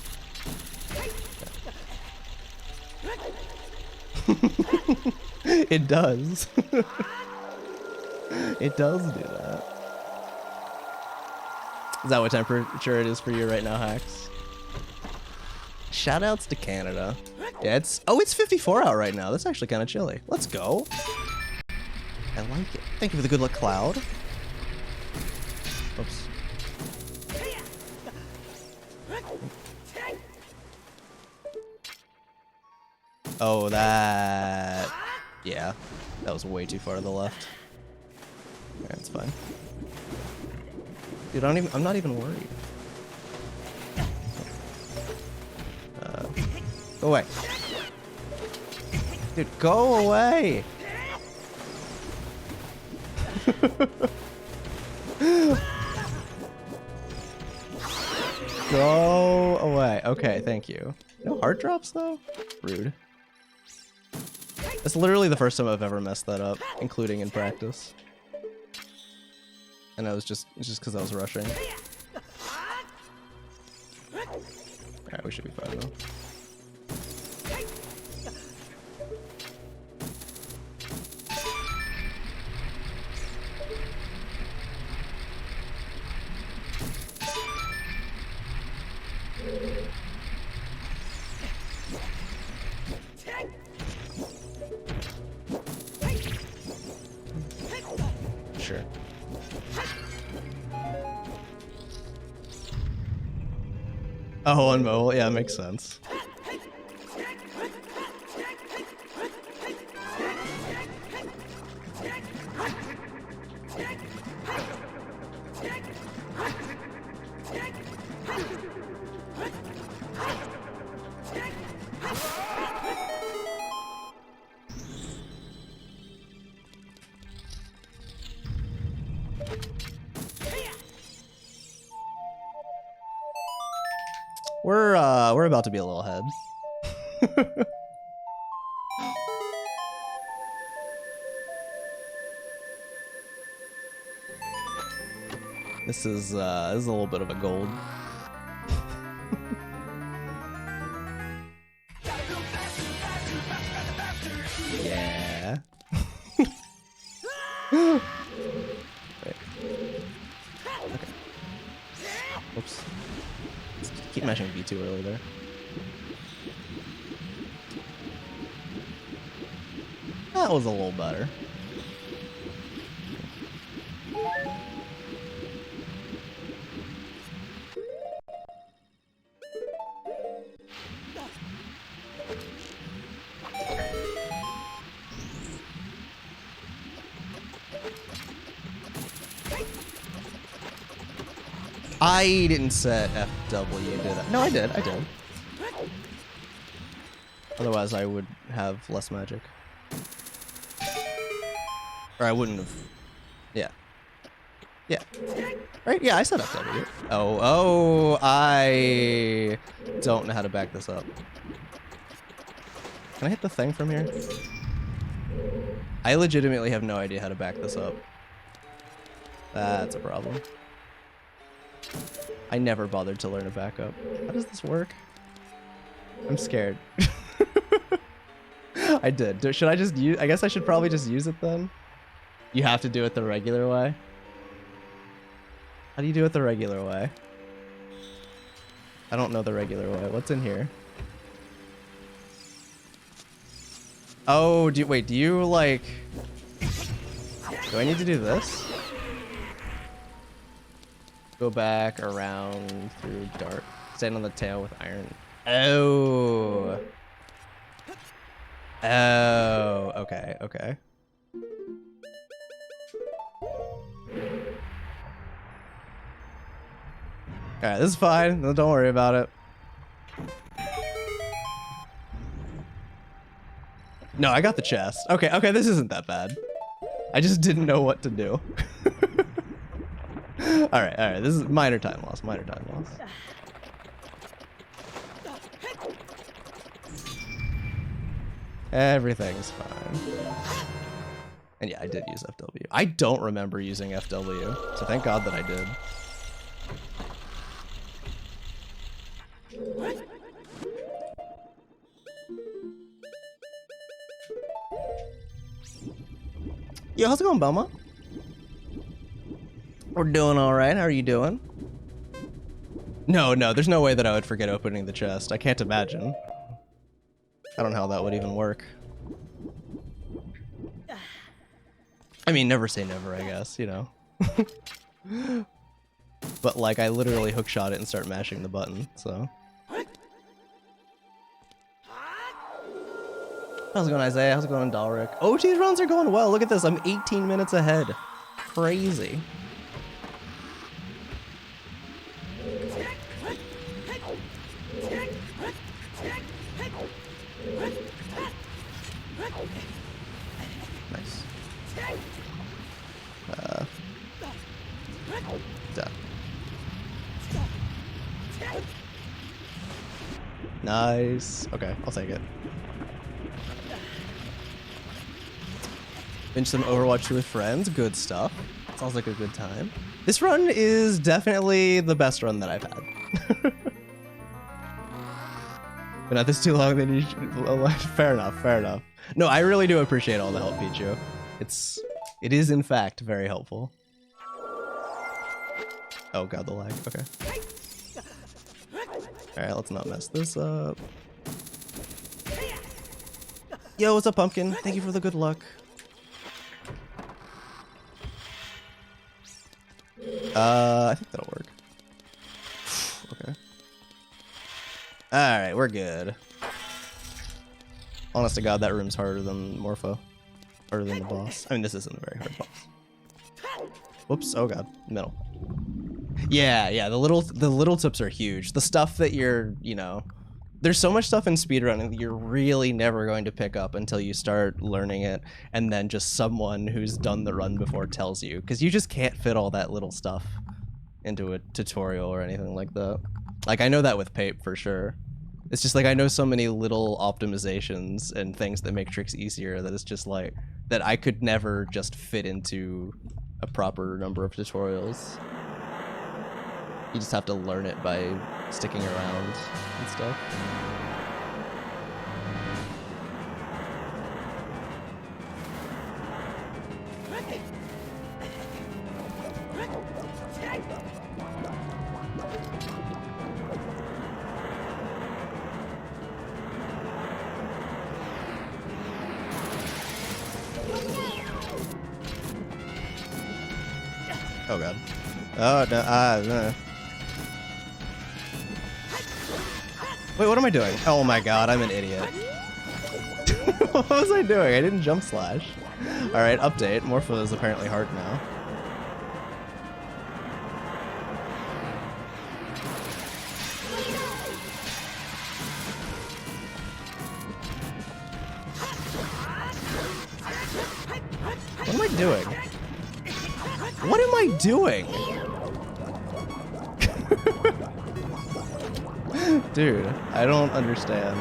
It does. It does do that. Is that what temperature it is for you right now, Hacks? Shoutouts to Canada. Yeah, it's 54 out right now. That's actually kind of chilly. Let's go. I like it. Thank you for the good luck cloud. Oops. Oh, that... Yeah. That was way too far to the left. Alright, it's fine. Dude, I'm not even worried. Go away. Dude, go away! Go away. Okay, thank you. No heart drops though? Rude. That's literally the first time I've ever messed that up, including in practice. And it's just because I was rushing. Alright, we should be fine though. Sure. Oh, on mobile? Yeah, makes sense. We're about to be a little ahead. This is a little bit of a gold. Yeah. Wait. Okay. Oops. Keep mashing B too early there. That was a little better. I didn't set FW, did I? No, I did. Otherwise, I would have less magic. Or I wouldn't have. Yeah. Yeah. Right? Yeah, I set FW. Oh, I don't know how to back this up. Can I hit the thing from here? I legitimately have no idea how to back this up. That's a problem. I never bothered to learn a backup. How does this work? I'm scared. I did. Should I just use... I guess I should probably just use it then. You have to do it the regular way. How do you do it the regular way? I don't know the regular way. What's in here? Oh, wait, do you like... Do I need to do this? Go back around through dart. Stand on the tail with iron. Oh. Oh, okay, okay. Alright, this is fine. Don't worry about it. No, I got the chest. Okay, okay, this isn't that bad. I just didn't know what to do. Alright, alright, this is minor time loss, minor time loss. Everything's fine. And yeah, I did use FW. I don't remember using FW, so thank God that I did. Yo, how's it going, Belma? We're doing all right. How are you doing? No, there's no way that I would forget opening the chest. I can't imagine. I don't know how that would even work. I mean, never say never, I guess, you know. But like, I literally hookshot it and start mashing the button, so. How's it going, Isaiah? How's it going, Dalric? Oh, these runs are going well. Look at this. I'm 18 minutes ahead. Crazy. Nice. Done. Nice. Okay, I'll take it. Binge some Overwatch 2 with friends. Good stuff. Sounds like a good time. This run is definitely the best run that I've had. Been at this too long, then you should... Fair enough, fair enough. No, I really do appreciate all the help, Pichu. It is in fact very helpful. Oh god, the lag. Okay. Alright, let's not mess this up. Yo, what's up, Pumpkin? Thank you for the good luck. I think that'll work. Okay. Alright, we're good. Honest to god, that room's harder than Morpho. Harder than the boss. I mean, this isn't a very hard boss. Whoops, oh god, middle. Yeah, the little tips are huge. The stuff that you're, you know, there's so much stuff in speedrunning that you're really never going to pick up until you start learning it, and then just someone who's done the run before tells you, because you just can't fit all that little stuff into a tutorial or anything like that. Like, I know that with Pape for sure. It's just like, I know so many little optimizations and things that make tricks easier that it's just like, that I could never just fit into a proper number of tutorials. You just have to learn it by sticking around and stuff. Oh god. Oh no, no. Wait, what am I doing? Oh my god, I'm an idiot. What was I doing? I didn't jump slash. Alright, update. Morpho is apparently hard now. What am I doing? What am I doing? Dude, I don't understand.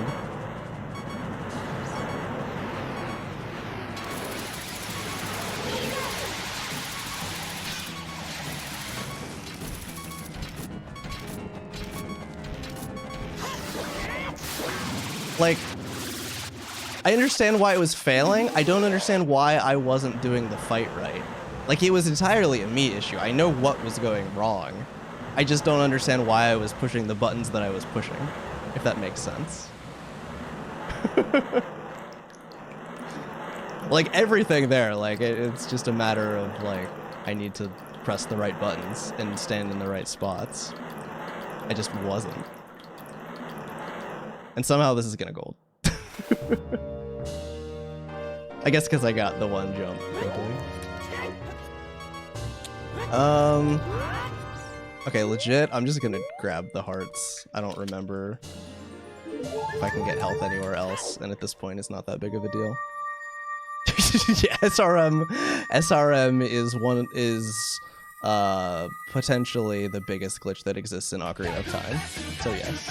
Like, I understand why it was failing. I don't understand why I wasn't doing the fight right. Like, it was entirely a me issue. I know what was going wrong. I just don't understand why I was pushing the buttons that I was pushing, if that makes sense. Like, everything there, like, it's just a matter of, like, I need to press the right buttons and stand in the right spots. I just wasn't. And somehow this is gonna gold. I guess because I got the one jump quickly. Okay, legit, I'm just gonna grab the hearts. I don't remember if I can get health anywhere else, and at this point it's not that big of a deal. Yeah, SRM is potentially the biggest glitch that exists in Ocarina of Time. So yes.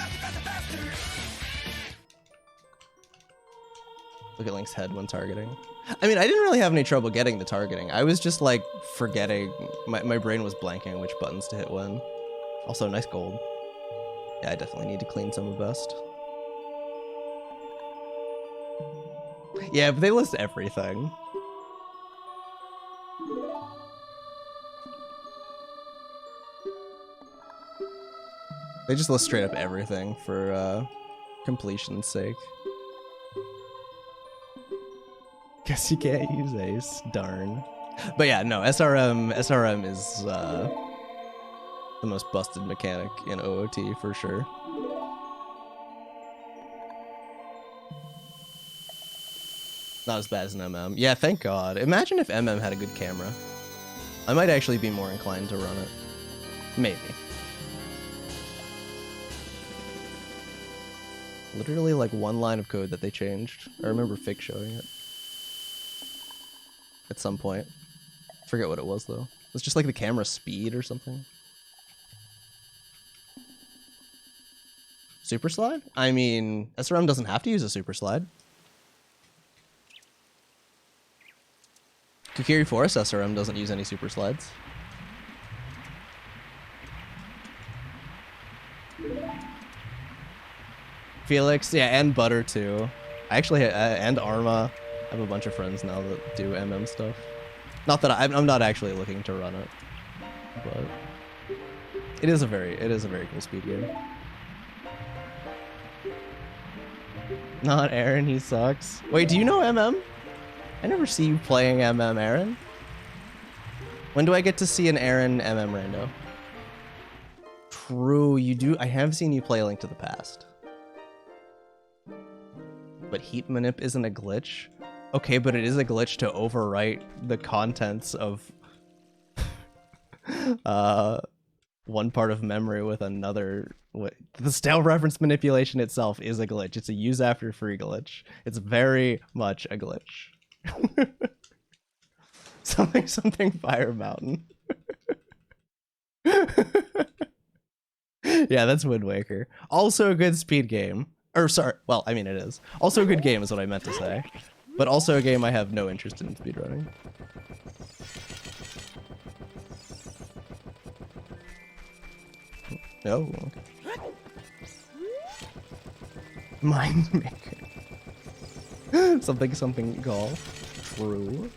Look at Link's head when targeting. I mean, I didn't really have any trouble getting the targeting. I was just like forgetting, my brain was blanking which buttons to hit when. Also, nice gold. Yeah, I definitely need to clean some of best. Yeah, but they list everything. They just list straight up everything for completion's sake. Guess you can't use Ace. Darn. But yeah, no, SRM is the most busted mechanic in OOT for sure. Not as bad as an MM. Yeah, thank God. Imagine if MM had a good camera. I might actually be more inclined to run it. Maybe. Literally like one line of code that they changed. I remember Fick showing it. At some point. I forget what it was though. It was just like the camera speed or something. Super slide? I mean, SRM doesn't have to use a super slide. Kokiri Forest SRM doesn't use any super slides. Felix, yeah, and Butter too. I actually, and Arma. I have a bunch of friends now that do MM stuff. Not that I'm not actually looking to run it, but it is a very cool speed game. Not Aaron, he sucks. Wait, do you know MM? I never see you playing MM, Aaron. When do I get to see an Aaron MM rando? True, you do. I have seen you play Link to the Past. But heat manip isn't a glitch? Okay, but it is a glitch to overwrite the contents of one part of memory with another. The style reference manipulation itself is a glitch. It's a use after free glitch. It's very much a glitch. something Fire Mountain. Yeah, that's Wind Waker. Also a good speed game. Or sorry, well, I mean it is. Also a good game is what I meant to say. But also a game I have no interest in speedrunning. Oh, okay. Mind maker. something gall. True.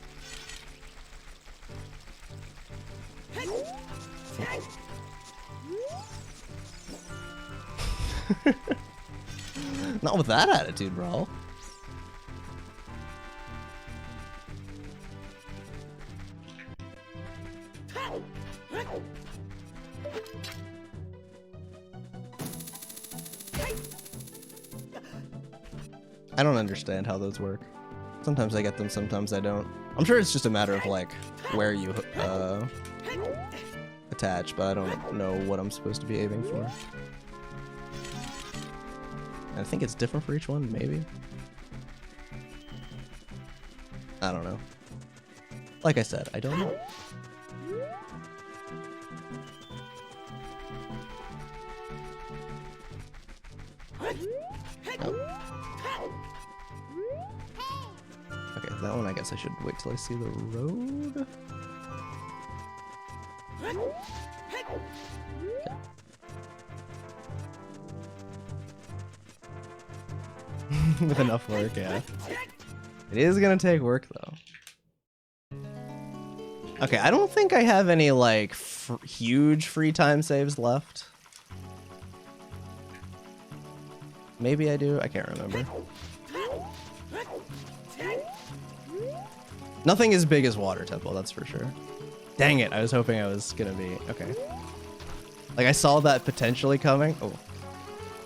Not with that attitude, bro. I don't understand how those work. Sometimes I get them, sometimes I don't. I'm sure it's just a matter of like where you attach, but I don't know what I'm supposed to be aiming for. I think it's different for each one, maybe. I don't know. Like I said, I don't know. Oh. Okay, that one I guess I should wait till I see the road. Okay. With enough work, yeah. It is gonna take work though. Okay, I don't think I have any like huge free time saves left. Maybe I do, I can't remember. Nothing as big as Water Temple, that's for sure. Dang it, I was hoping I was gonna be, okay. Like I saw that potentially coming. Oh,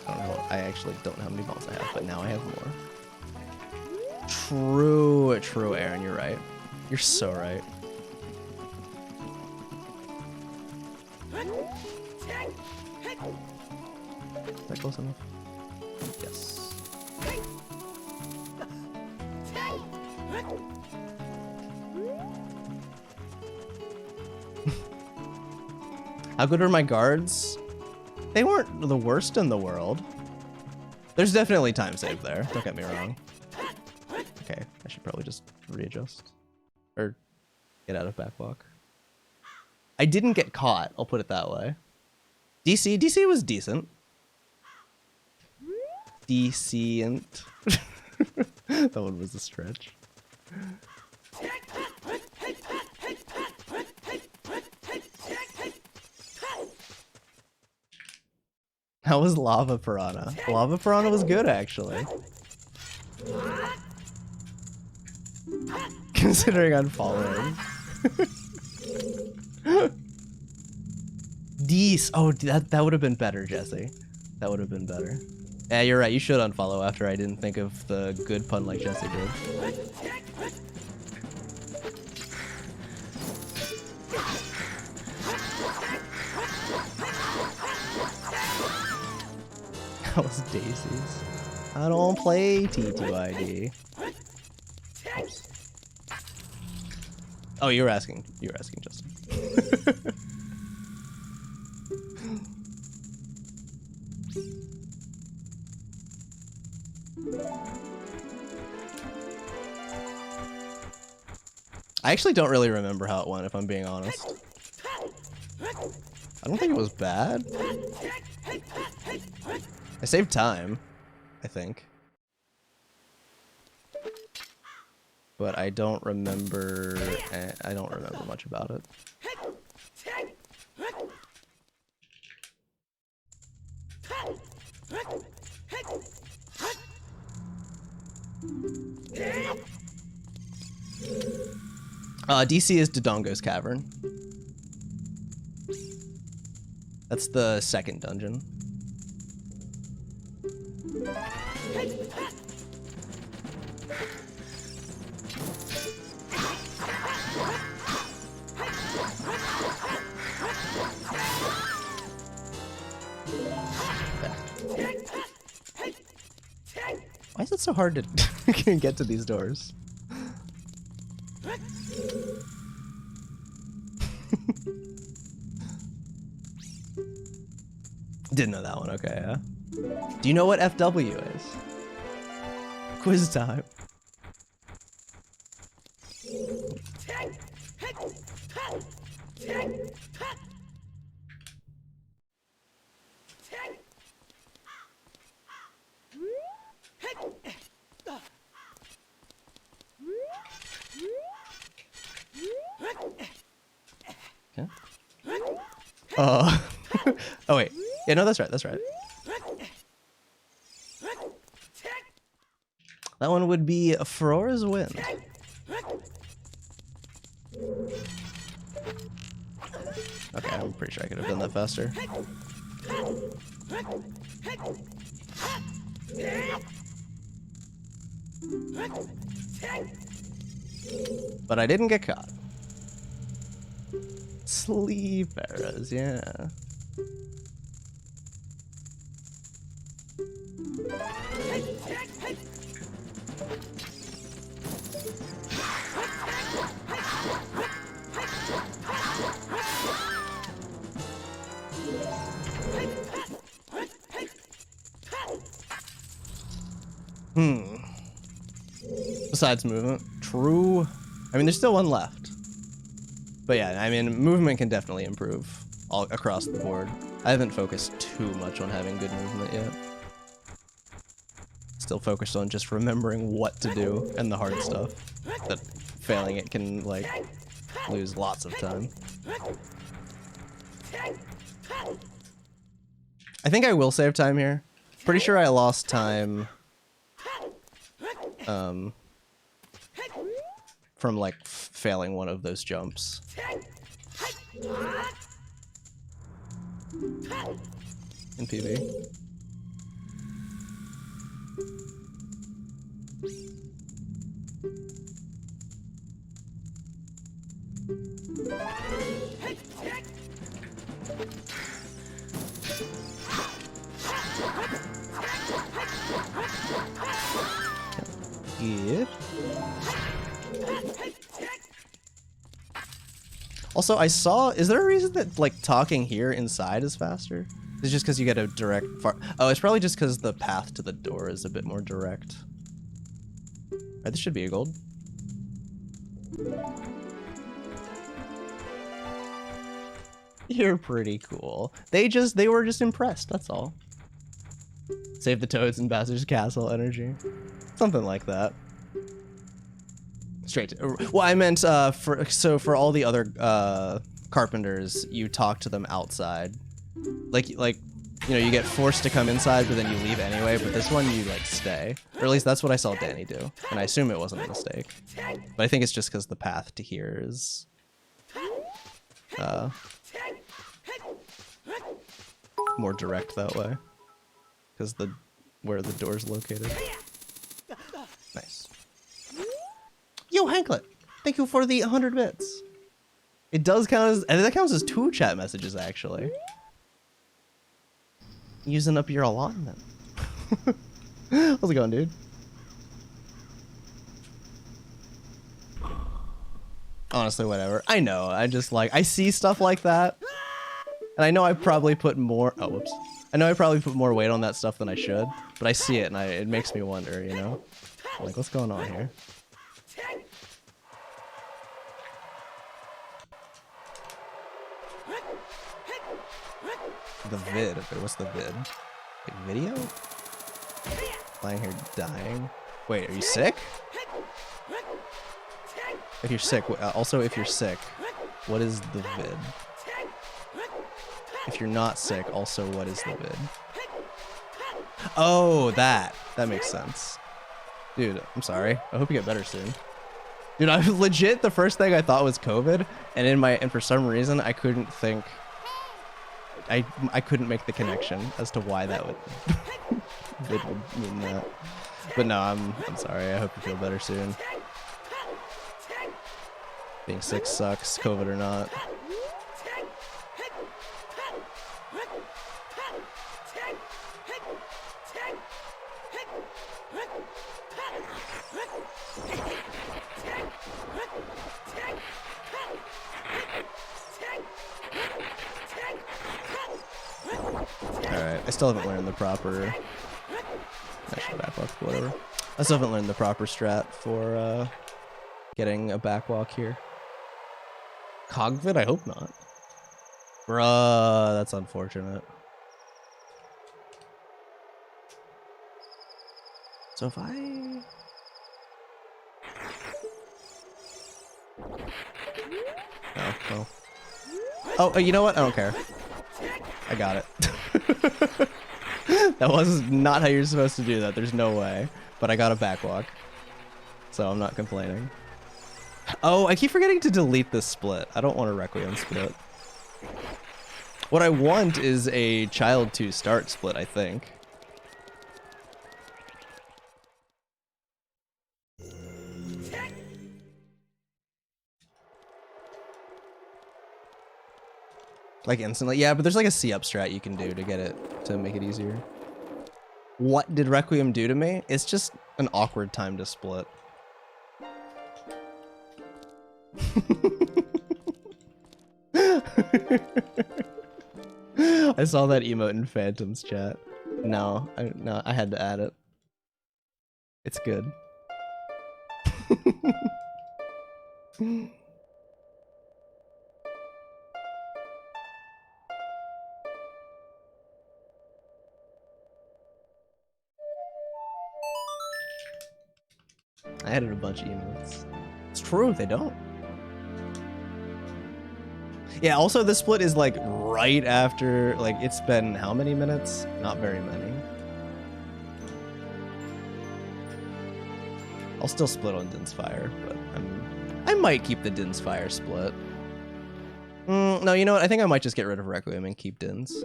I don't know, I actually don't know how many balls I have, but now I have more. True, Aaron, you're right. You're so right. Is that close enough? Yes. How good are my guards? They weren't the worst in the world. There's definitely time saved there, don't get me wrong. Okay, I should probably just readjust. Or get out of backwalk. I didn't get caught, I'll put it that way. DC was decent. Decent. That one was a stretch. How was Lava Piranha? Lava Piranha was good, actually. considering unfollowing. These. Oh, that would have been better, Jesse. That would have been better. Yeah, you're right. You should unfollow after I didn't think of the good pun like Jesse did. That was Daisy's. I don't play T2ID. Oops. Oh, you were asking Justin. I actually don't really remember how it went, if I'm being honest. I don't think it was bad. I saved time, I think. But I don't remember much about it. DC is Dodongo's Cavern. That's the second dungeon. Why is it so hard to get to these doors? Didn't know that one. Okay, yeah. Do you know what FW is? Quiz time. Okay. Oh wait. Yeah, no, that's right. That's right. That one would be Aurora's Wind. Okay, I'm pretty sure I could have done that faster. But I didn't get caught. Sleep arrows, yeah. Besides movement, true. I mean, there's still one left. But yeah, I mean, movement can definitely improve all across the board. I haven't focused too much on having good movement yet. Still focused on just remembering what to do and the hard stuff. That failing it can, like, lose lots of time. I think I will save time here. Pretty sure I lost time from like failing one of those jumps. In PB. Good. Also, I saw, is there a reason that like talking here inside is faster? Is it just because you get a direct oh, it's probably just because the path to the door is a bit more direct. Alright, this should be a gold. You're pretty cool. They were just impressed, that's all. Save the toads in Bowser's Castle energy. Something like that. Straight to, well, I meant for all the other carpenters, you talk to them outside. Like you know, you get forced to come inside, but then you leave anyway. But this one, you like stay, or at least that's what I saw Danny do, and I assume it wasn't a mistake. But I think it's just because the path to here is more direct that way, because where the door's located. Nice. Yo, Hanklet, thank you for the 100 bits. It does count as, and that counts as 2 chat messages actually. Using up your allotment. How's it going, dude? Honestly, whatever. I know. I just like, I see stuff like that, and I know I probably put more. Oh, whoops. I know I probably put more weight on that stuff than I should, but I see it and it makes me wonder. You know, like what's going on here? The vid. What's the vid? Like video? Lying here dying. Wait, are you sick? If you're sick, also if you're sick, what is the vid? If you're not sick, also what is the vid? Oh, that makes sense. Dude, I'm sorry. I hope you get better soon. Dude, I legit, the first thing I thought was COVID, and for some reason I couldn't think. I couldn't make the connection as to why that would mean that. But no, I'm sorry. I hope you feel better soon. Being sick sucks, COVID or not. Alright, I still haven't learned the proper... Actually, backwalk, whatever. I still haven't learned the proper strat for getting a backwalk here. Cogvid? I hope not. Bruh, that's unfortunate. So if I... Oh, well. Oh, you know what? I don't care. I got it. That was not how you're supposed to do that. There's no way. But I got a backwalk. So I'm not complaining. Oh, I keep forgetting to delete this split. I don't want a Requiem split. What I want is a Child 2 start split, I think. Like instantly? Yeah, but there's like a C-up strat you can do to get it, to make it easier. What did Requiem do to me? It's just an awkward time to split. I saw that emote in Phantom's chat. No, I had to add it. It's good. I added a bunch of emotes. It's true, they don't. Yeah, also the split is like right after, like it's been how many minutes? Not very many. I'll still split on Din's Fire, but I might keep the Din's Fire split. No, you know what? I think I might just get rid of Requiem and keep Din's.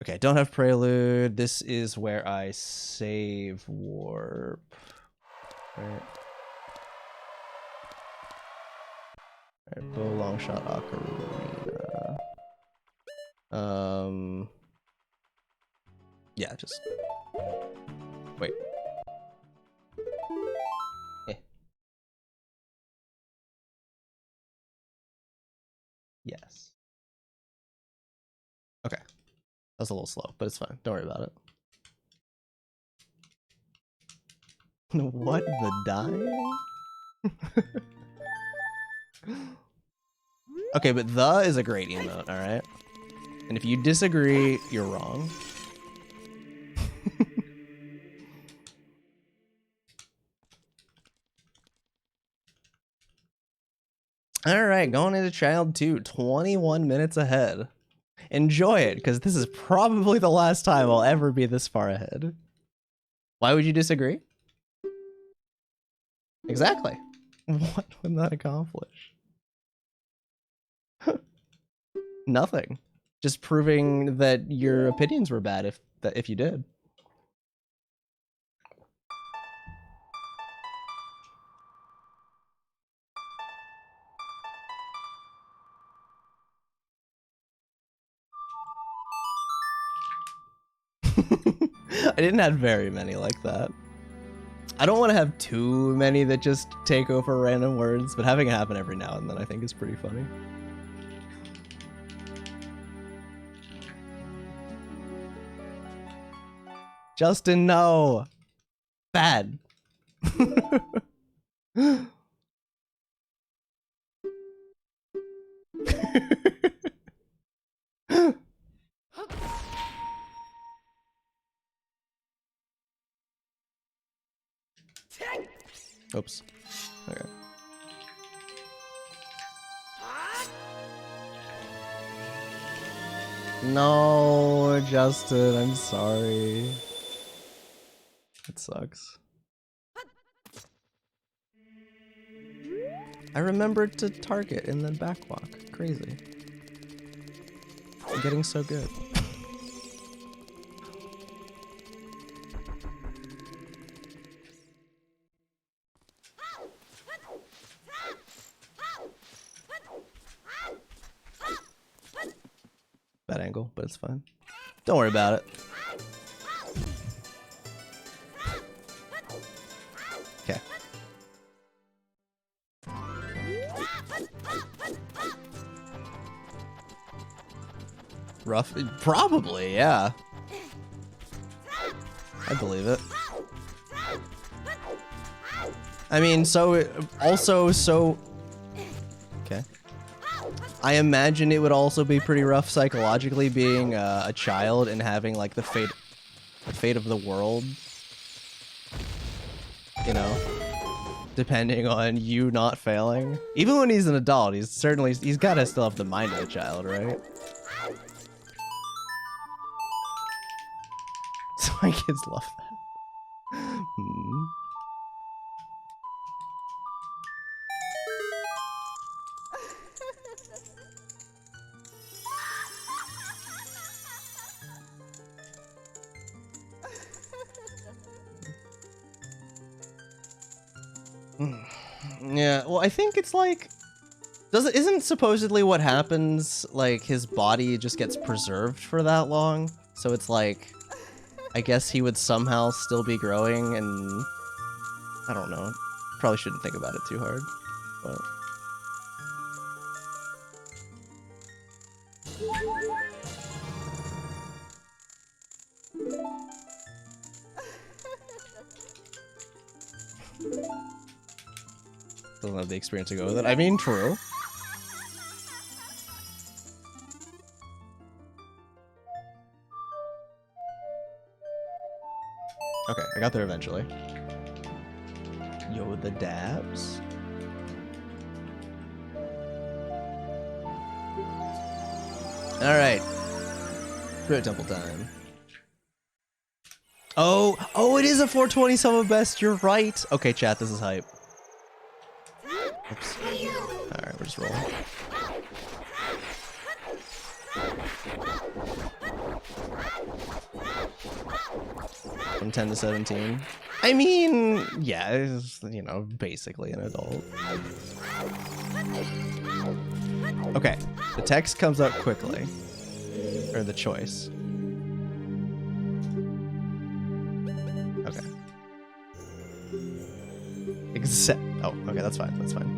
Okay, don't have Prelude. This is where I save Warp. Right. Alright, bow, long shot, Ocarina. Yeah, just wait. Eh. Yes. Okay. That's a little slow, but it's fine. Don't worry about it. What? The dying? Okay, but the is a great emote, alright? And if you disagree, you're wrong. All right, going into Child 2, 21 minutes ahead. Enjoy it, because this is probably the last time I'll ever be this far ahead. Why would you disagree? Exactly. What would that accomplish? Nothing. Just proving that your opinions were bad if you did. I didn't have very many like that. I don't want to have too many that just take over random words, but having it happen every now and then I think is pretty funny. Justin, no. Bad. Oops. Okay. No, Justin, I'm sorry. It sucks. I remembered to target and then backwalk. Crazy. I'm getting so good. Bad angle, but it's fine. Don't worry about it. Okay. Rough? Probably, yeah. I believe it. I mean, okay. I imagine it would also be pretty rough psychologically being a child and having like the fate of the world, you know, depending on you not failing. Even when he's an adult, he's gotta still have the mind of a child, right? So my kids love that. Hmm. Yeah, well, I think it's like, isn't supposedly what happens, like, his body just gets preserved for that long? So it's like, I guess he would somehow still be growing, and I don't know. Probably shouldn't think about it too hard, but... Doesn't have the experience to go with it. I mean, true. Okay, I got there eventually. Yo, the dabs. Alright. Spirit Temple time. Oh, it is a 420 sum of best. You're right. Okay, chat, this is hype. Oops. Alright, we're just rolling. From 10 to 17. I mean, yeah, it's, you know, basically an adult. Okay, the text comes up quickly. Or the choice. Okay. Oh, okay, that's fine, that's fine.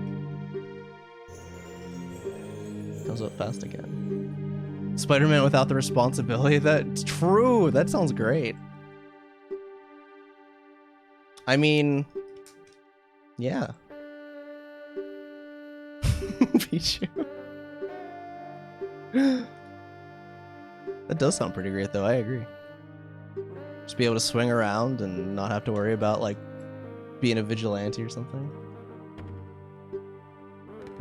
Comes up fast again. Spider-Man without the responsibility. That's true. That sounds great. I mean, yeah. Pichu. That does sound pretty great, though. I agree. Just be able to swing around and not have to worry about, like, being a vigilante or something.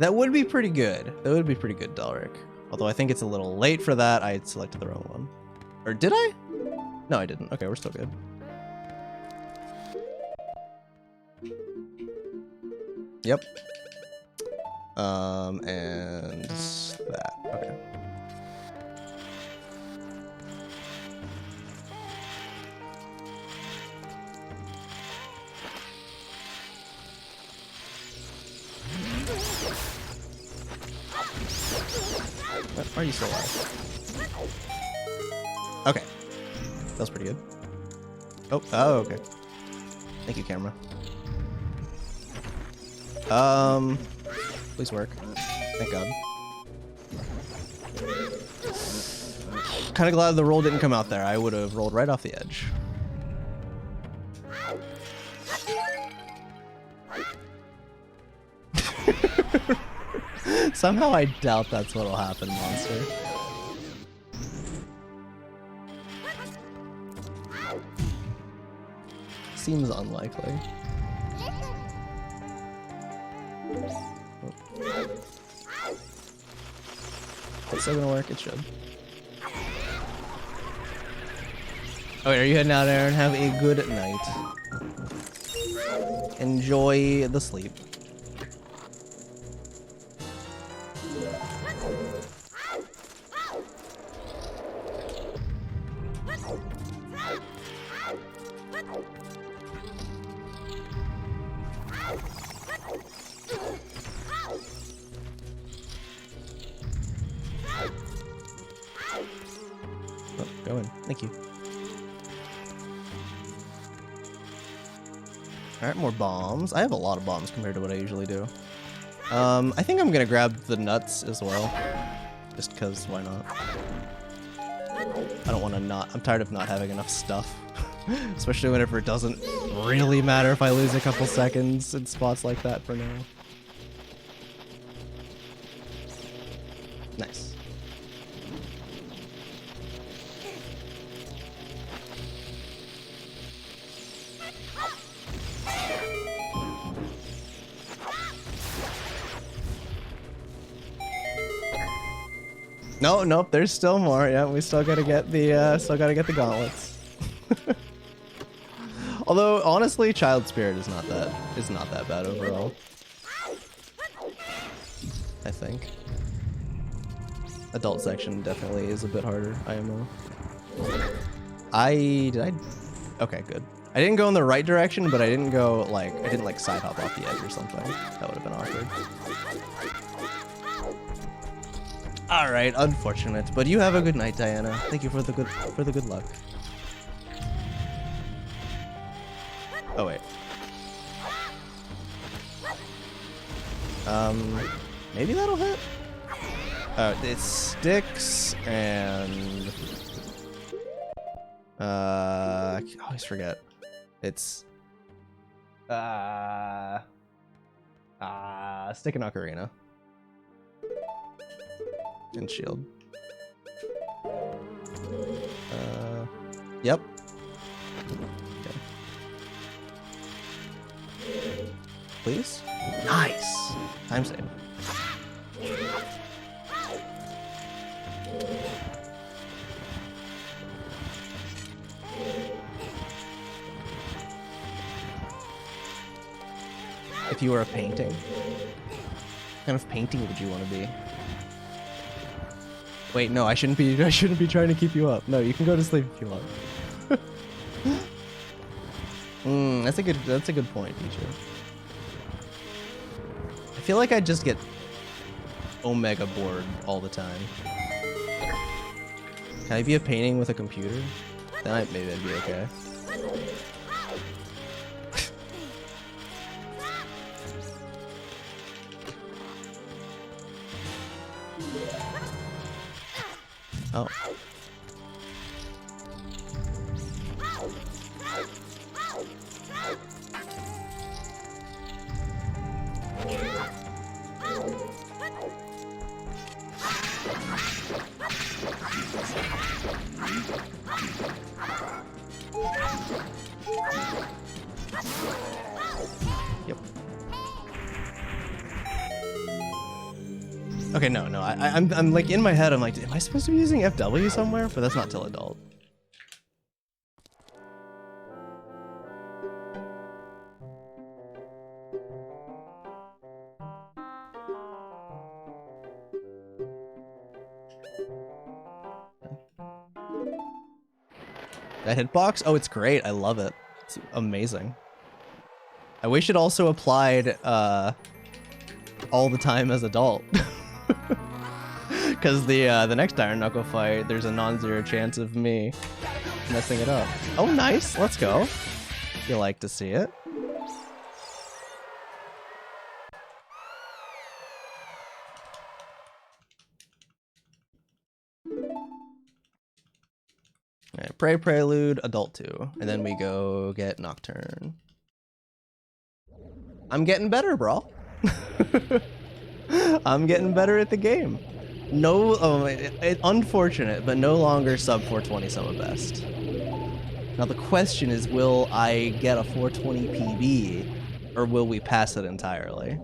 That would be pretty good. That would be pretty good, Dalric. Although I think it's a little late for that. I selected the wrong one. Or did I? No, I didn't. Okay, we're still good. Yep. And that. Okay. Why are you still alive? Okay. That was pretty good. Oh, okay. Thank you, camera. Please work. Thank God. Kind of glad the roll didn't come out there. I would have rolled right off the edge. Somehow I doubt that's what'll happen, monster. Seems unlikely. It's still gonna work, it should. Okay, are you heading out, Aaron? Have a good night. Enjoy the sleep. Go in. Thank you. Alright, more bombs. I have a lot of bombs compared to what I usually do. I think I'm gonna grab the nuts as well. Just because, why not? I don't want to not... I'm tired of not having enough stuff. Especially whenever it doesn't really matter if I lose a couple seconds in spots like that for now. Nice. No, nope, there's still more. Yeah, we still gotta get the gauntlets. Although honestly, Child Spirit is not that bad overall. I think. Adult section definitely is a bit harder, IMO. Okay, good. I didn't go in the right direction, but I didn't side hop off the edge or something. That would have been awkward. All right, unfortunate, but you have a good night, Diana. Thank you for the good luck. Oh wait. Maybe that'll hit. It sticks and I always forget. It's stick and Ocarina. And shield. Yep. Okay. Please? Nice! Time save. If you were a painting, what kind of painting would you want to be? Wait, no, I shouldn't be trying to keep you up. No, you can go to sleep if you want. That's a good point, teacher. I feel like I just get Omega bored all the time. Can I be a painting with a computer? Then maybe I'd be okay. Oh. Yep. Okay, no, I'm like in my head. I'm like, am I supposed to be using FW somewhere? But that's not till adult. That hitbox? Oh, it's great. I love it. It's amazing. I wish it also applied all the time as adult. Because the next Iron Knuckle fight, there's a non-zero chance of me messing it up. Oh, nice. Let's go. You like to see it. Alright, Prey Prelude, Adult 2. And then we go get Nocturne. I'm getting better, bro. I'm getting better at the game. No, unfortunate, but no longer sub 420 summer best. Now the question is, will I get a 420 PB, or will we pass it entirely?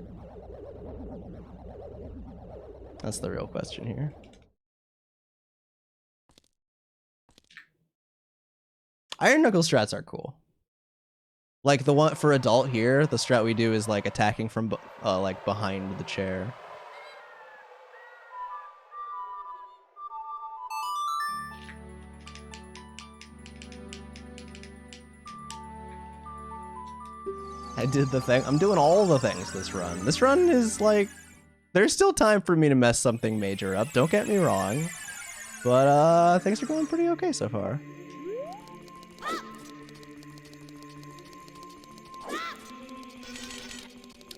That's the real question here. Iron Knuckle strats are cool. Like the one for adult here, the strat we do is like attacking from like behind the chair. I did the thing. I'm doing all the things this run. This run is like, there's still time for me to mess something major up. Don't get me wrong, but things are going pretty okay so far.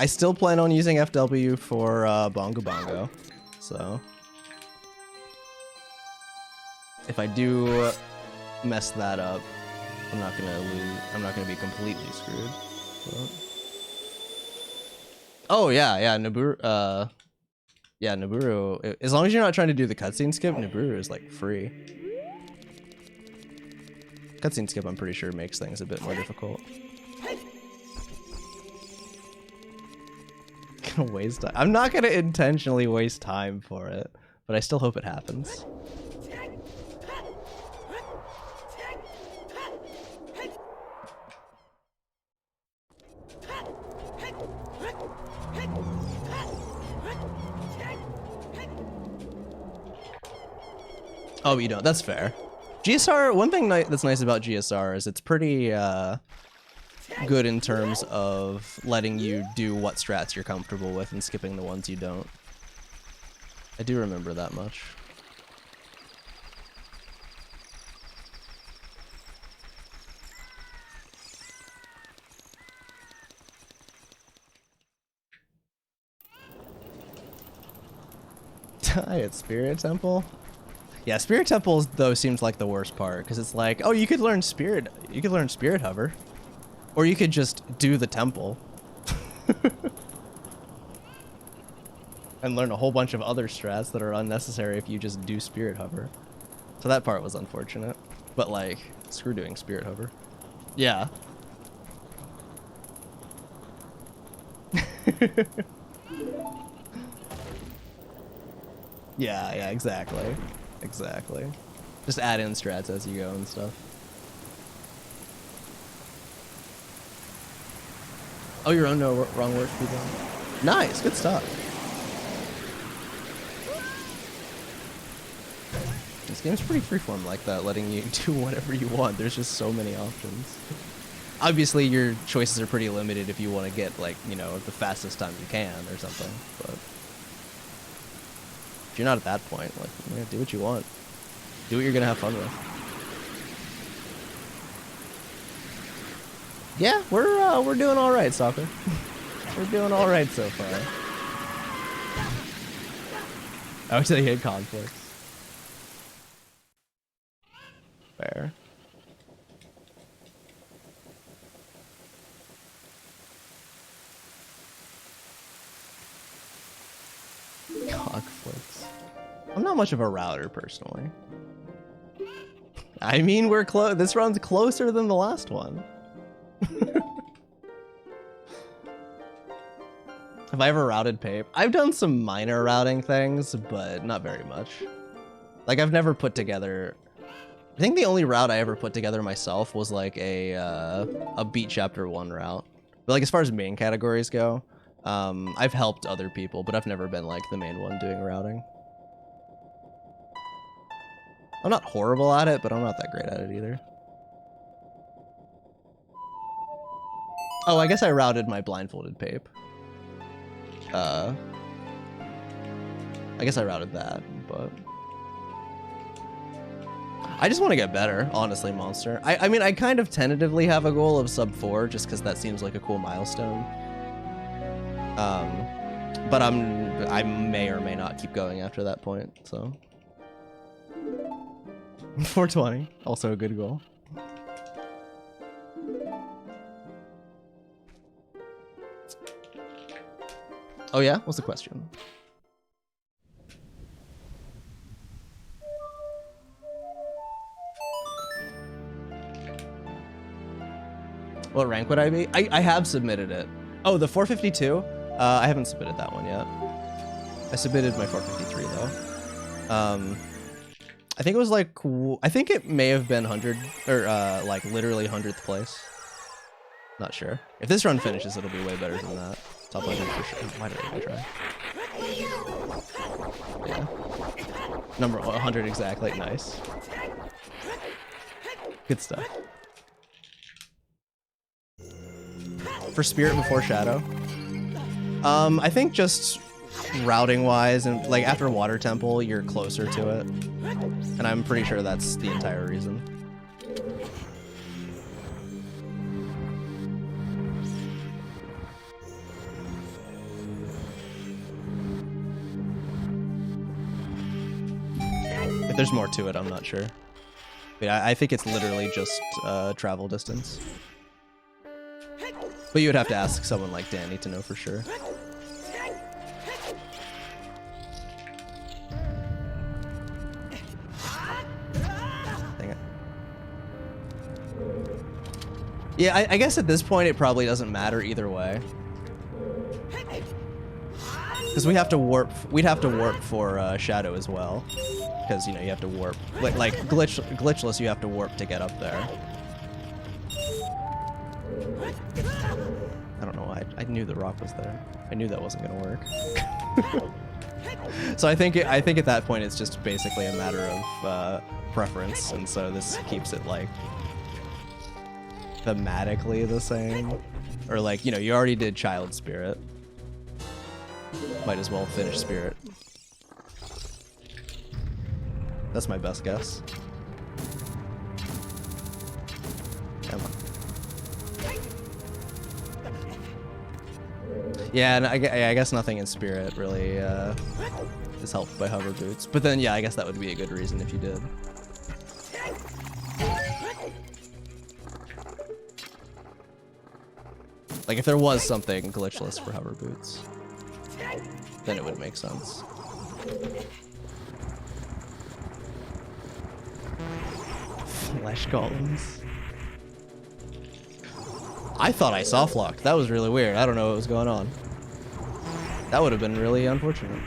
I still plan on using FW for Bongo Bongo, so if I do mess that up, I'm not gonna lose. I'm not gonna be completely screwed. So. Oh yeah, Naburu. Yeah, Naburu. As long as you're not trying to do the cutscene skip, Naburu is like free. Cutscene skip, I'm pretty sure, makes things a bit more difficult. Gonna waste time. I'm not gonna intentionally waste time for it, but I still hope it happens. Oh, you don't. That's fair. GSR, one thing that's nice about GSR is it's pretty good in terms of letting you do what strats you're comfortable with and skipping the ones you don't. I do remember that much. Die at Spirit Temple? Yeah, Spirit Temple though seems like the worst part because it's like, oh, you could learn Spirit Hover, or you could just do the temple and learn a whole bunch of other strats that are unnecessary if you just do Spirit Hover. So that part was unfortunate, but like, screw doing Spirit Hover. Yeah. Yeah, exactly. Exactly. Just add in strats as you go and stuff. Oh, your own no wrong work people. Nice, good stuff. This game's pretty freeform like that, letting you do whatever you want. There's just so many options. Obviously, your choices are pretty limited if you want to get, like, you know, the fastest time you can or something, but if you're not at that point, like, yeah, do what you want. Do what you're gonna have fun with. Yeah, we're doing all right, Soccer. We're doing all right so far. I would say hit conflicts. Fair. Conflicts. I'm not much of a router personally. I mean, we're close. This run's closer than the last one. Have I ever routed Pape? I've done some minor routing things, but not very much. Like, I've never put together... I think the only route I ever put together myself was like a Beat Chapter 1 route. But like, as far as main categories go, I've helped other people, but I've never been like the main one doing routing. I'm not horrible at it, but I'm not that great at it either. Oh, I guess I routed my blindfolded Pape. I guess I routed that, but... I just want to get better, honestly, Monster. I mean, I kind of tentatively have a goal of sub 4, just because that seems like a cool milestone. But I may or may not keep going after that point, so... 420, also a good goal. Oh yeah? What's the question? What rank would I be? I have submitted it. Oh, the 452? I haven't submitted that one yet. I submitted my 453 though. I think it was like, I think it may have been 100, or like literally 100th place. Not sure. If this run finishes, it'll be way better than that. Top 100 for sure. Why did I even try? Yeah. Number 100 exactly. Nice. Good stuff. For Spirit before Shadow? I think just routing wise and like after Water Temple, you're closer to it. And I'm pretty sure that's the entire reason. If there's more to it, I'm not sure. But yeah, I think it's literally just travel distance. But you would have to ask someone like Danny to know for sure. Dang it. Yeah, I guess at this point it probably doesn't matter either way. Because we have to warp, we'd have to warp for Shadow as well. Because, you know, you have to warp. Like Glitchless, you have to warp to get up there. I don't know why. I knew the rock was there. I knew that wasn't gonna work. So I think at that point it's just basically a matter of preference, and so this keeps it like thematically the same. Or like, you know, you already did Child Spirit. Might as well finish Spirit. That's my best guess. Come on. Yeah, and I guess nothing in Spirit really is helped by hover boots. But then, yeah, I guess that would be a good reason if you did. Like, if there was something glitchless for hover boots, then it would make sense. Flesh golems. I thought I soft locked. That was really weird. I don't know what was going on. That would have been really unfortunate.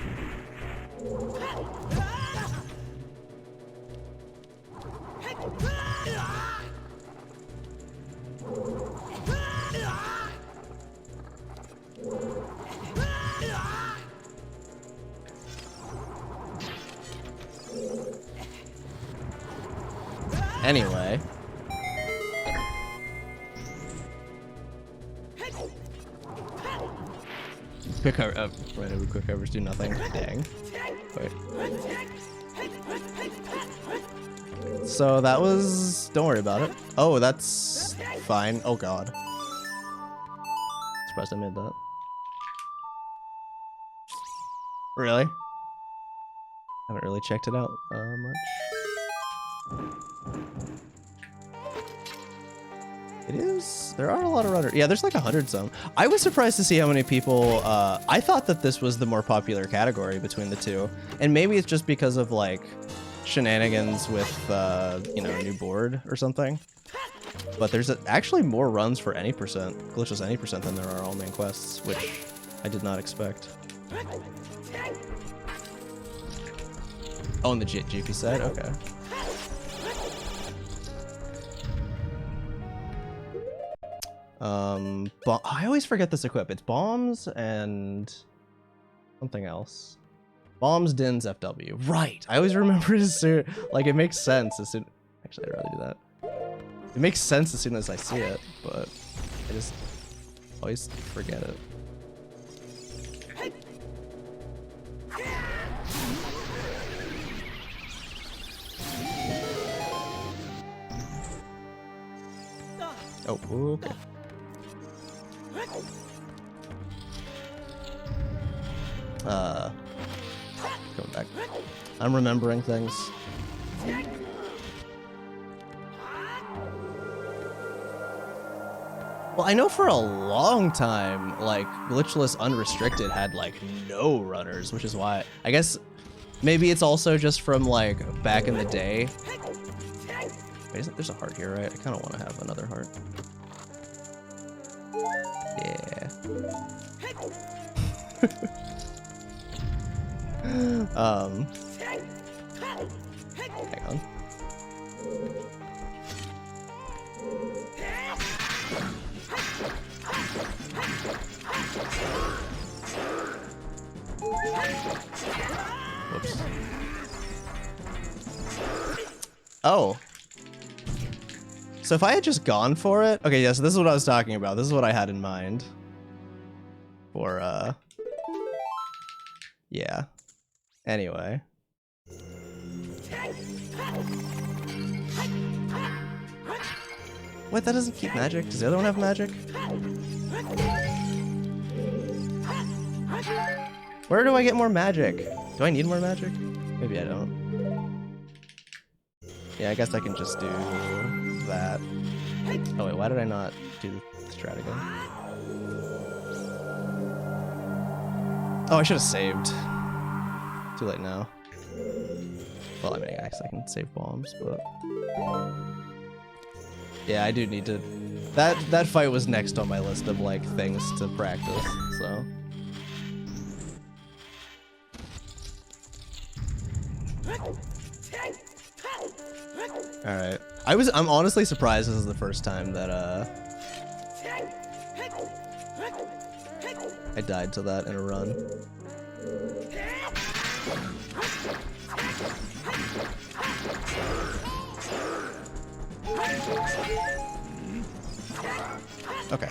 Anyway. Quick cover. Right, quick covers do nothing. Dang. Wait. So that was. Don't worry about it. Oh, that's fine. Oh god. Surprised I made that. Really? Haven't really checked it out much. It is. There are a lot of runners. Yeah, there's like 100 some. I was surprised to see how many people. I thought that this was the more popular category between the two, and maybe it's just because of like shenanigans with you know, new board or something. But there's actually more runs for any percent, glitchless any percent, than there are all main quests, which I did not expect. Oh, on the GP side? Okay. I always forget this equip. It's bombs and something else. Bombs, Dins, FW. Right. I always remember as soon, like it makes sense as soon. Actually, I'd rather do that. It makes sense as soon as I see it, but I just always forget it. Oh, okay. Going back. I'm remembering things. Well, I know for a long time, like, Glitchless Unrestricted had, like, no runners, which is why, I guess, maybe it's also just from, like, back in the day. Wait, isn't there's a heart here, right? I kind of want to have another heart. Yeah. Hang on. Whoops. Oh. So if I had just gone for it, okay, yeah, so this is what I was talking about. This is what I had in mind for, yeah. Anyway. Wait, that doesn't keep magic? Does the other one have magic? Where do I get more magic? Do I need more magic? Maybe I don't. Yeah, I guess I can just do that. Oh wait, why did I not do the strat again? Oh, I should have saved. Too late now. Well, I mean, I guess I can save bombs, but... Yeah, I do need to... That fight was next on my list of, like, things to practice, so... Alright. I'm honestly surprised this is the first time that, I died to that in a run. Okay.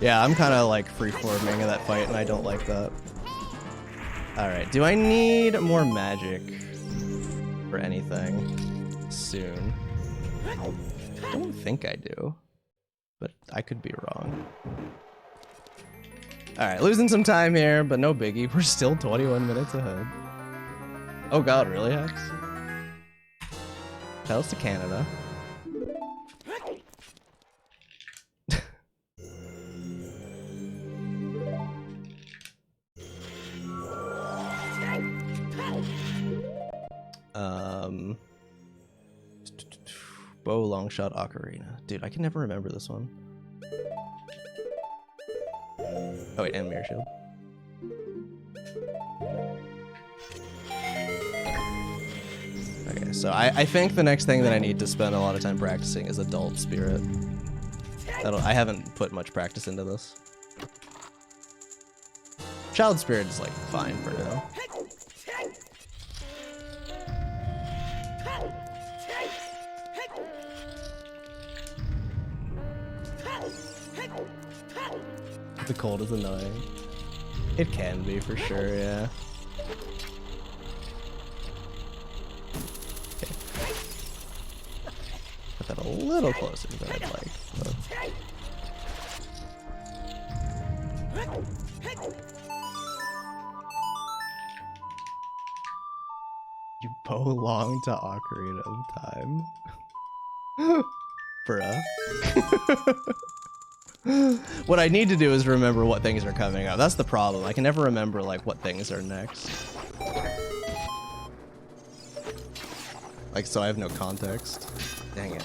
Yeah, I'm kind of like free-forming in that fight, and I don't like that. Alright, do I need more magic for anything soon? I don't think I do, but I could be wrong. Alright, losing some time here, but no biggie. We're still 21 minutes ahead. Oh god, really, Hex? Tell us to Canada. Bow, long shot, Ocarina. Dude, I can never remember this one. Oh wait, and mirror shield. Okay, so I think the next thing that I need to spend a lot of time practicing is Adult Spirit. I haven't put much practice into this. Child Spirit is like fine for now. The cold is annoying. It can be for sure, yeah. Okay. Put that a little closer than I'd like. But... You belong to Ocarina of Time. Bruh. What I need to do is remember what things are coming up. That's the problem. I can never remember like what things are next. Like, so I have no context. Dang it.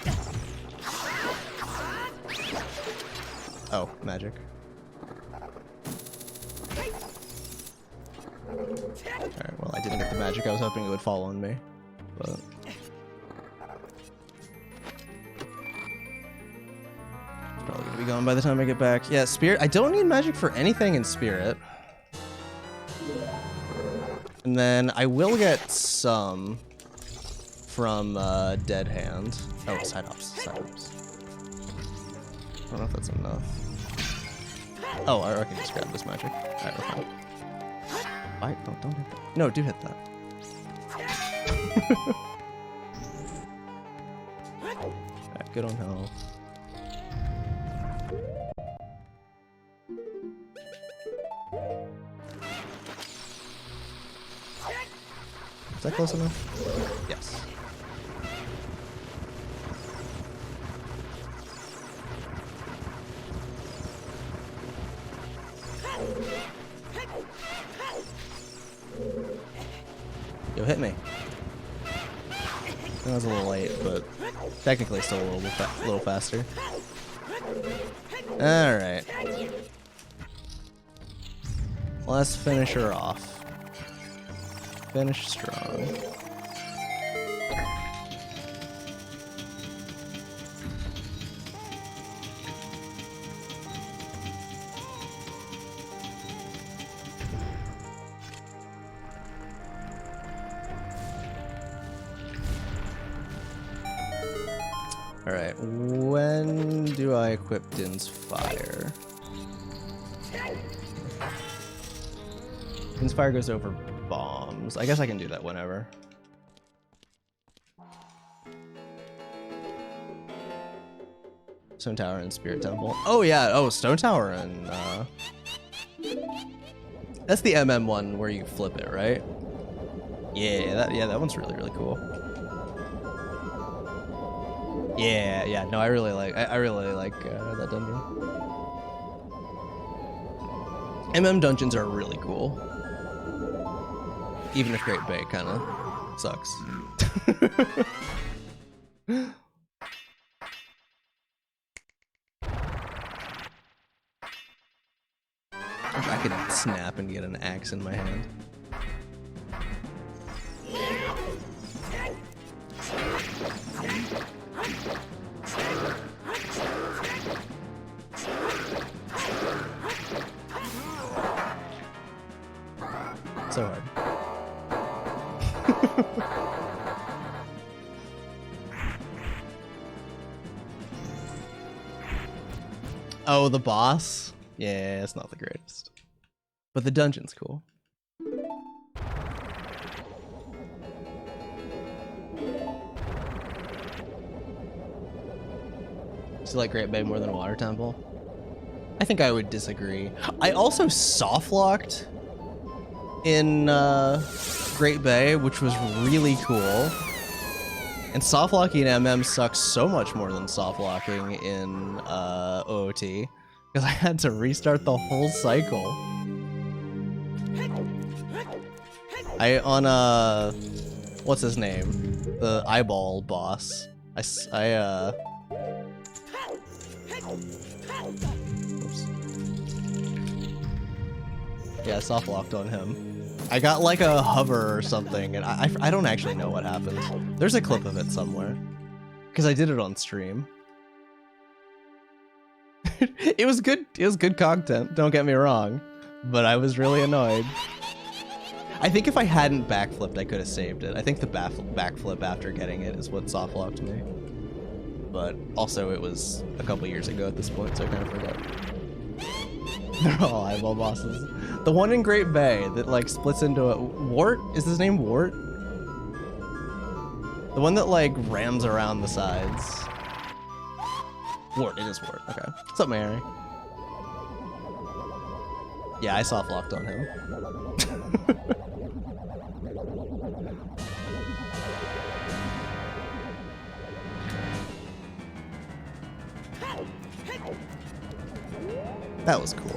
Oh, magic. Alright, well, I didn't get the magic. I was hoping it would fall on me. But... probably gonna be gone by the time I get back. Yeah, Spirit. I don't need magic for anything in Spirit. And then I will get some from Dead Hand. Oh, side hops. Side hops. I don't know if that's enough. Oh, I can just grab this magic. Alright, we're fine. Why? Oh, don't hit that. No, do hit that. Alright, good on health. Is that close enough? Yes. Yo, hit me. That was a little late, but technically still a little faster. Alright. Let's finish her off. Finish strong. Alright, when do I equip Din's Fire? Din's Fire goes over bombs. I guess I can do that whenever. Stone Tower and Spirit Temple. Oh yeah, oh, Stone Tower and that's the MM one where you flip it, right? Yeah, that one's really, really cool. Yeah, no, I really like that dungeon. MM dungeons are really cool. Even if Great Bay kind of sucks. Wish I could snap and get an axe in my hand. So hard. Oh, the boss? Yeah, it's not the greatest. But the dungeon's cool. Do you like Great Bay more than Water Temple? I think I would disagree. I also soft-locked in Great Bay, which was really cool. And soft-locking in MM sucks so much more than soft-locking in OOT, because I had to restart the whole cycle. What's his name? The eyeball boss. Oops. Yeah, soft locked on him. I got like a hover or something, and I don't actually know what happened. There's a clip of it somewhere, because I did it on stream. It was good. It was good content. Don't get me wrong, but I was really annoyed. I think if I hadn't backflipped, I could have saved it. I think the backflip after getting it is what soft locked me. But also, it was a couple years ago at this point, so I kind of forgot. They're all eyeball bosses. The one in Great Bay that like splits into a Wart? Is his name Wart? The one that like rams around the sides. Wart, it is Wart. Okay. What's up, Mary? Yeah, I soft locked on him. That was cool.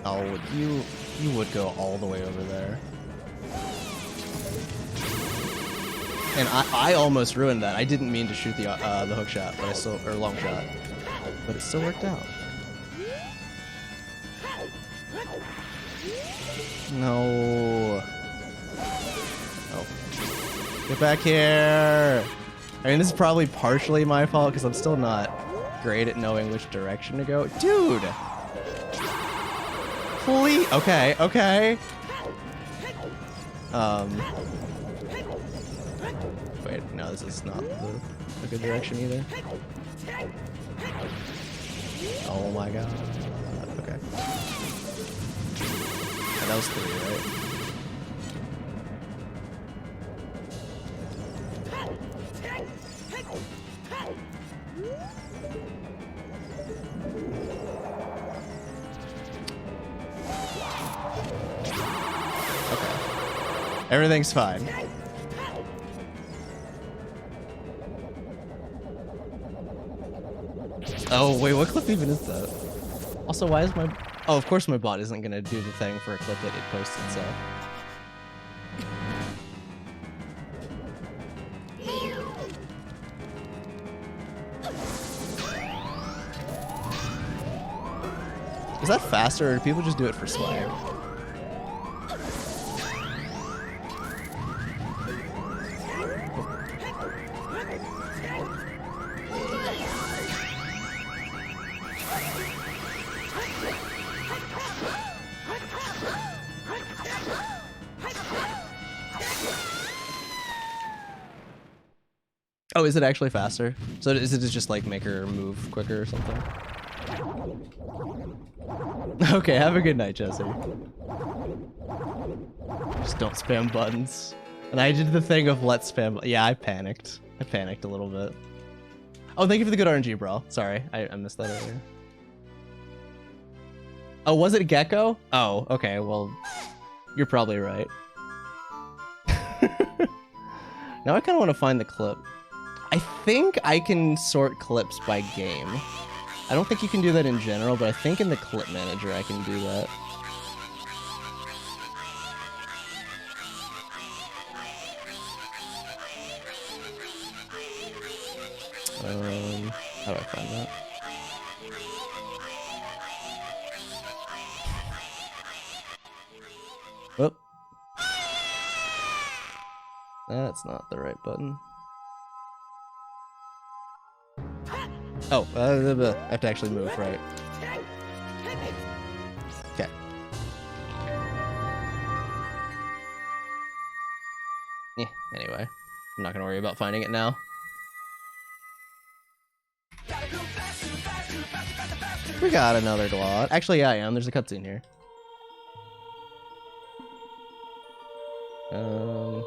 Oh, you would go all the way over there. And I almost ruined that. I didn't mean to shoot the hook shot, but I still, or long shot. but it still worked out. No. Oh. Get back here! I mean, this is probably partially my fault because I'm still not great at knowing which direction to go. Dude! Please! Okay, okay. Wait, no, this is not the good direction either. Oh my god. Okay. That was 3, right? Okay. Everything's fine. Oh, wait, what clip even is that? Also, why is my... Oh, of course my bot isn't gonna do the thing for a clip that it posted, so... Is that faster, or do people just do it for swag? Oh, is it actually faster? So is it just like make her move quicker or something? Okay, have a good night, Jesse. Just don't spam buttons. And I did the thing of let's spam. Yeah, I panicked. I panicked a little bit. Oh, thank you for the good RNG, bro. Sorry, I missed that earlier. Oh, was it Gecko? Oh, okay, well, you're probably right. Now I kind of want to find the clip. I think I can sort clips by game. I don't think you can do that in general, but I think in the clip manager I can do that. How do I find that? Whoop. That's not the right button. Oh, I have to actually move, right? Okay. Yeah, anyway. I'm not gonna worry about finding it now. We got another glot. Actually, yeah, I am. There's a cutscene here. Man,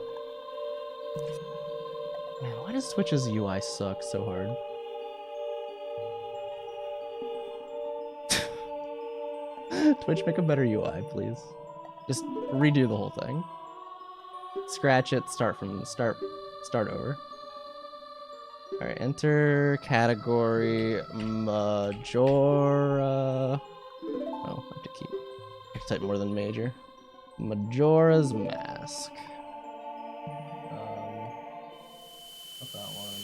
why does Twitch's UI suck so hard? Twitch, make a better UI, please. Just redo the whole thing. Scratch it, start over. Alright, enter category Majora. Oh, I have to type more than major. Majora's Mask. What's that one?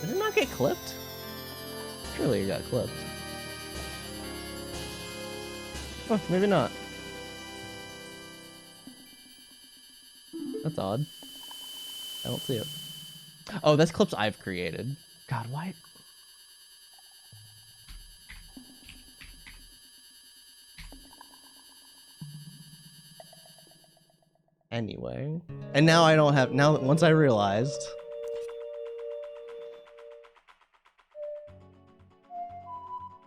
Did it not get clipped? Surely it got clipped. Oh, maybe not. That's odd. I don't see it. Oh, that's clips I've created. God, why? Anyway. And now I don't have... Now, once I realized...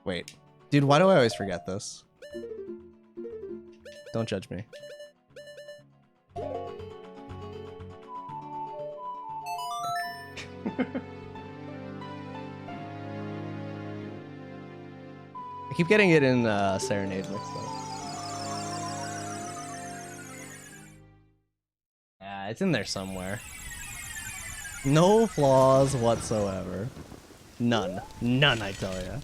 Wait. Dude, why do I always forget this? Don't judge me. I keep getting it in Serenade mixed up. Yeah, it's in there somewhere. No flaws whatsoever. None. None, I tell ya.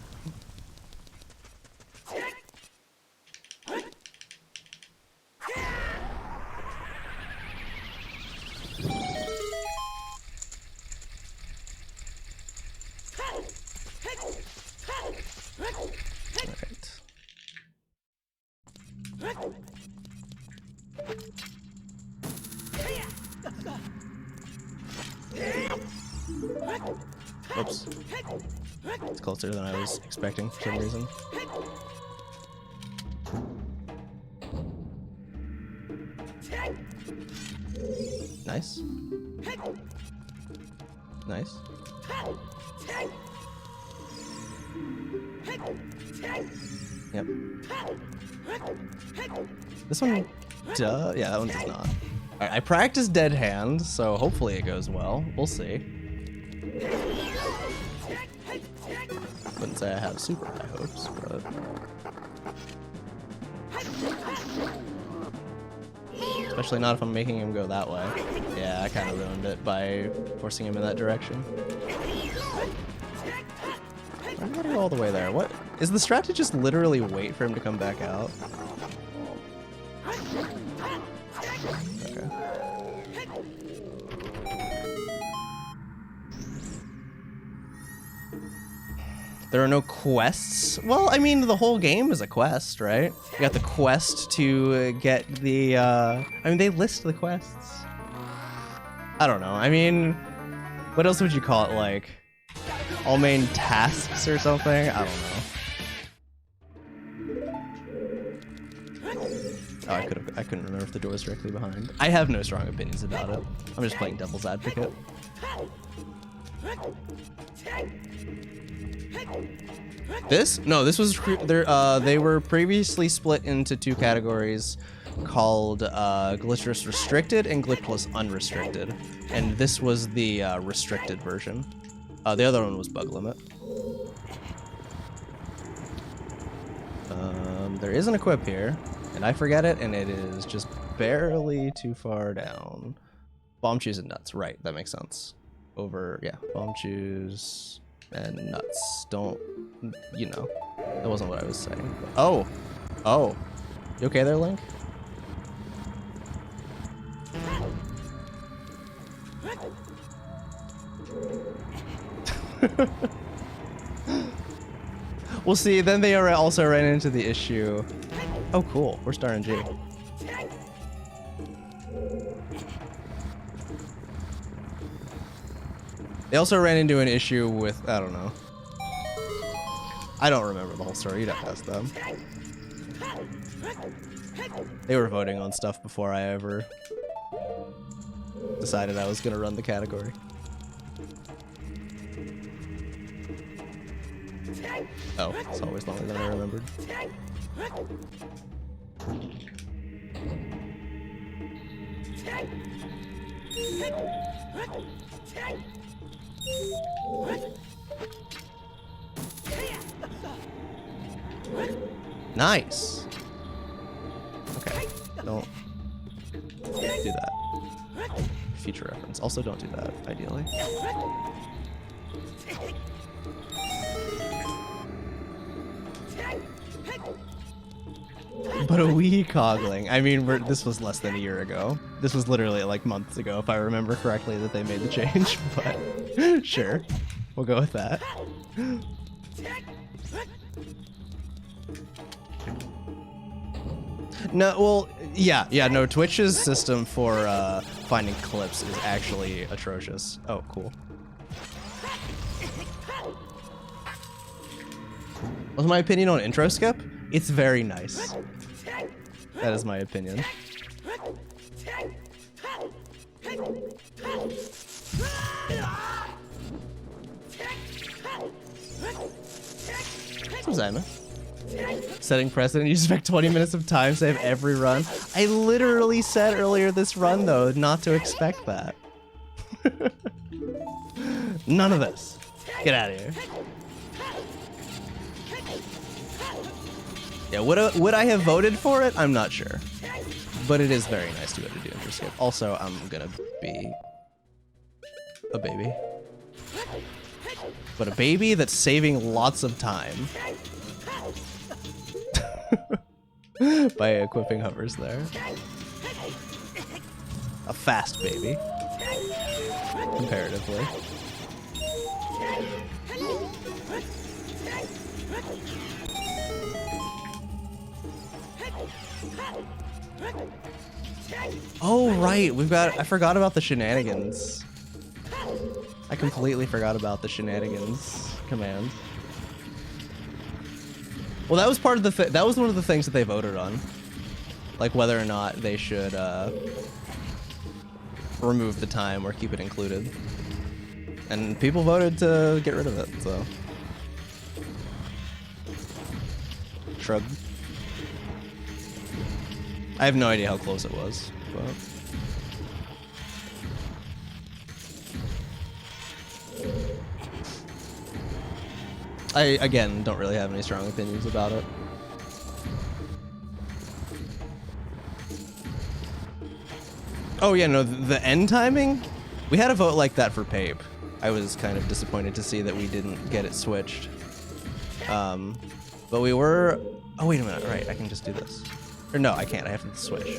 Whoops. It's closer than I was expecting for some reason. Nice. Nice. Yep. This one, yeah, that one does not. Alright, I practiced Dead Hand, so hopefully it goes well. We'll see. Wouldn't say I have super high hopes, but... Especially not if I'm making him go that way. Yeah, I kind of ruined it by forcing him in that direction. I'm gonna go all the way there. What? Is the strat to just literally wait for him to come back out? Okay. There are no quests? Well, I mean, the whole game is a quest, right? You got the quest to get the, I mean, they list the quests. I don't know. I mean, what else would you call it? Like, all main tasks or something? I don't know. Oh, I couldn't remember if the door was directly behind. I have no strong opinions about it. I'm just playing devil's advocate. This? No, this was they were previously split into two categories called Glitchless Restricted and Glitchless Unrestricted, and this was the restricted version. The other one was Bug Limit. There is an equip here, and I forget it, and it is just barely too far down. Bomb Chews and Nuts, right? That makes sense. Over, yeah, Bomb Chews and Nuts. Don't, you know, that wasn't what I was saying. Oh, oh, you okay there, Link? We'll see. Then they also ran into the issue. Oh, cool. We're starting G. They also ran into an issue with, I don't know. I don't remember the whole story. You'd have to ask them. They were voting on stuff before I ever decided I was going to run the category. Oh, it's always longer than I remembered. Nice. Okay, don't do that. Future reference. Also, don't do that, ideally. But a wee coggling. I mean, this was less than a year ago. This was literally like months ago, if I remember correctly, that they made the change. But sure, we'll go with that. No, well, yeah, no, Twitch's system for finding clips is actually atrocious. Oh, cool. What's my opinion on intro skip? It's very nice. That is my opinion. What's up, Zyma? Setting precedent, you expect 20 minutes of time save every run. I literally said earlier this run, though, not to expect that. None of this. Get out of here. Yeah, would I have voted for it? I'm not sure. But it is very nice to be able to do intro skip. Also, I'm gonna be a baby. But a baby that's saving lots of time. By equipping hovers there. A fast baby. Comparatively. Oh, right. I forgot about the shenanigans. I completely forgot about the shenanigans command. Well, that was part of the that was one of the things that they voted on, like whether or not they should remove the time or keep it included, and people voted to get rid of it. So, shrug. I have no idea how close it was, but. I, again, don't really have any strong opinions about it. Oh yeah, no, the end timing? We had a vote like that for Pape. I was kind of disappointed to see that we didn't get it switched. But we were... Oh, wait a minute, right, I can just do this. Or no, I can't, I have to switch.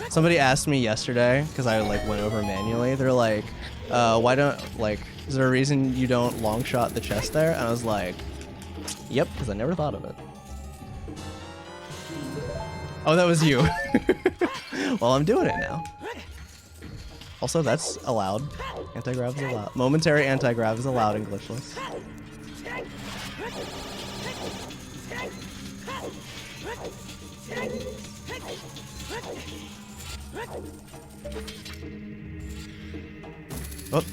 Somebody asked me yesterday, because I like went over manually, they're like, why don't, like, is there a reason you don't long shot the chest there? And I was like, yep, because I never thought of it. Oh, that was you. Well, I'm doing it now. Also, that's allowed. Anti-grav is allowed. Momentary anti-grav is allowed in Glitchless. Oh.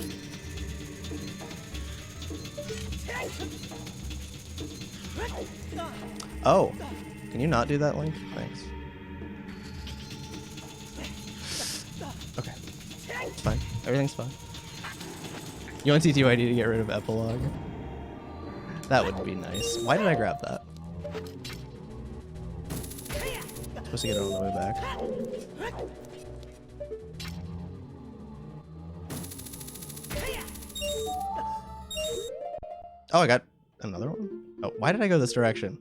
Oh, can you not do that, Link? Thanks. Okay, it's fine. Everything's fine. You want TTYD to get rid of epilogue? That would be nice. Why did I grab that? I'm supposed to get it on the way back. Oh, I got another one? Oh, why did I go this direction?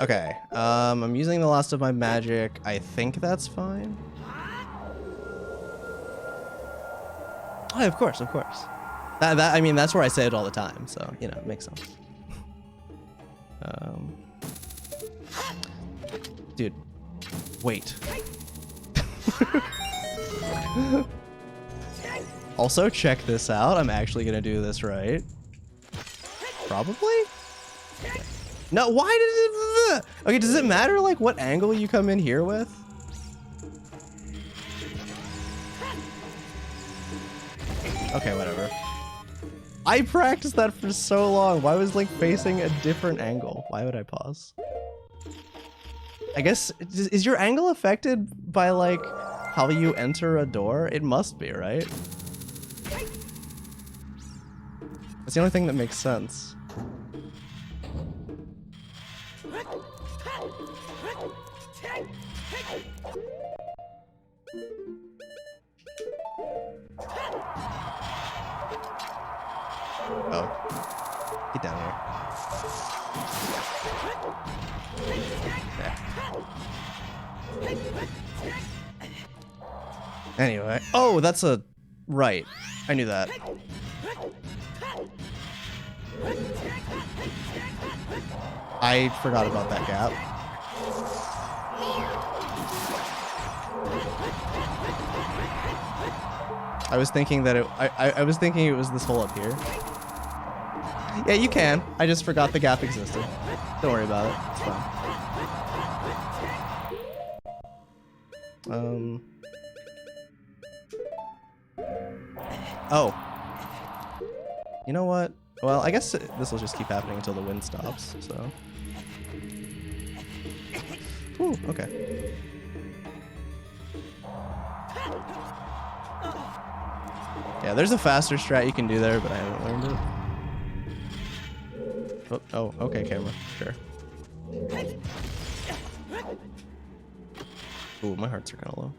Okay, I'm using the last of my magic. I think that's fine. Oh, of course, of course. I mean, that's where I say it all the time, so, you know, it makes sense. Dude, wait. Also, check this out. I'm actually gonna do this right. Probably? No, why did it... Okay, does it matter, like, what angle you come in here with? Okay, whatever. I practiced that for so long. Why was Link facing a different angle? Why would I pause? I guess, is your angle affected by, like, how you enter a door? It must be, right? That's the only thing that makes sense. Oh. Get down here. Yeah. Anyway. Oh, that's a... Right. I knew that. I forgot about that gap. I was thinking that I was thinking it was this hole up here. Yeah, you can. I just forgot the gap existed. Don't worry about it. It's fine. Oh. You know what? Well, I guess this will just keep happening until the wind stops, so. Ooh, okay. Yeah, there's a faster strat you can do there, but I haven't learned it. Oh, okay, camera. Sure. Ooh, my hearts are kind of low.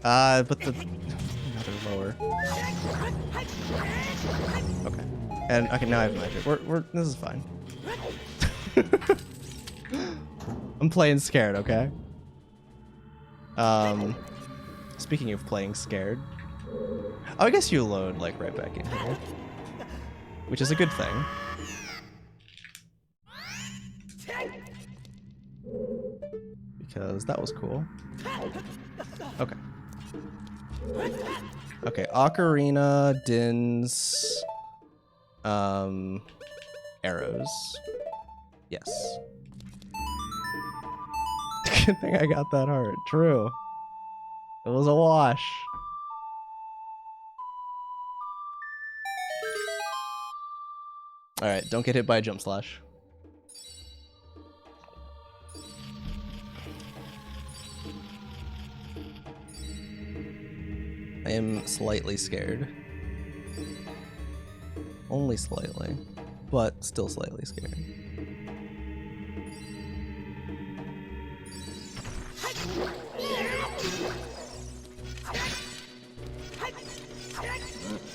But the... No, they're lower. Okay. And, okay, now I have magic. This is fine. I'm playing scared, okay? Speaking of playing scared. Oh, I guess you load, like, right back in here. Which is a good thing. Because that was cool. Okay. Okay, Ocarina, Din's, arrows. Yes. Good thing I got that heart. True. It was a wash. Alright, don't get hit by a jump slash. I am slightly scared. Only slightly, but still slightly scared.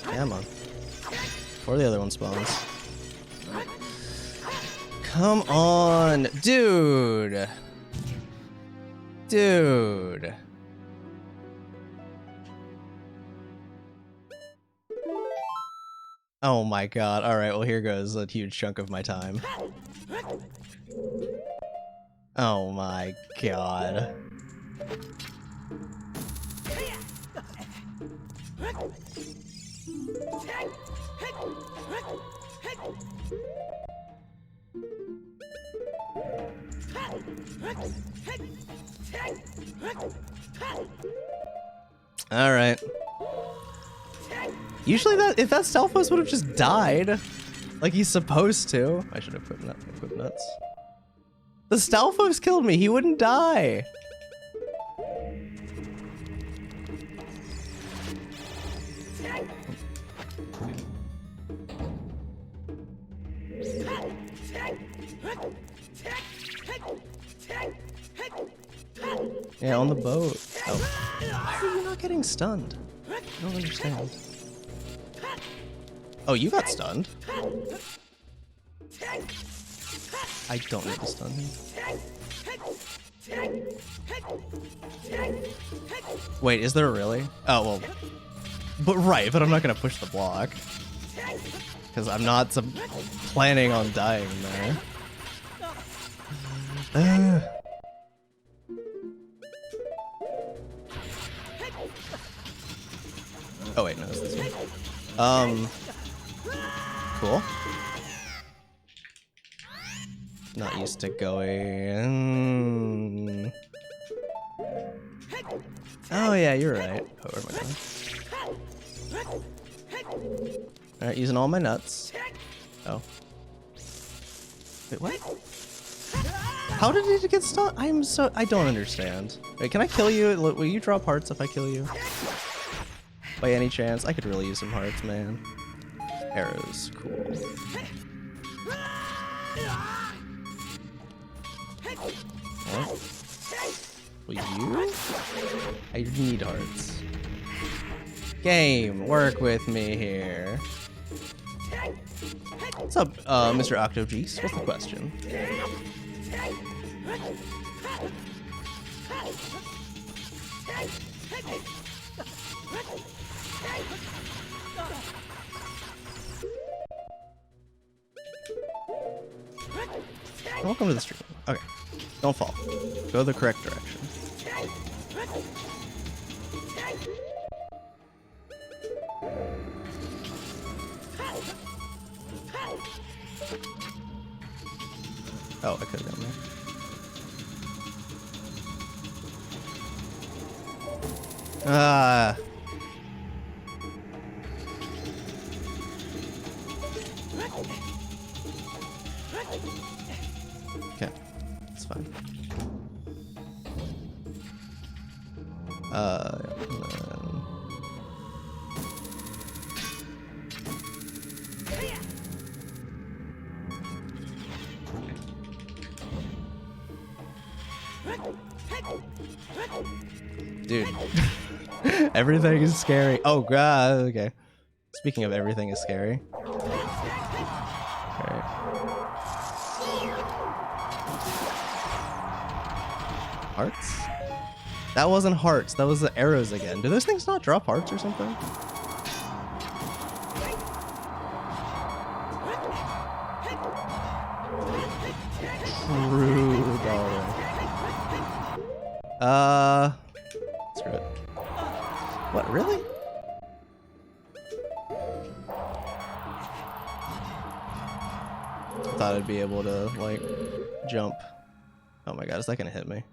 Come on. Before the other one spawns. Come on, dude. Dude. Oh my god. Alright, well here goes a huge chunk of my time. Oh my god. Alright. Usually if that Stalfos would have just died, like he's supposed to. I should have equipped nuts. The Stalfos killed me, he wouldn't die. Yeah, on the boat. Oh. Why are you not getting stunned? I don't understand. Oh, you got stunned. I don't need to stun him. Wait, is there really? Oh, well. But right, but I'm not gonna push the block. Because I'm not planning on dying there. Oh wait, no, it's this one. Cool. Not used to going. Oh yeah, you're right. Oh, where am I going? Alright, using all my nuts. Oh. Wait, what? How did it get stuck? I don't understand. Wait, can I kill you? Will you drop hearts if I kill you? By any chance? I could really use some hearts, man. Arrows, cool. What? Will you? I need hearts. Game, work with me here. What's up, Mr. Octogeese? What's the question? Welcome to the stream. Okay. Don't fall. Go the correct direction. Oh, I could have gone there. Ah. Okay, it's fine. Dude. Everything is scary. Oh god, okay. Speaking of everything is scary. Alright. Hearts? That wasn't hearts, that was the arrows again. Do those things not drop hearts or something? True, darling. Screw it. What, really? Thought I'd be able to, like, jump. Oh my god, is that gonna hit me?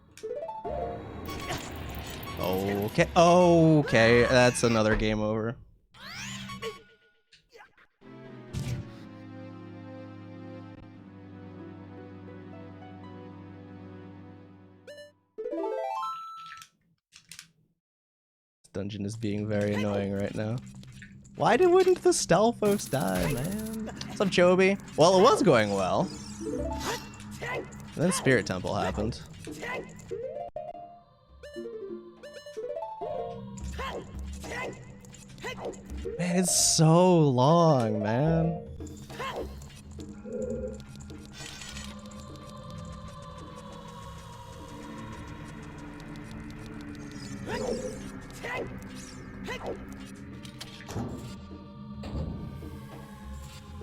Okay. Okay, that's another game over. This dungeon is being very annoying right now. Why wouldn't the stealth folks die, man? What's up, Chobi? Well, it was going well. And then Spirit Temple happened. Man, it's so long, man.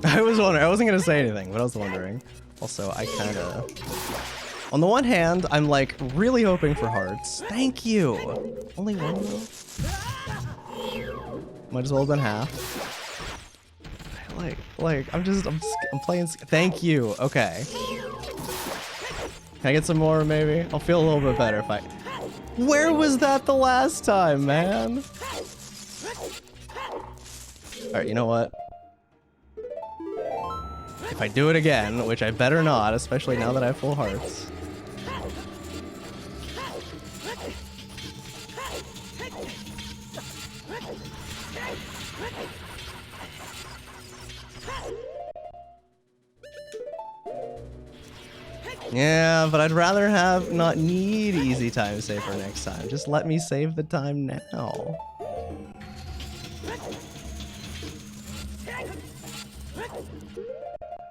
I was wondering, I wasn't gonna say anything, but I was wondering. Also, I kinda... On the one hand, I'm like really hoping for hearts. Thank you! Only one though? Might as well have been half. I'm playing... Thank you, okay. Can I get some more, maybe? I'll feel a little bit better if I... Where was that the last time, man? Alright, you know what? If I do it again, which I better not, especially now that I have full hearts. Yeah, but I'd rather not need easy time save for next time. Just let me save the time now.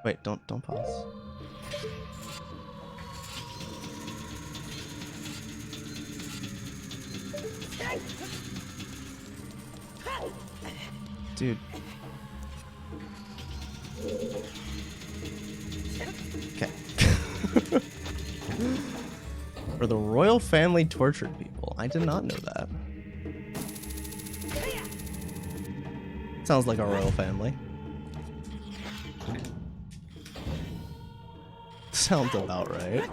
Wait, don't pause. Dude. Okay. For the royal family tortured people. I did not know that. Sounds like a royal family. Sounds about right.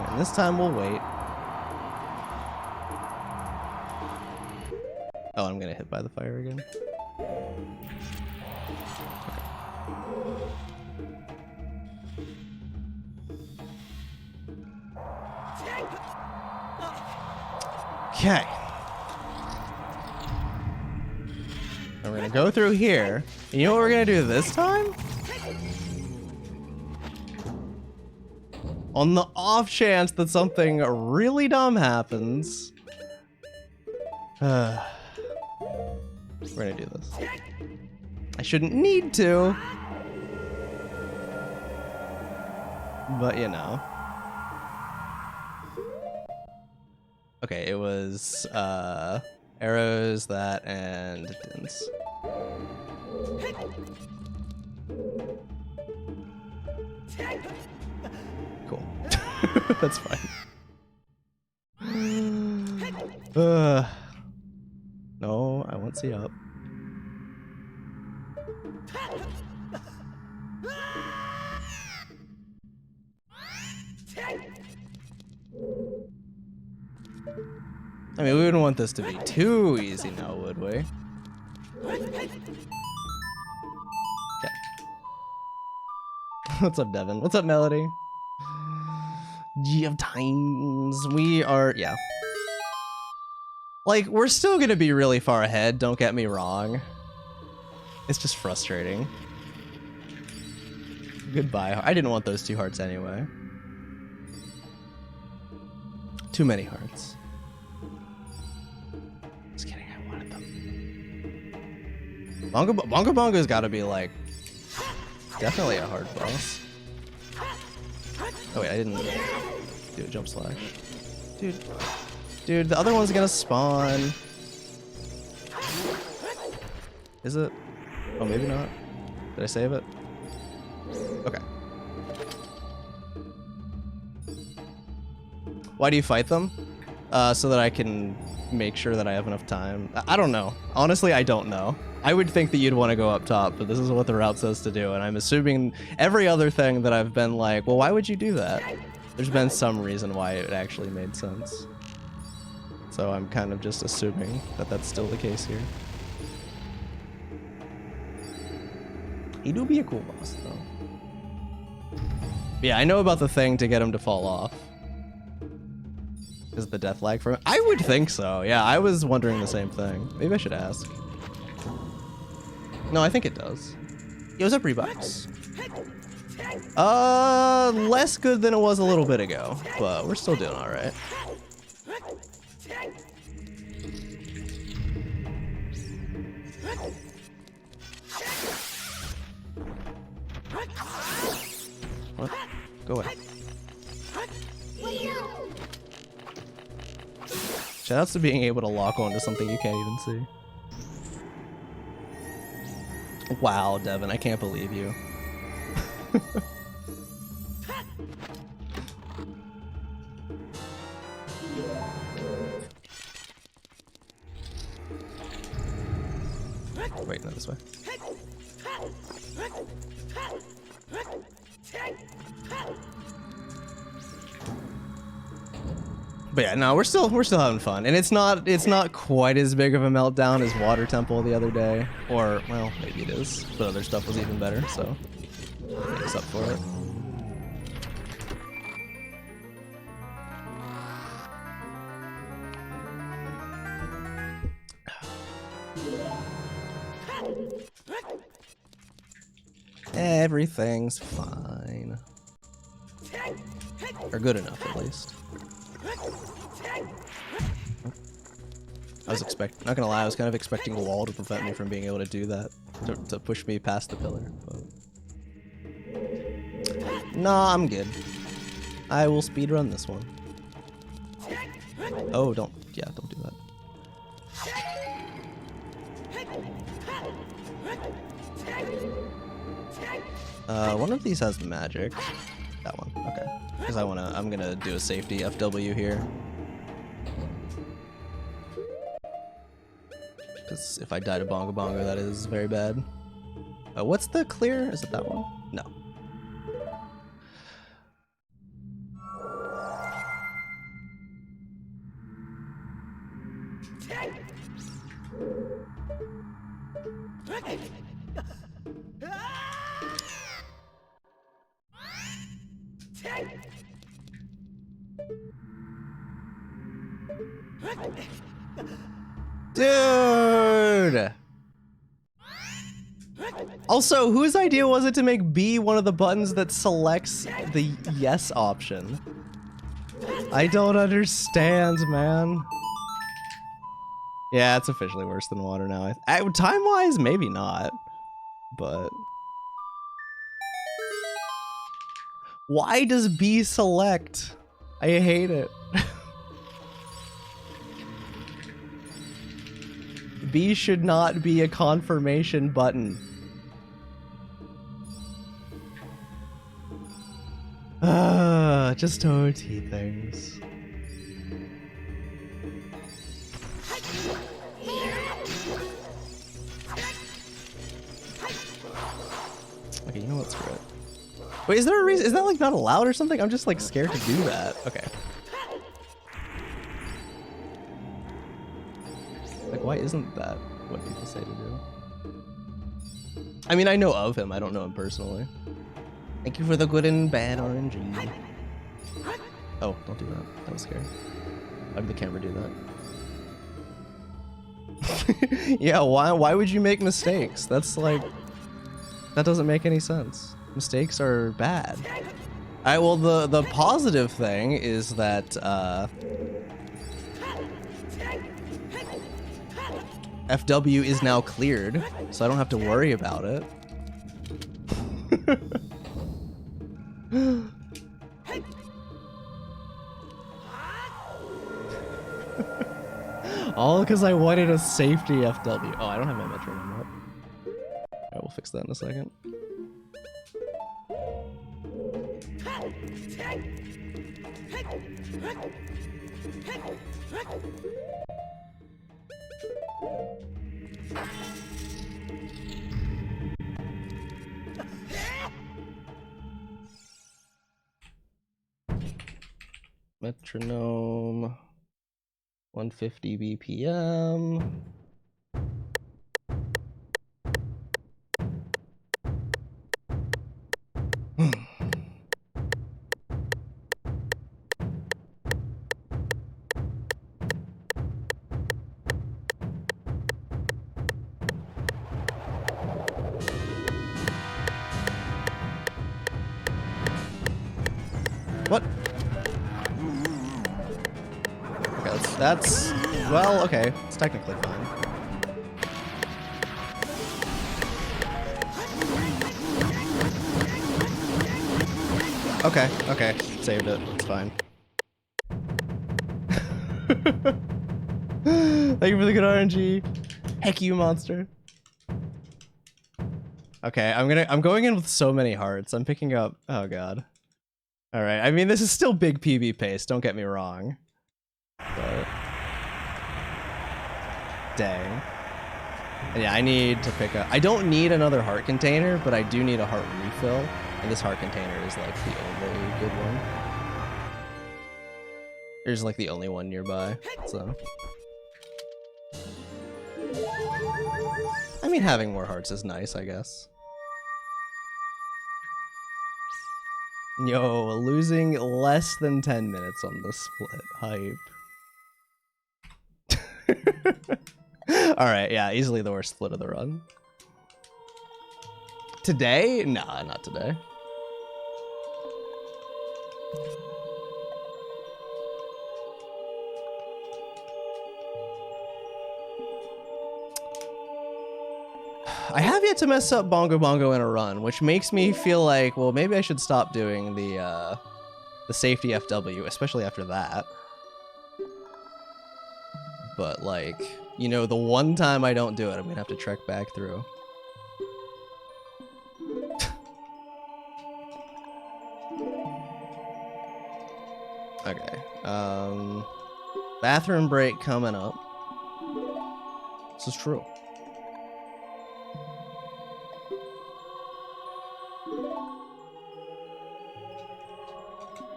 And this time we'll wait. Oh, I'm gonna hit by the fire again. Okay. And we're gonna go through here. And you know what we're gonna do this time? On the off chance that something really dumb happens. We're gonna do this. I shouldn't need to. But you know. Okay, it was arrows, that, and dins. Cool. That's fine. No, I won't see up. I mean, we wouldn't want this to be too easy now, would we? Okay. What's up, Devin? What's up, Melody? Times. We are, yeah. Like, we're still gonna be really far ahead, don't get me wrong. It's just frustrating. Goodbye. I didn't want those 2 hearts anyway. Too many hearts. Just kidding, I wanted them. Bongo Bongo's gotta be like definitely a hard boss. Oh wait, I didn't do a jump slash. Dude, the other one's gonna spawn. Is it? Oh, maybe not. Did I save it? Okay. Why do you fight them? So that I can make sure that I have enough time. I don't know. Honestly, I don't know. I would think that you'd want to go up top, but this is what the route says to do, and I'm assuming every other thing that I've been like, well, why would you do that? There's been some reason why it actually made sense. So I'm kind of just assuming that that's still the case here. He do be a cool boss, though. Yeah, I know about the thing to get him to fall off. Is the death lag from it? I would think so. Yeah, I was wondering the same thing. Maybe I should ask. No, I think it does. Yo, what's up, Reeboks? Less good than it was a little bit ago, but we're still doing all right. What? Go away. Shoutouts to being able to lock onto something you can't even see. Wow, Devin, I can't believe you. Wait, not this way. But yeah, no, we're still having fun, and it's not quite as big of a meltdown as Water Temple the other day, or well, maybe it is, but other stuff was even better, so it makes up for it. Everything's fine, or good enough at least. I was not gonna lie, I was kind of expecting a wall to prevent me from being able to do that, to push me past the pillar, but... Nah, I'm good. I will speedrun this one. Oh, don't do that. One of these has magic. That one, okay. Because I'm gonna do a safety FW here. Because if I die to Bongo Bongo, that is very bad. What's the clear? Is it that one? No. Dude! Also, whose idea was it to make B one of the buttons that selects the yes option? I don't understand, man. Yeah, it's officially worse than water now. Time-wise, maybe not, but... Why does B select? I hate it. B should not be a confirmation button. Just OT things. Okay, you know what? Screw it. Wait, is there a reason? Is that like not allowed or something? I'm just like scared to do that. Okay. Like, why isn't that what people say to do? I mean, I know of him. I don't know him personally. Thank you for the good and bad RNG. Oh, don't do that. That was scary. Why did the camera do that? Yeah, why would you make mistakes? That's like... That doesn't make any sense. Mistakes are bad. Alright, well, the positive thing is that, FW is now cleared, so I don't have to worry about it. All because I wanted a safety FW. Oh, I don't have my metronome up. Alright, we'll fix that in a second. Metronome, 150 BPM. What? Okay, that's well, okay. It's technically fine. Okay, saved it. It's fine. Thank you for the good RNG. Heck you, monster. Okay, I'm going in with so many hearts. I'm picking up. Oh god. All right. I mean, this is still big PB pace. Don't get me wrong. But dang. And yeah, I need to pick up. I don't need another heart container, but I do need a heart refill. And this heart container is like the only good one. There's like the only one nearby. So. I mean, having more hearts is nice, I guess. Yo, losing less than 10 minutes on the split. Hype. Alright, yeah, easily the worst split of the run. Today? Nah, not today. I have yet to mess up Bongo Bongo in a run, which makes me feel like, well, maybe I should stop doing the safety FW, especially after that. But like, you know, the one time I don't do it, I'm gonna have to trek back through. Okay, bathroom break coming up. This is true.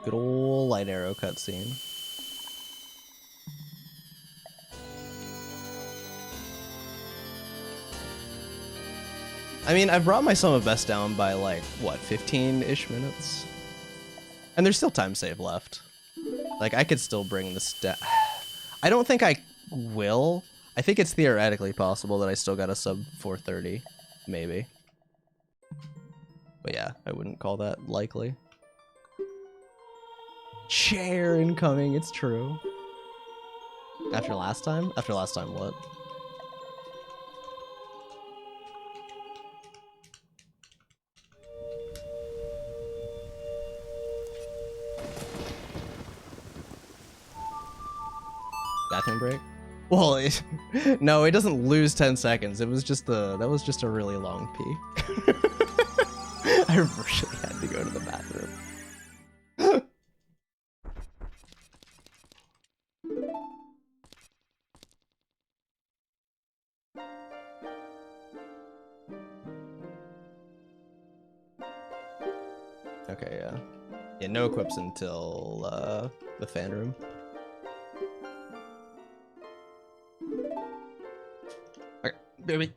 Good old light arrow cutscene. I mean, I've brought my sum of best down by like, what, 15-ish minutes? And there's still time save left. Like, I could still bring this down. I don't think I will. I think it's theoretically possible that I still got a sub 430, maybe. But yeah, I wouldn't call that likely. Chair incoming, it's true. After last time? After last time what? Bathroom break? Well, no, it doesn't lose 10 seconds. It was just that was just a really long pee. I really had to go to the bathroom. Okay, yeah. Yeah, no equips until the fan room. Okay, baby.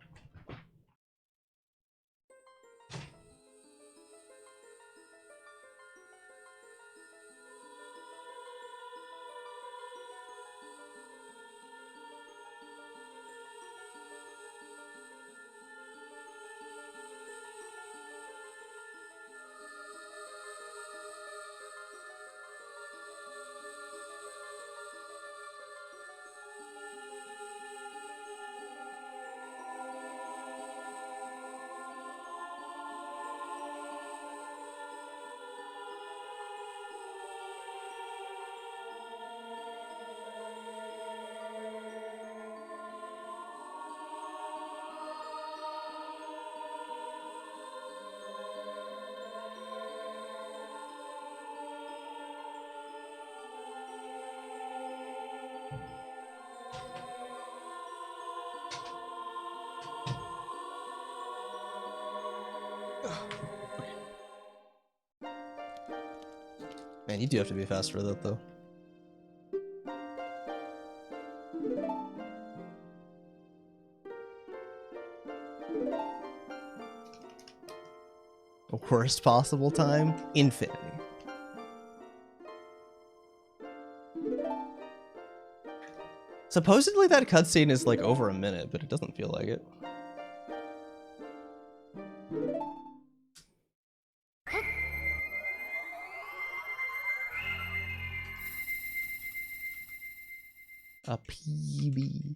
Man, you do have to be fast for that, though. Worst possible time? Infinity. Supposedly that cutscene is like over a minute, but it doesn't feel like it. A PB.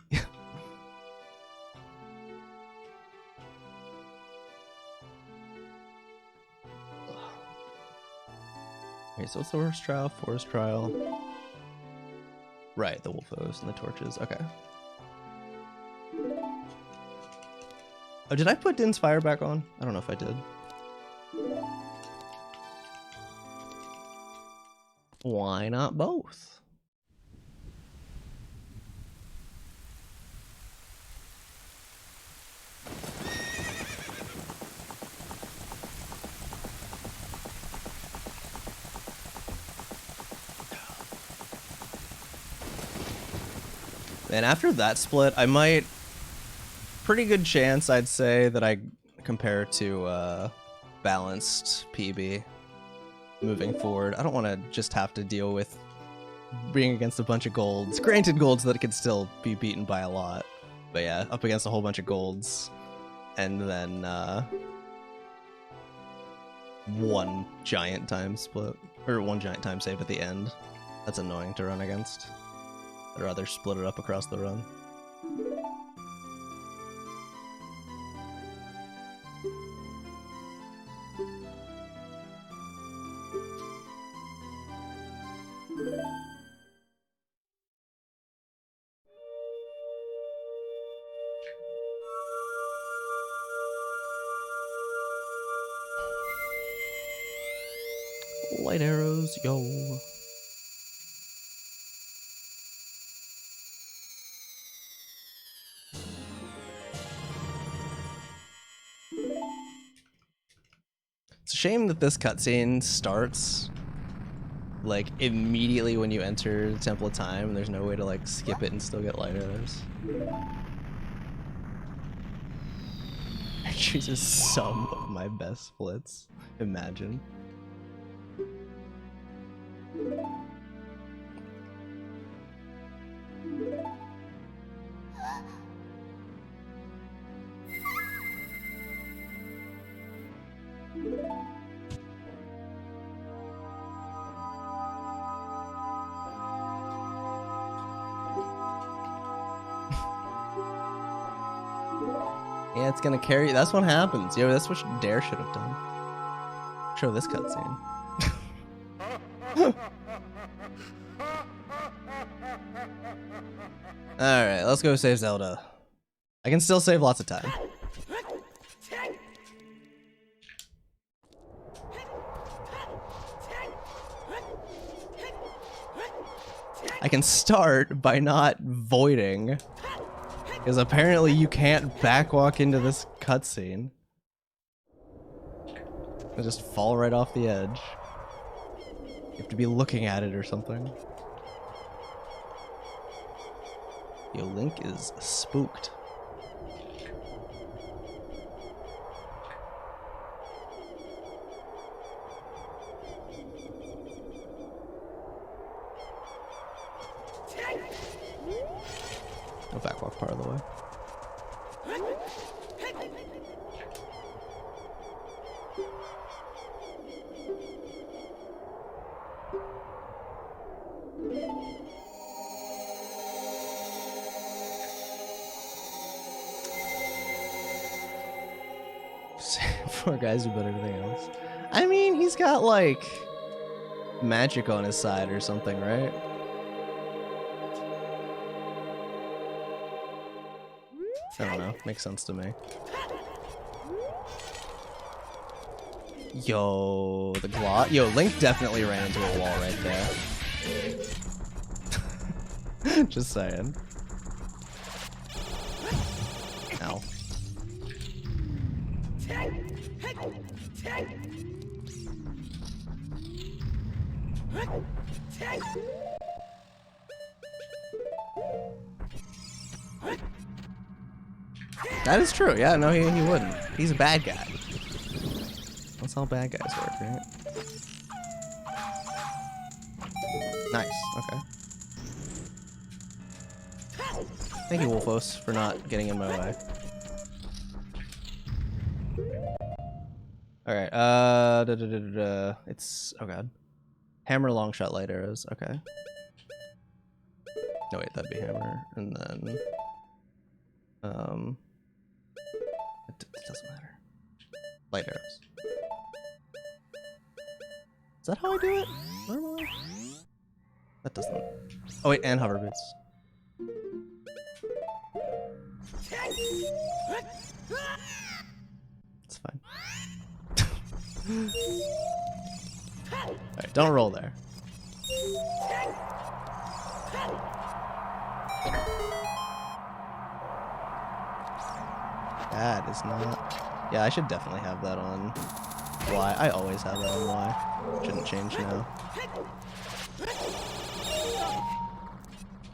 Okay, so what's the worst trial? Forest trial. Right, the wolfos and the torches. Okay. Oh, did I put Din's fire back on? I don't know if I did. Why not both? And after that split, I might... Pretty good chance, I'd say, that I compare to balanced PB moving forward. I don't want to just have to deal with being against a bunch of golds. Granted, golds that could still be beaten by a lot. But yeah, up against a whole bunch of golds. And then one giant time split. Or one giant time save at the end. That's annoying to run against. I'd rather split it up across the run. Light arrows, yo. It's a shame that this cutscene starts like immediately when you enter the Temple of Time, and there's no way to like skip it and still get light arrows. I chooses some of my best splits. Imagine. Yeah, it's gonna carry. That's what happens. Yo, that's what Dare should have done. Show this cutscene. Alright, let's go save Zelda. I can still save lots of time. I can start by not voiding. Because apparently you can't backwalk into this cutscene. It'll just fall right off the edge. You have to be looking at it or something. Yo, Link is spooked. No backwalk part of the way. Poor guys who bet everything else. I mean, he's got like magic on his side or something, right? I don't know. Makes sense to me. Yo, the glot. Yo, Link definitely ran into a wall right there. Just saying. Ow. That is true. Yeah, no, he wouldn't. He's a bad guy. That's how bad guys work, right? Nice. Okay. Thank you, Wolfos, for not getting in my way. Alright, it's, oh god. Hammer, long shot, light arrows, okay. No, wait, that'd be hammer, and then, it doesn't matter. Light arrows. Is that how I do it? Normally? That doesn't. Oh wait, and hover boots. It's fine. Alright, don't roll there. That is not... Yeah, I should definitely have that on Y. I always have that on Y. Shouldn't change now.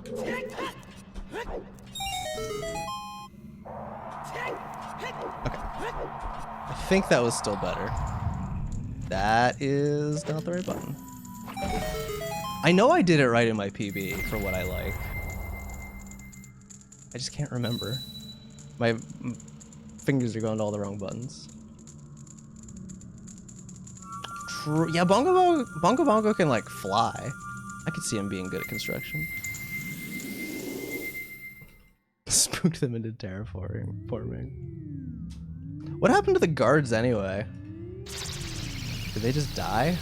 Okay. I think that was still better. That is not the right button. I know I did it right in my PB for what I like. I just can't remember. My fingers are going to all the wrong buttons. True. Yeah, Bongo Bongo can like fly. I could see him being good at construction. Spooked them into terraforming. What happened to the guards anyway? Did they just die?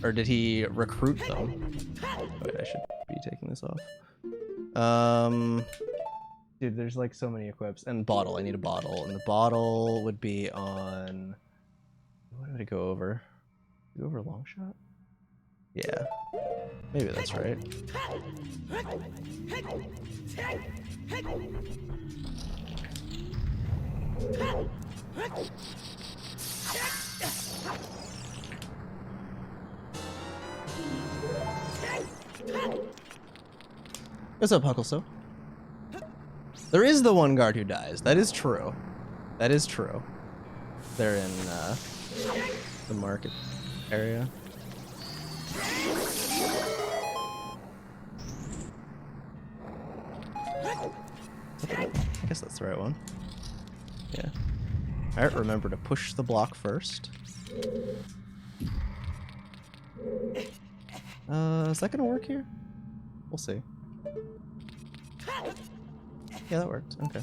Or did he recruit them? Wait, I should be taking this off. Dude, there's like so many equips. And bottle, I need a bottle. And the bottle would be on... What did it go over? Go over long shot? Yeah. Maybe that's right. What's up, Huckleso? There is the one guard who dies. That is true. That is true. They're in the market area. I guess that's the right one. Yeah. Alright, remember to push the block first. Is that gonna work here? We'll see. Yeah, that worked. Okay.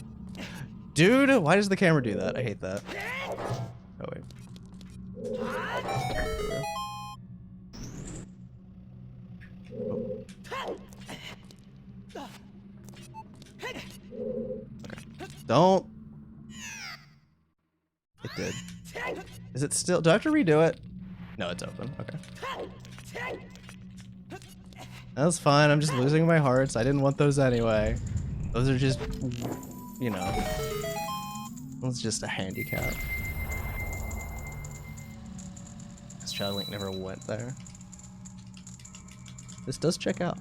Dude, why does the camera do that? I hate that. Oh, wait. Oh. Okay. Don't. It did. Is it still? Do I have to redo it? No, it's open. Okay. That's fine. I'm just losing my hearts. I didn't want those anyway. Those are just, you know, it's just a handicap. This Child Link never went there. This does check out.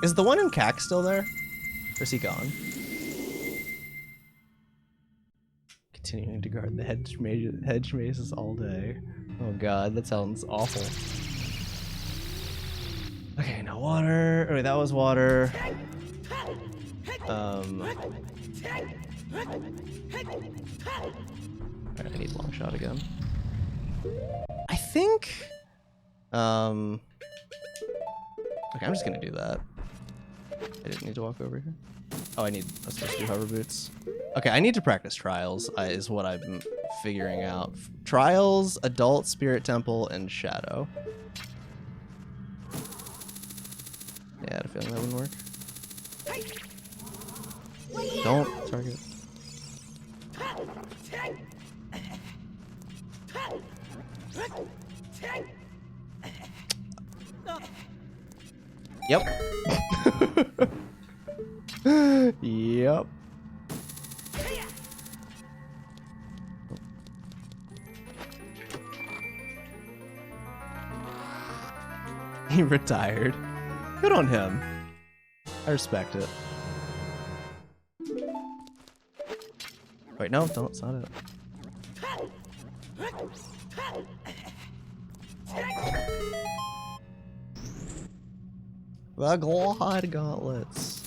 Is the one in CAC still there? Or is he gone? Continuing to guard the hedge mazes all day. Oh god, that sounds awful. Okay, now water. Oh, wait, that was water. Alright, I need long shot again. I think. Okay, I'm just gonna do that. I didn't need to walk over here. Oh, I was supposed to do hover boots. Okay, I need to practice trials, is what I'm figuring out. Trials, adult, spirit temple, and shadow. Yeah, I had a feeling that wouldn't work. Don't target. Yep. Yep. He retired. Good on him. I respect it. Wait, no, don't, it's not it. The Glod Gauntlets.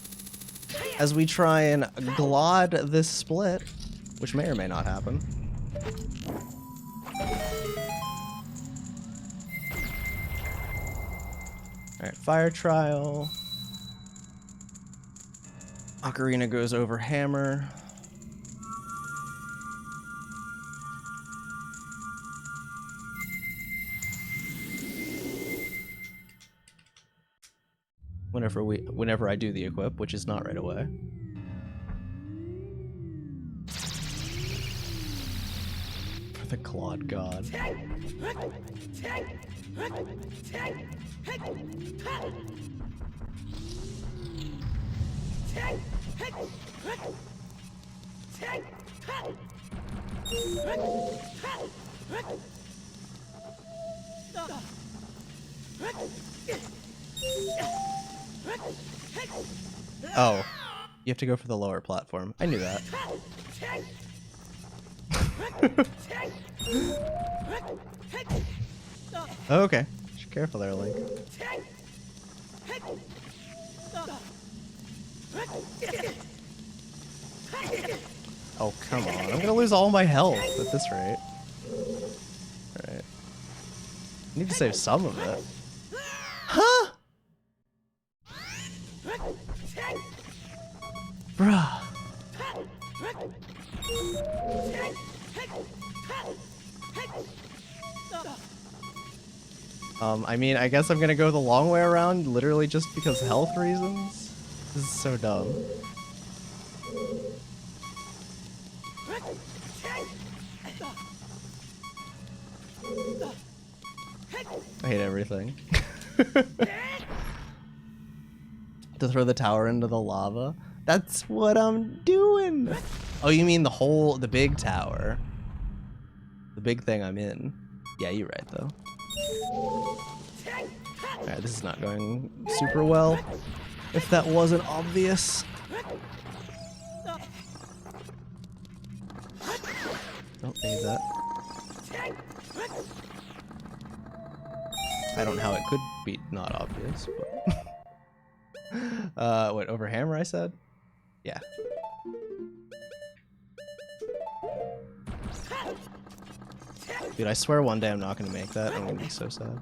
As we try and glod this split, which may or may not happen. Alright, fire trial. Ocarina goes over hammer. Whenever I do the equip, which is not right away. For the Clawed God. Oh, you have to go for the lower platform. I knew that. Okay. Just careful there, Link. Oh, come on. I'm gonna lose all my health at this rate. Alright. I need to save some of it. Huh? Bruh. I mean, I guess I'm gonna go the long way around, literally just because health reasons. This is so dumb. I hate everything. To throw the tower into the lava? That's what I'm doing! Oh, you mean the big tower. The big thing I'm in. Yeah, you're right, though. Alright, this is not going super well. If that wasn't obvious. Don't need that. I don't know how it could be not obvious, but... what, over hammer I said? Yeah. Dude, I swear one day I'm not gonna make that. I'm gonna be so sad.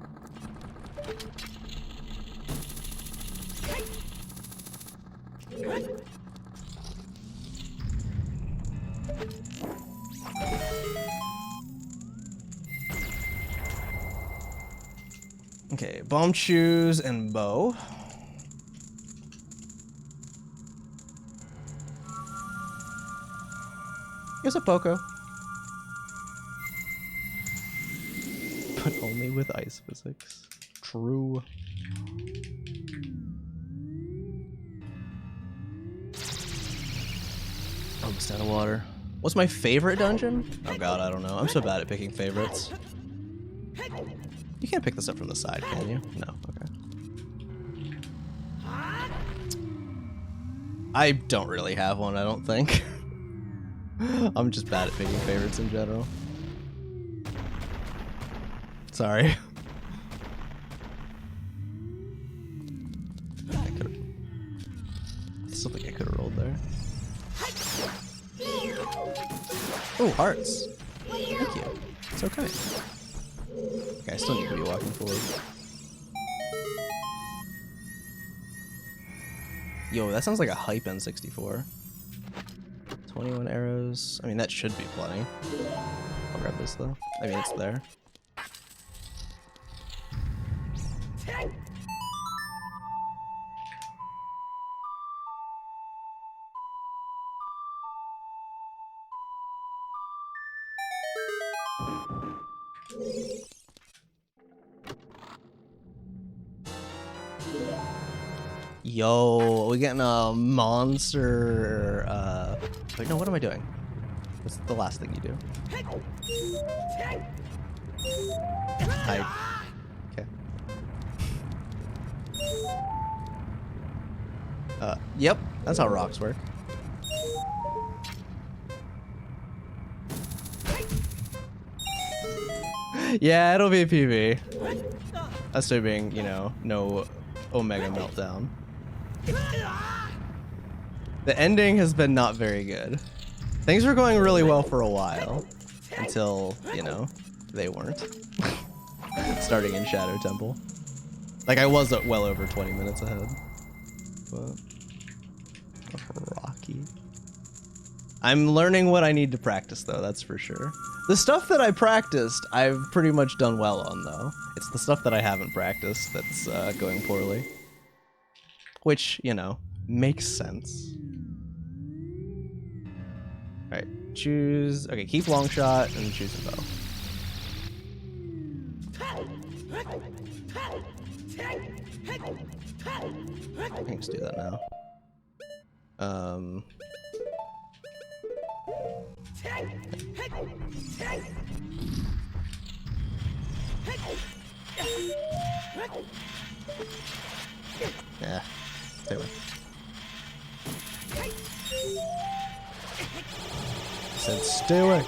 Okay, bomb shoes and bow. Here's a Poco. But only with ice physics. True. Almost out of water. What's my favorite dungeon? Oh god, I don't know. I'm so bad at picking favorites. You can't pick this up from the side, can you? No, okay. I don't really have one, I don't think. I'm just bad at picking favorites in general. Sorry. I still think I could have rolled there. Oh, hearts. Thank you. It's okay. Okay, I still need to be walking forward. Yo, that sounds like a hype N64. 21 arrows. I mean, that should be plenty. I'll grab this though. I mean, it's there. Yo, we getting a monster, wait, no, what am I doing? What's the last thing you do? Okay. Yep, that's how rocks work. Yeah, it'll be a PB. Assuming, you know, no Omega meltdown. The ending has been not very good. Things were going really well for a while. Until, you know, they weren't. Starting in Shadow Temple. Like, I was well over 20 minutes ahead. But... rocky. I'm learning what I need to practice, though, that's for sure. The stuff that I practiced, I've pretty much done well on, though. It's the stuff that I haven't practiced that's going poorly. Which, you know, makes sense. Alright, choose... Okay, keep long shot and choose a bow. I can just do that now. Yeah, stay away. I said stay away.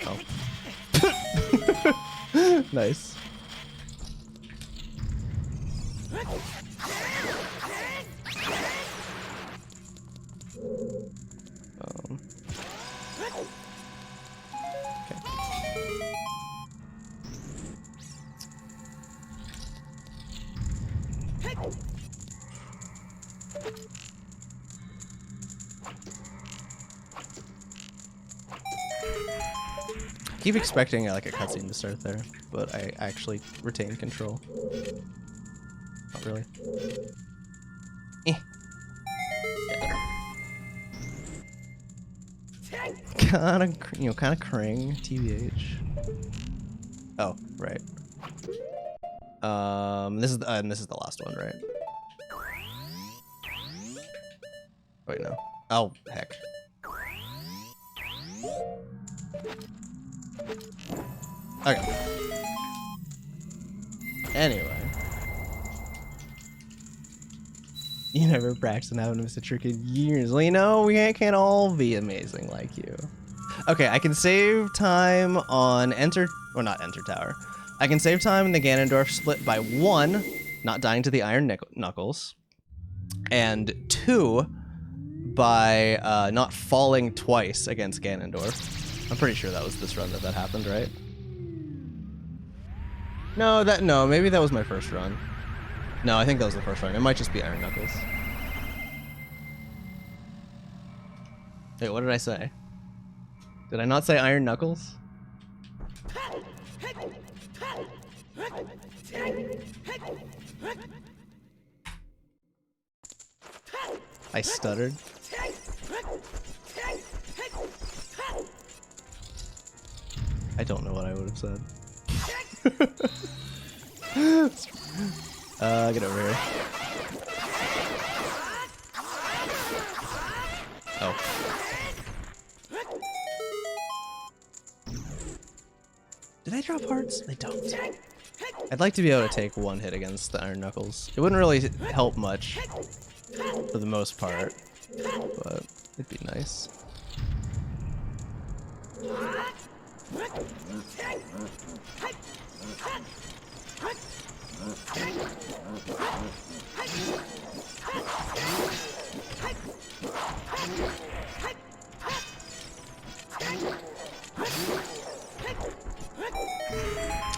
Oh. Nice. Keep expecting like a cutscene to start there, but I actually retain control. Not really. Eh. Kinda, you know, kinda cring, TBH. Oh, right. This is the last one, right? Wait, no. Oh, heck. Okay. Anyway. You never practiced and haven't missed a trick in years. Well, you know, we can't all be amazing like you. Okay, I can save time on Enter... Or not Enter Tower. I can save time in the Ganondorf split by 1, not dying to the Iron Knuckles. And 2, by not falling twice against Ganondorf. I'm pretty sure that was this run that happened, right? No, maybe that was my first run. No, I think that was the first run. It might just be Iron Knuckles. Wait, what did I say? Did I not say Iron Knuckles? I stuttered. I don't know what I would have said. Get over here. Oh. Did they drop hearts? They don't. I'd like to be able to take one hit against the Iron Knuckles. It wouldn't really help much for the most part, but it'd be nice.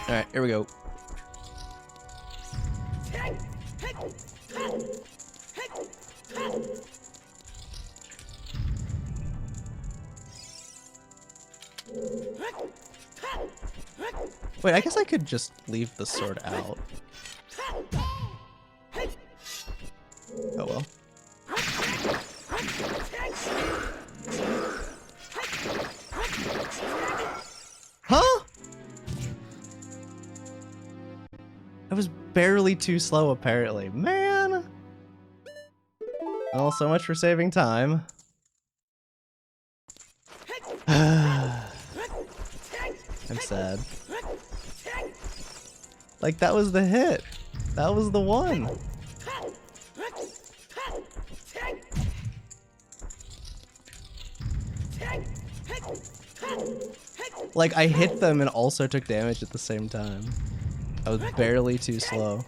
Alright, here we go. Wait, I guess I could just leave the sword out. Oh well. Huh? I was barely too slow, apparently. Man! Well, so much for saving time. I'm sad. Like, that was the hit. That was the one. Like, I hit them and also took damage at the same time. I was barely too slow.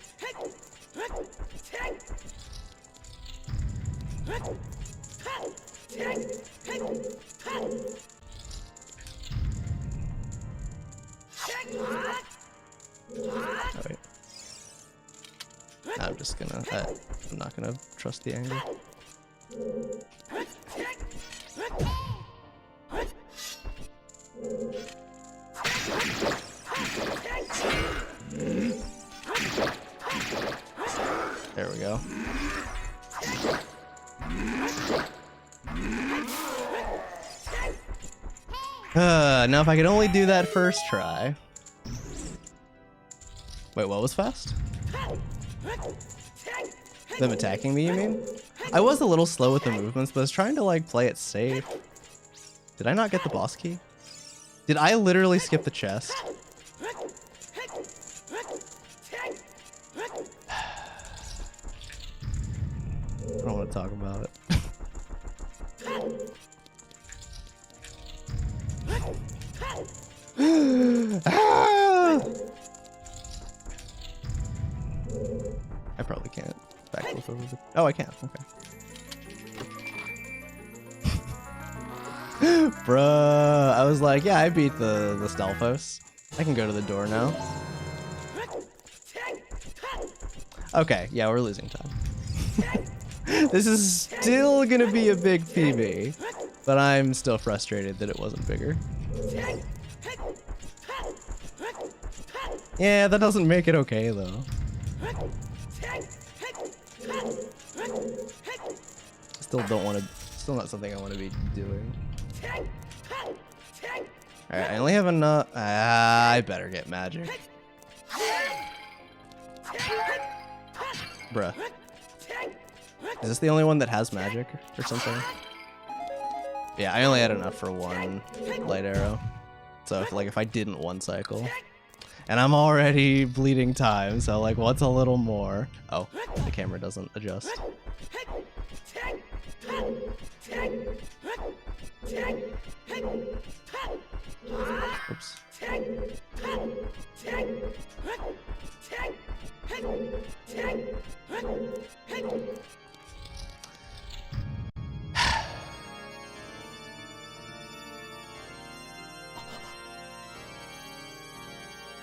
Oh, wait. I'm just gonna, I'm not gonna trust the angle. There we go. Now if I could only do that first try. Wait, what was fast? Them attacking me, you mean? I was a little slow with the movements, but I was trying to like play it safe. Did I not get the boss key? Did I literally skip the chest? I don't want to talk about it. Ah! I probably can't backflip over the... Oh, I can. Okay. Bruh, I was like, yeah, I beat the Stalfos. I can go to the door now. Okay, yeah, we're losing time. This is still gonna be a big PB, but I'm still frustrated that it wasn't bigger. Yeah, that doesn't make it okay, though. Still don't want to, still not something I want to be doing. Alright, I only have enough. I better get magic. Bruh. Is this the only one that has magic or something? Yeah, I only had enough for one light arrow. So if I didn't one cycle. And I'm already bleeding time, so like what's a little more? Oh, the camera doesn't adjust. Oops.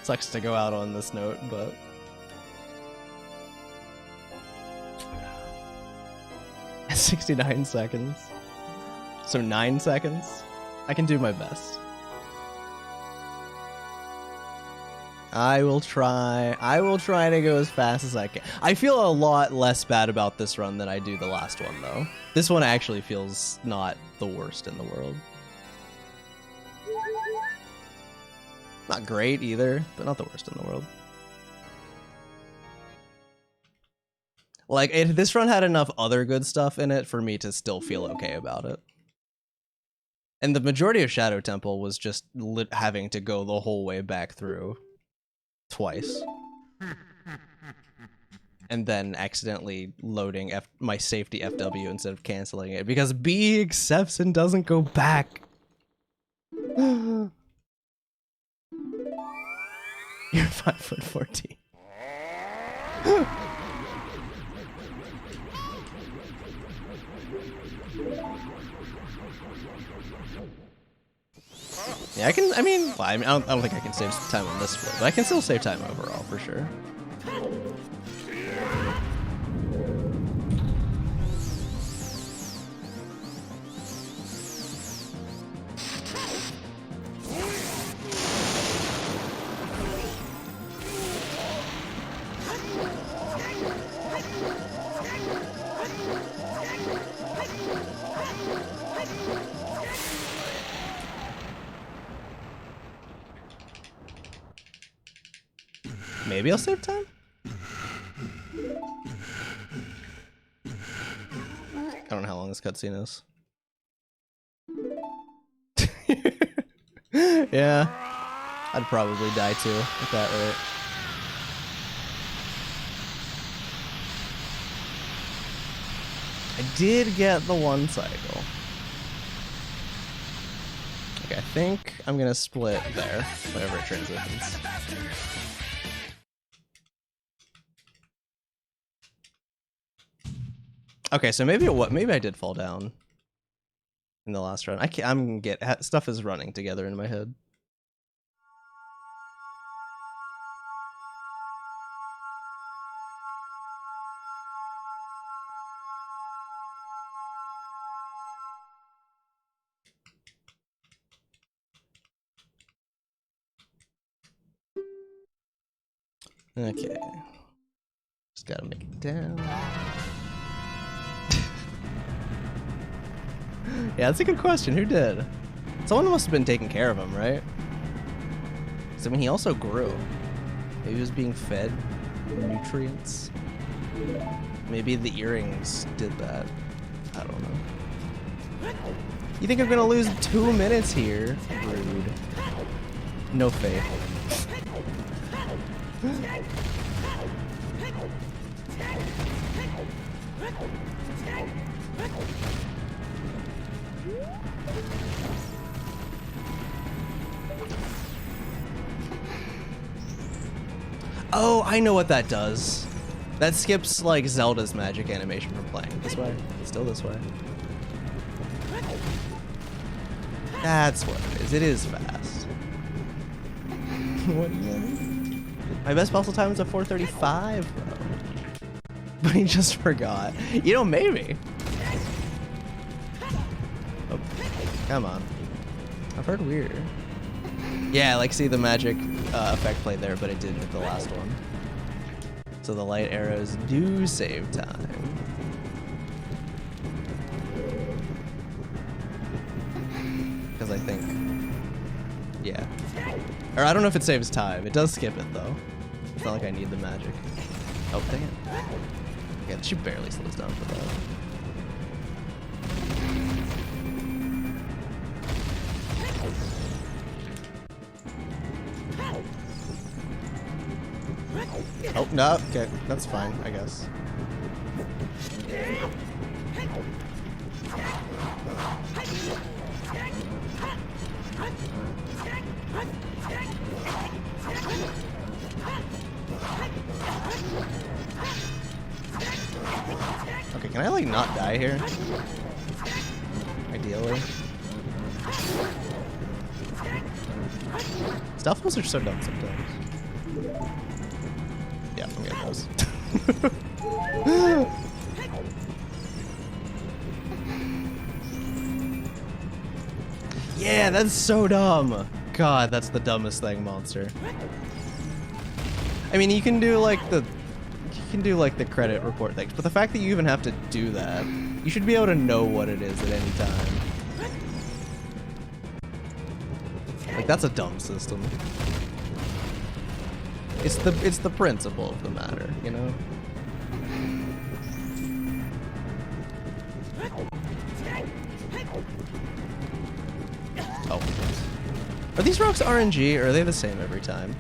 Sucks to go out on this note, but 69 seconds. So 9 seconds. I can do my best. I will try to go as fast as I can. I feel a lot less bad about this run than I do the last one, though. This one actually feels not the worst in the world. Not great either, but not the worst in the world. Like, this run had enough other good stuff in it for me to still feel okay about it. And the majority of Shadow Temple was just having to go the whole way back through twice. And then accidentally loading my safety FW instead of canceling it because B accepts and doesn't go back. You're 5'14". Yeah, I don't think I can save time on this split, but I can still save time overall for sure. Maybe I'll save time? I don't know how long this cutscene is. Yeah, I'd probably die too at that rate. I did get the one cycle. Okay, I think I'm gonna split there, whenever it transitions. Okay, so maybe I did fall down in the last run. Stuff is running together in my head. Okay. Just gotta make it down. Yeah, that's a good question. Who did? Someone must have been taking care of him, right? Because, I mean, he also grew. Maybe he was being fed nutrients. Maybe the earrings did that. I don't know. You think I'm gonna lose 2 minutes here? Rude. No faith. Oh, I know what that does. That skips, like, Zelda's magic animation from playing. This way. Still this way. That's what it is. It is fast. What do you mean? My best puzzle time is a 4:35, bro. But he just forgot. You know, maybe. Oh, come on. I've heard weird. Yeah, like, see the magic effect played there, but it didn't hit the last one. So the light arrows do save time. Because I think, yeah. Or I don't know if it saves time. It does skip it though. It's not like I need the magic. Oh, dang it. Yeah, she barely slows down for that. Oh, no, okay, that's fine, I guess. Okay, can I, like, not die here? Ideally. Stealth pulls are so dumb sometimes. Yeah, I'm getting those. Yeah, that's so dumb. God, that's the dumbest thing, monster. I mean, you can do like the credit report things, but the fact that you even have to do that, you should be able to know what it is at any time. Like, that's a dumb system. It's the principle of the matter, you know? Oh. Are these rocks RNG or are they the same every time?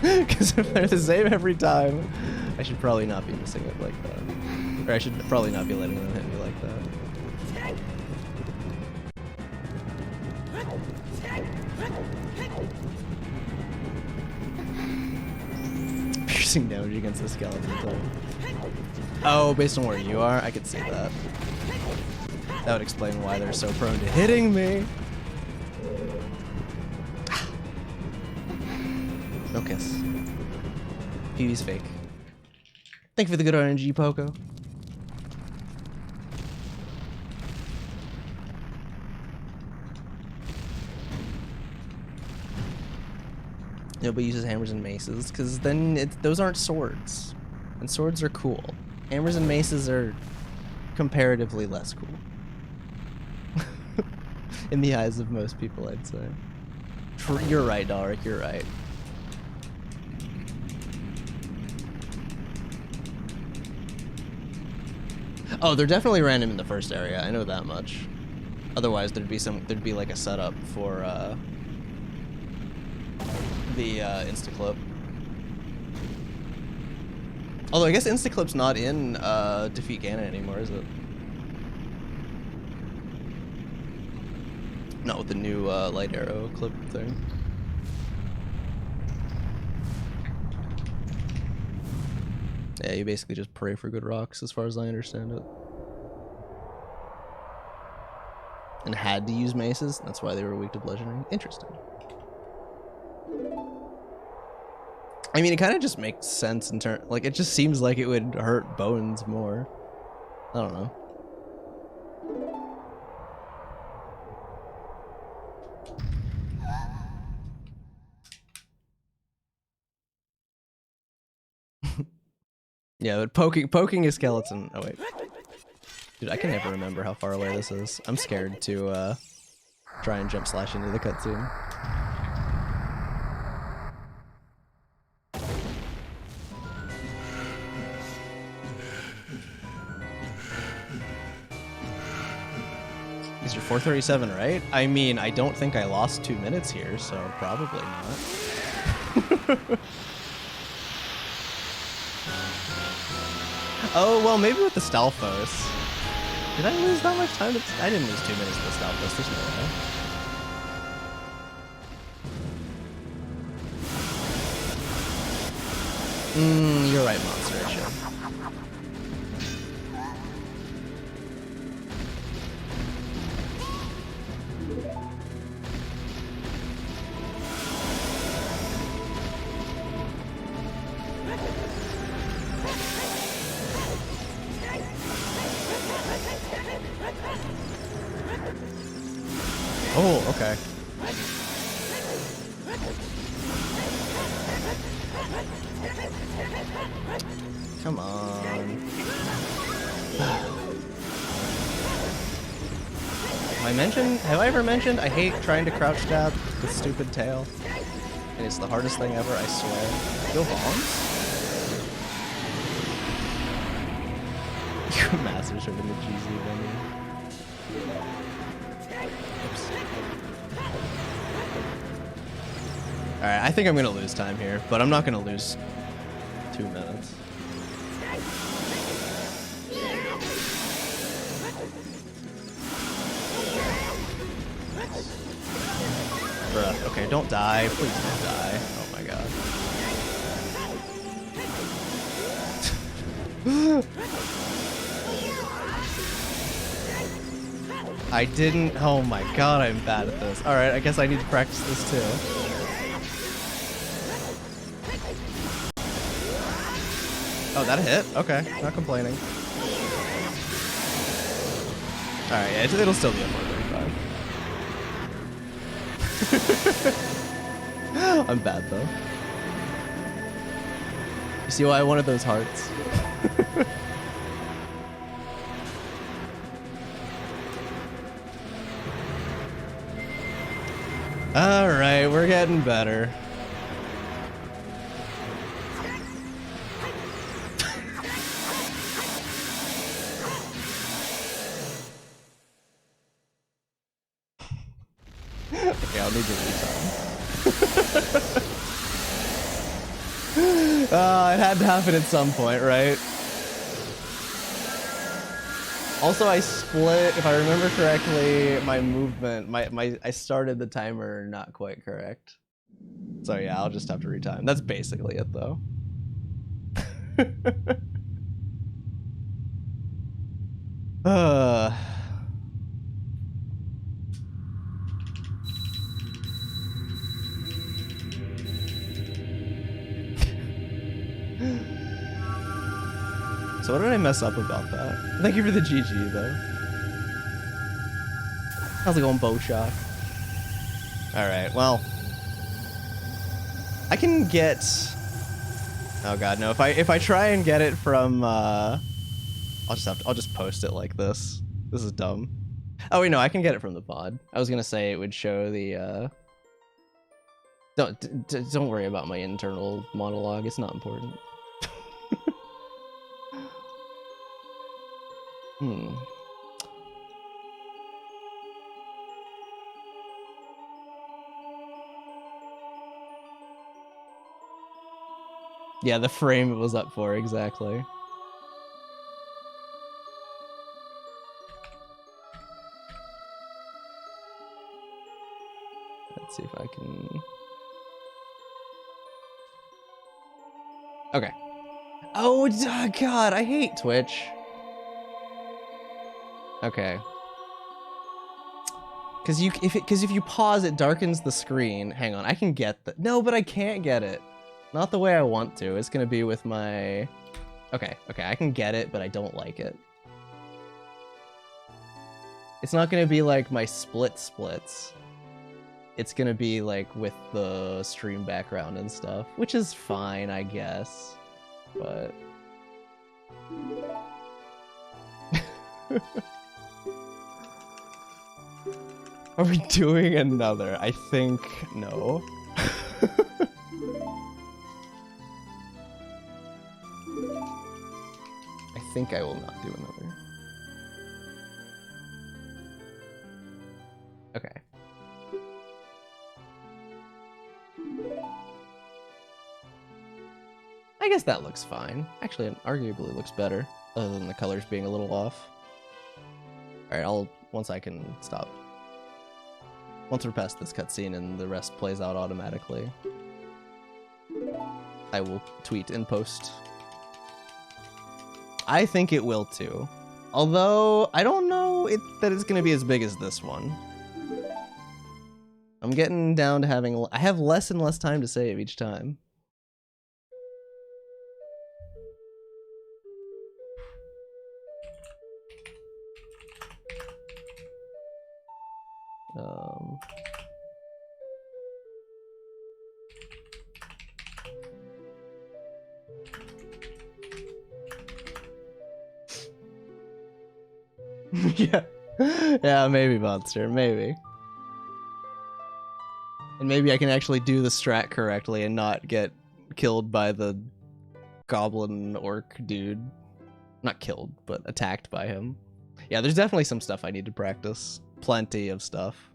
Because if they're the same every time, I should probably not be missing it like that. Or I should probably not be letting them hit me like that. Piercing damage against the skeleton type. Oh, based on where you are? I could see that. That would explain why they're so prone to hitting me. No kiss. Pv's fake. Thank you for the good RNG, Poco. Nobody uses hammers and maces, because then those aren't swords. And swords are cool. Hammers and maces are comparatively less cool. In the eyes of most people, I'd say. You're right, Dalric, you're right. Oh, they're definitely random in the first area, I know that much. Otherwise, there'd be like a setup for the insta-clip. Although I guess Instaclip's not in Defeat Ganon anymore, is it? Not with the new light arrow clip thing. Yeah, you basically just pray for good rocks, as far as I understand it. And had to use maces, that's why they were weak to bludgeoning. Interesting. I mean, it kind of just makes sense in turn. Like, it just seems like it would hurt bones more. I don't know. Yeah, but poking a skeleton. Oh wait, dude, I can never remember how far away this is. I'm scared to try and jump slash into the cutscene. Is your 437 right? I mean, I don't think I lost 2 minutes here, so probably not. Oh, well, maybe with the Stalfos. Did I lose that much time? I didn't lose 2 minutes with the Stalfos, there's no way. You're right, Monster Issue. Oh, okay. Come on. Have I ever mentioned I hate trying to crouch stab with stupid tail? And it's the hardest thing ever, I swear. Go bombs? You master sword in the GZ venue. Oops. Alright, I think I'm gonna lose time here, but I'm not gonna lose 2 minutes. Bruh, okay, don't die. Please don't die. Oh my god. I didn't. Oh my god, I'm bad at this. Alright, I guess I need to practice this too. Oh, that hit? Okay, not complaining. Alright, yeah, it'll still be a 435. I'm bad though. You see why I wanted those hearts? Alright, we're getting better. Okay, I'll need to retime. It had to happen at some point, right? Also, I split, if I remember correctly, my movement, I started the timer not quite correct. So yeah, I'll just have to retime. That's basically it though. So what did I mess up about that? Thank you for the GG though. How's it going, Bowshock? Alright, well. I can get... Oh god, no. If I try and get it from I'll just post it like this. This is dumb. Oh wait, no, I can get it from the pod. I was gonna say it would show the Don't worry about my internal monologue, it's not important. Yeah, the frame it was up for, exactly. Let's see if I can... Okay. Oh, God, I hate Twitch. Okay. Because if you pause, it darkens the screen. Hang on, I can get the... No, but I can't get it. Not the way I want to. It's gonna be with my... Okay, I can get it, but I don't like it. It's not gonna be like my splits. It's gonna be like with the stream background and stuff, which is fine, I guess. But... Are we doing another? I think no. I think I will not do another. Okay. I guess that looks fine. Actually, it arguably looks better, other than the colors being a little off. Alright, once I can stop. Once we're past this cutscene and the rest plays out automatically, I will tweet and post. I think it will too. Although, I don't know that it's going to be as big as this one. I'm getting down to having... I have less and less time to save each time. Yeah, maybe, Monster, maybe. And maybe I can actually do the strat correctly and not get killed by the goblin orc dude. Not killed, but attacked by him. Yeah, there's definitely some stuff I need to practice. Plenty of stuff.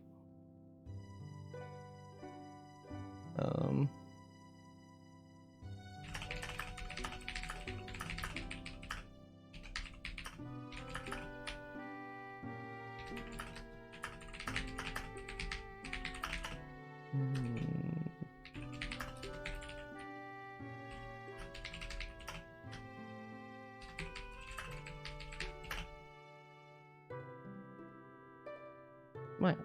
My...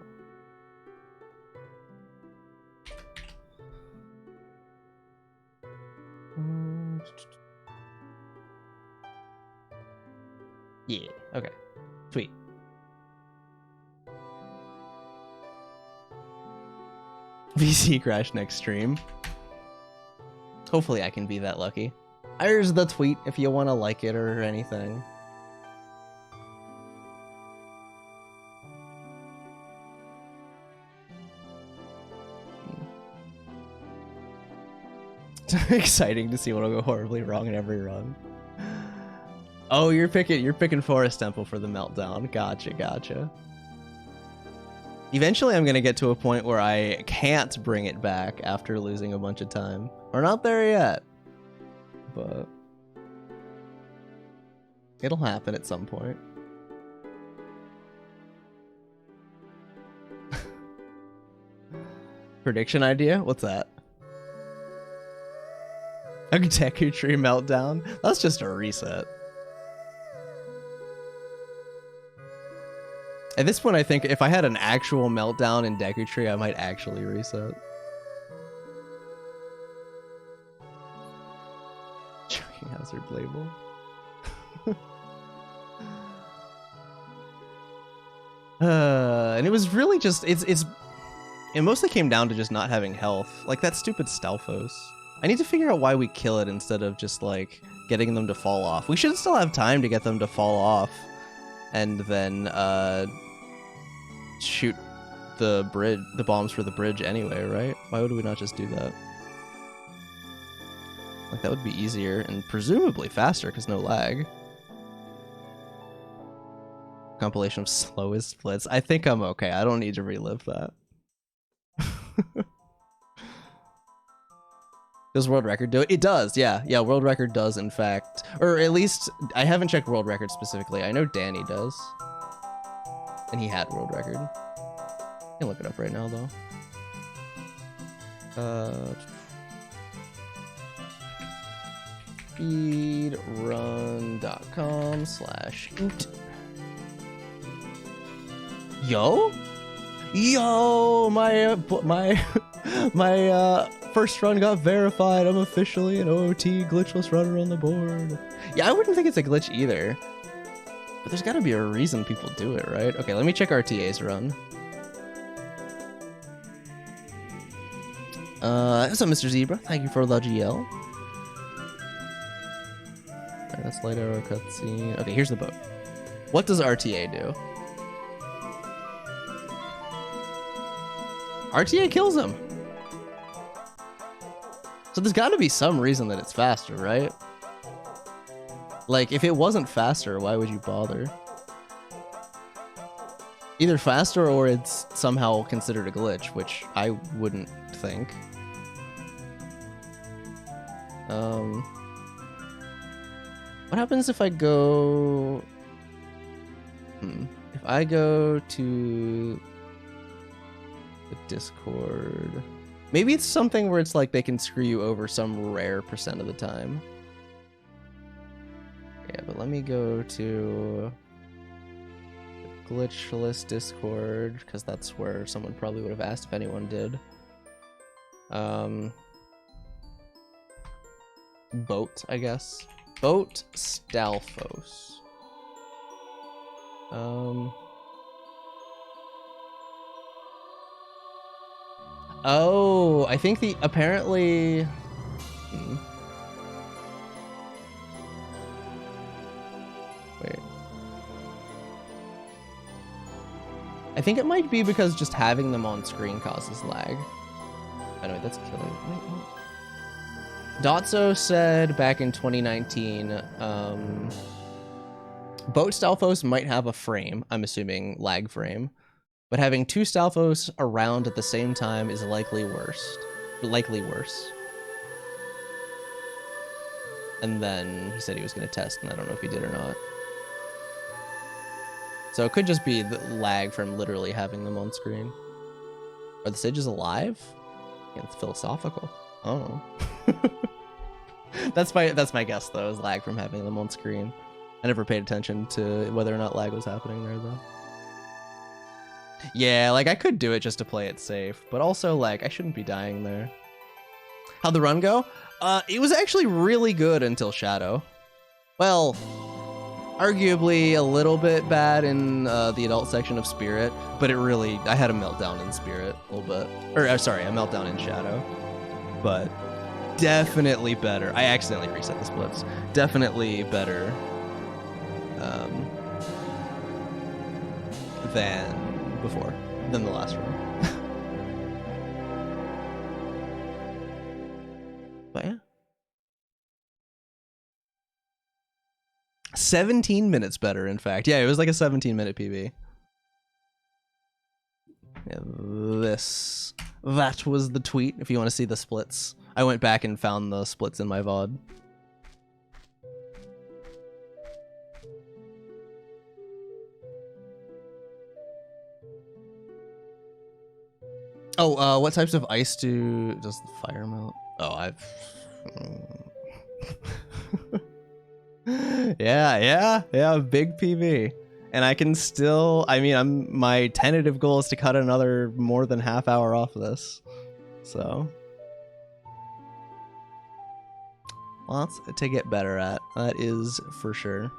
Yeah, okay. Sweet. VC crash next stream. Hopefully I can be that lucky. There's the tweet if you want to like it or anything. It's exciting to see what'll go horribly wrong in every run. Oh, you're picking Forest Temple for the meltdown. Gotcha. Eventually I'm gonna get to a point where I can't bring it back after losing a bunch of time. We're not there yet, but it'll happen at some point. Prediction idea? What's that? A Deku Tree meltdown? That's just a reset. At this point, I think if I had an actual meltdown in Deku Tree, I might actually reset. Choking hazard label. And it was really just it mostly came down to just not having health. Like that stupid Stalfos. I need to figure out why we kill it instead of just like getting them to fall off. We should still have time to get them to fall off and then shoot the bombs for the bridge anyway, right? Why would we not just do that? Like that would be easier and presumably faster because no lag. Compilation of slowest splits. I think I'm okay. I don't need to relive that. Does world record do it? It does, yeah. Yeah, world record does, in fact. Or at least, I haven't checked world record specifically. I know Danny does. And he had world record. I can look it up right now, though. Speedrun.com/oot. Yo? Yo! My first run got verified. I'm officially an OOT glitchless runner on the board. Yeah, I wouldn't think it's a glitch either. But there's gotta be a reason people do it, right? Okay, let me check RTA's run. What's up, Mr. Zebra? Thank you for the GL. Alright, that's light arrow cutscene. Okay, here's the boat. What does RTA do? RTA kills him. So there's got to be some reason that it's faster, right? Like, if it wasn't faster, why would you bother? Either faster or it's somehow considered a glitch, which I wouldn't think. What happens if I go... If I go to the Discord... Maybe it's something where it's like they can screw you over some rare % of the time. Yeah, but let me go to the Glitchless Discord, because that's where someone probably would have asked if anyone did. Boat, I guess. Boat Stalfos. Oh, I think apparently... Wait. I think it might be because just having them on screen causes lag. Anyway, that's killing. Wait, what? Dotso said back in 2019, Boat Stalfos might have a frame, I'm assuming lag frame, but having two Stalfos around at the same time is likely worse. And then he said he was going to test, and I don't know if he did or not. So it could just be the lag from literally having them on screen. Are the sages alive? Yeah, it's philosophical. I don't know. That's my guess though, is lag from having them on screen. I never paid attention to whether or not lag was happening there though. Yeah, like I could do it just to play it safe, but also like I shouldn't be dying there. How'd the run go? It was actually really good until Shadow. Well, arguably a little bit bad in the adult section of Spirit, but I had a meltdown in Spirit a little bit. Or sorry, a meltdown in Shadow. But definitely better. I accidentally reset the splits. Definitely better than the last run. But yeah. 17 minutes better, in fact. Yeah, it was like a 17-minute PB. Yeah, that was the tweet, if you want to see the splits. I went back and found the splits in my VOD. Oh, what types of ice does the fire melt? Oh, yeah, big PV. And I can still, I mean, my tentative goal is to cut another more than half hour off of this. So lots to get better at, that is for sure.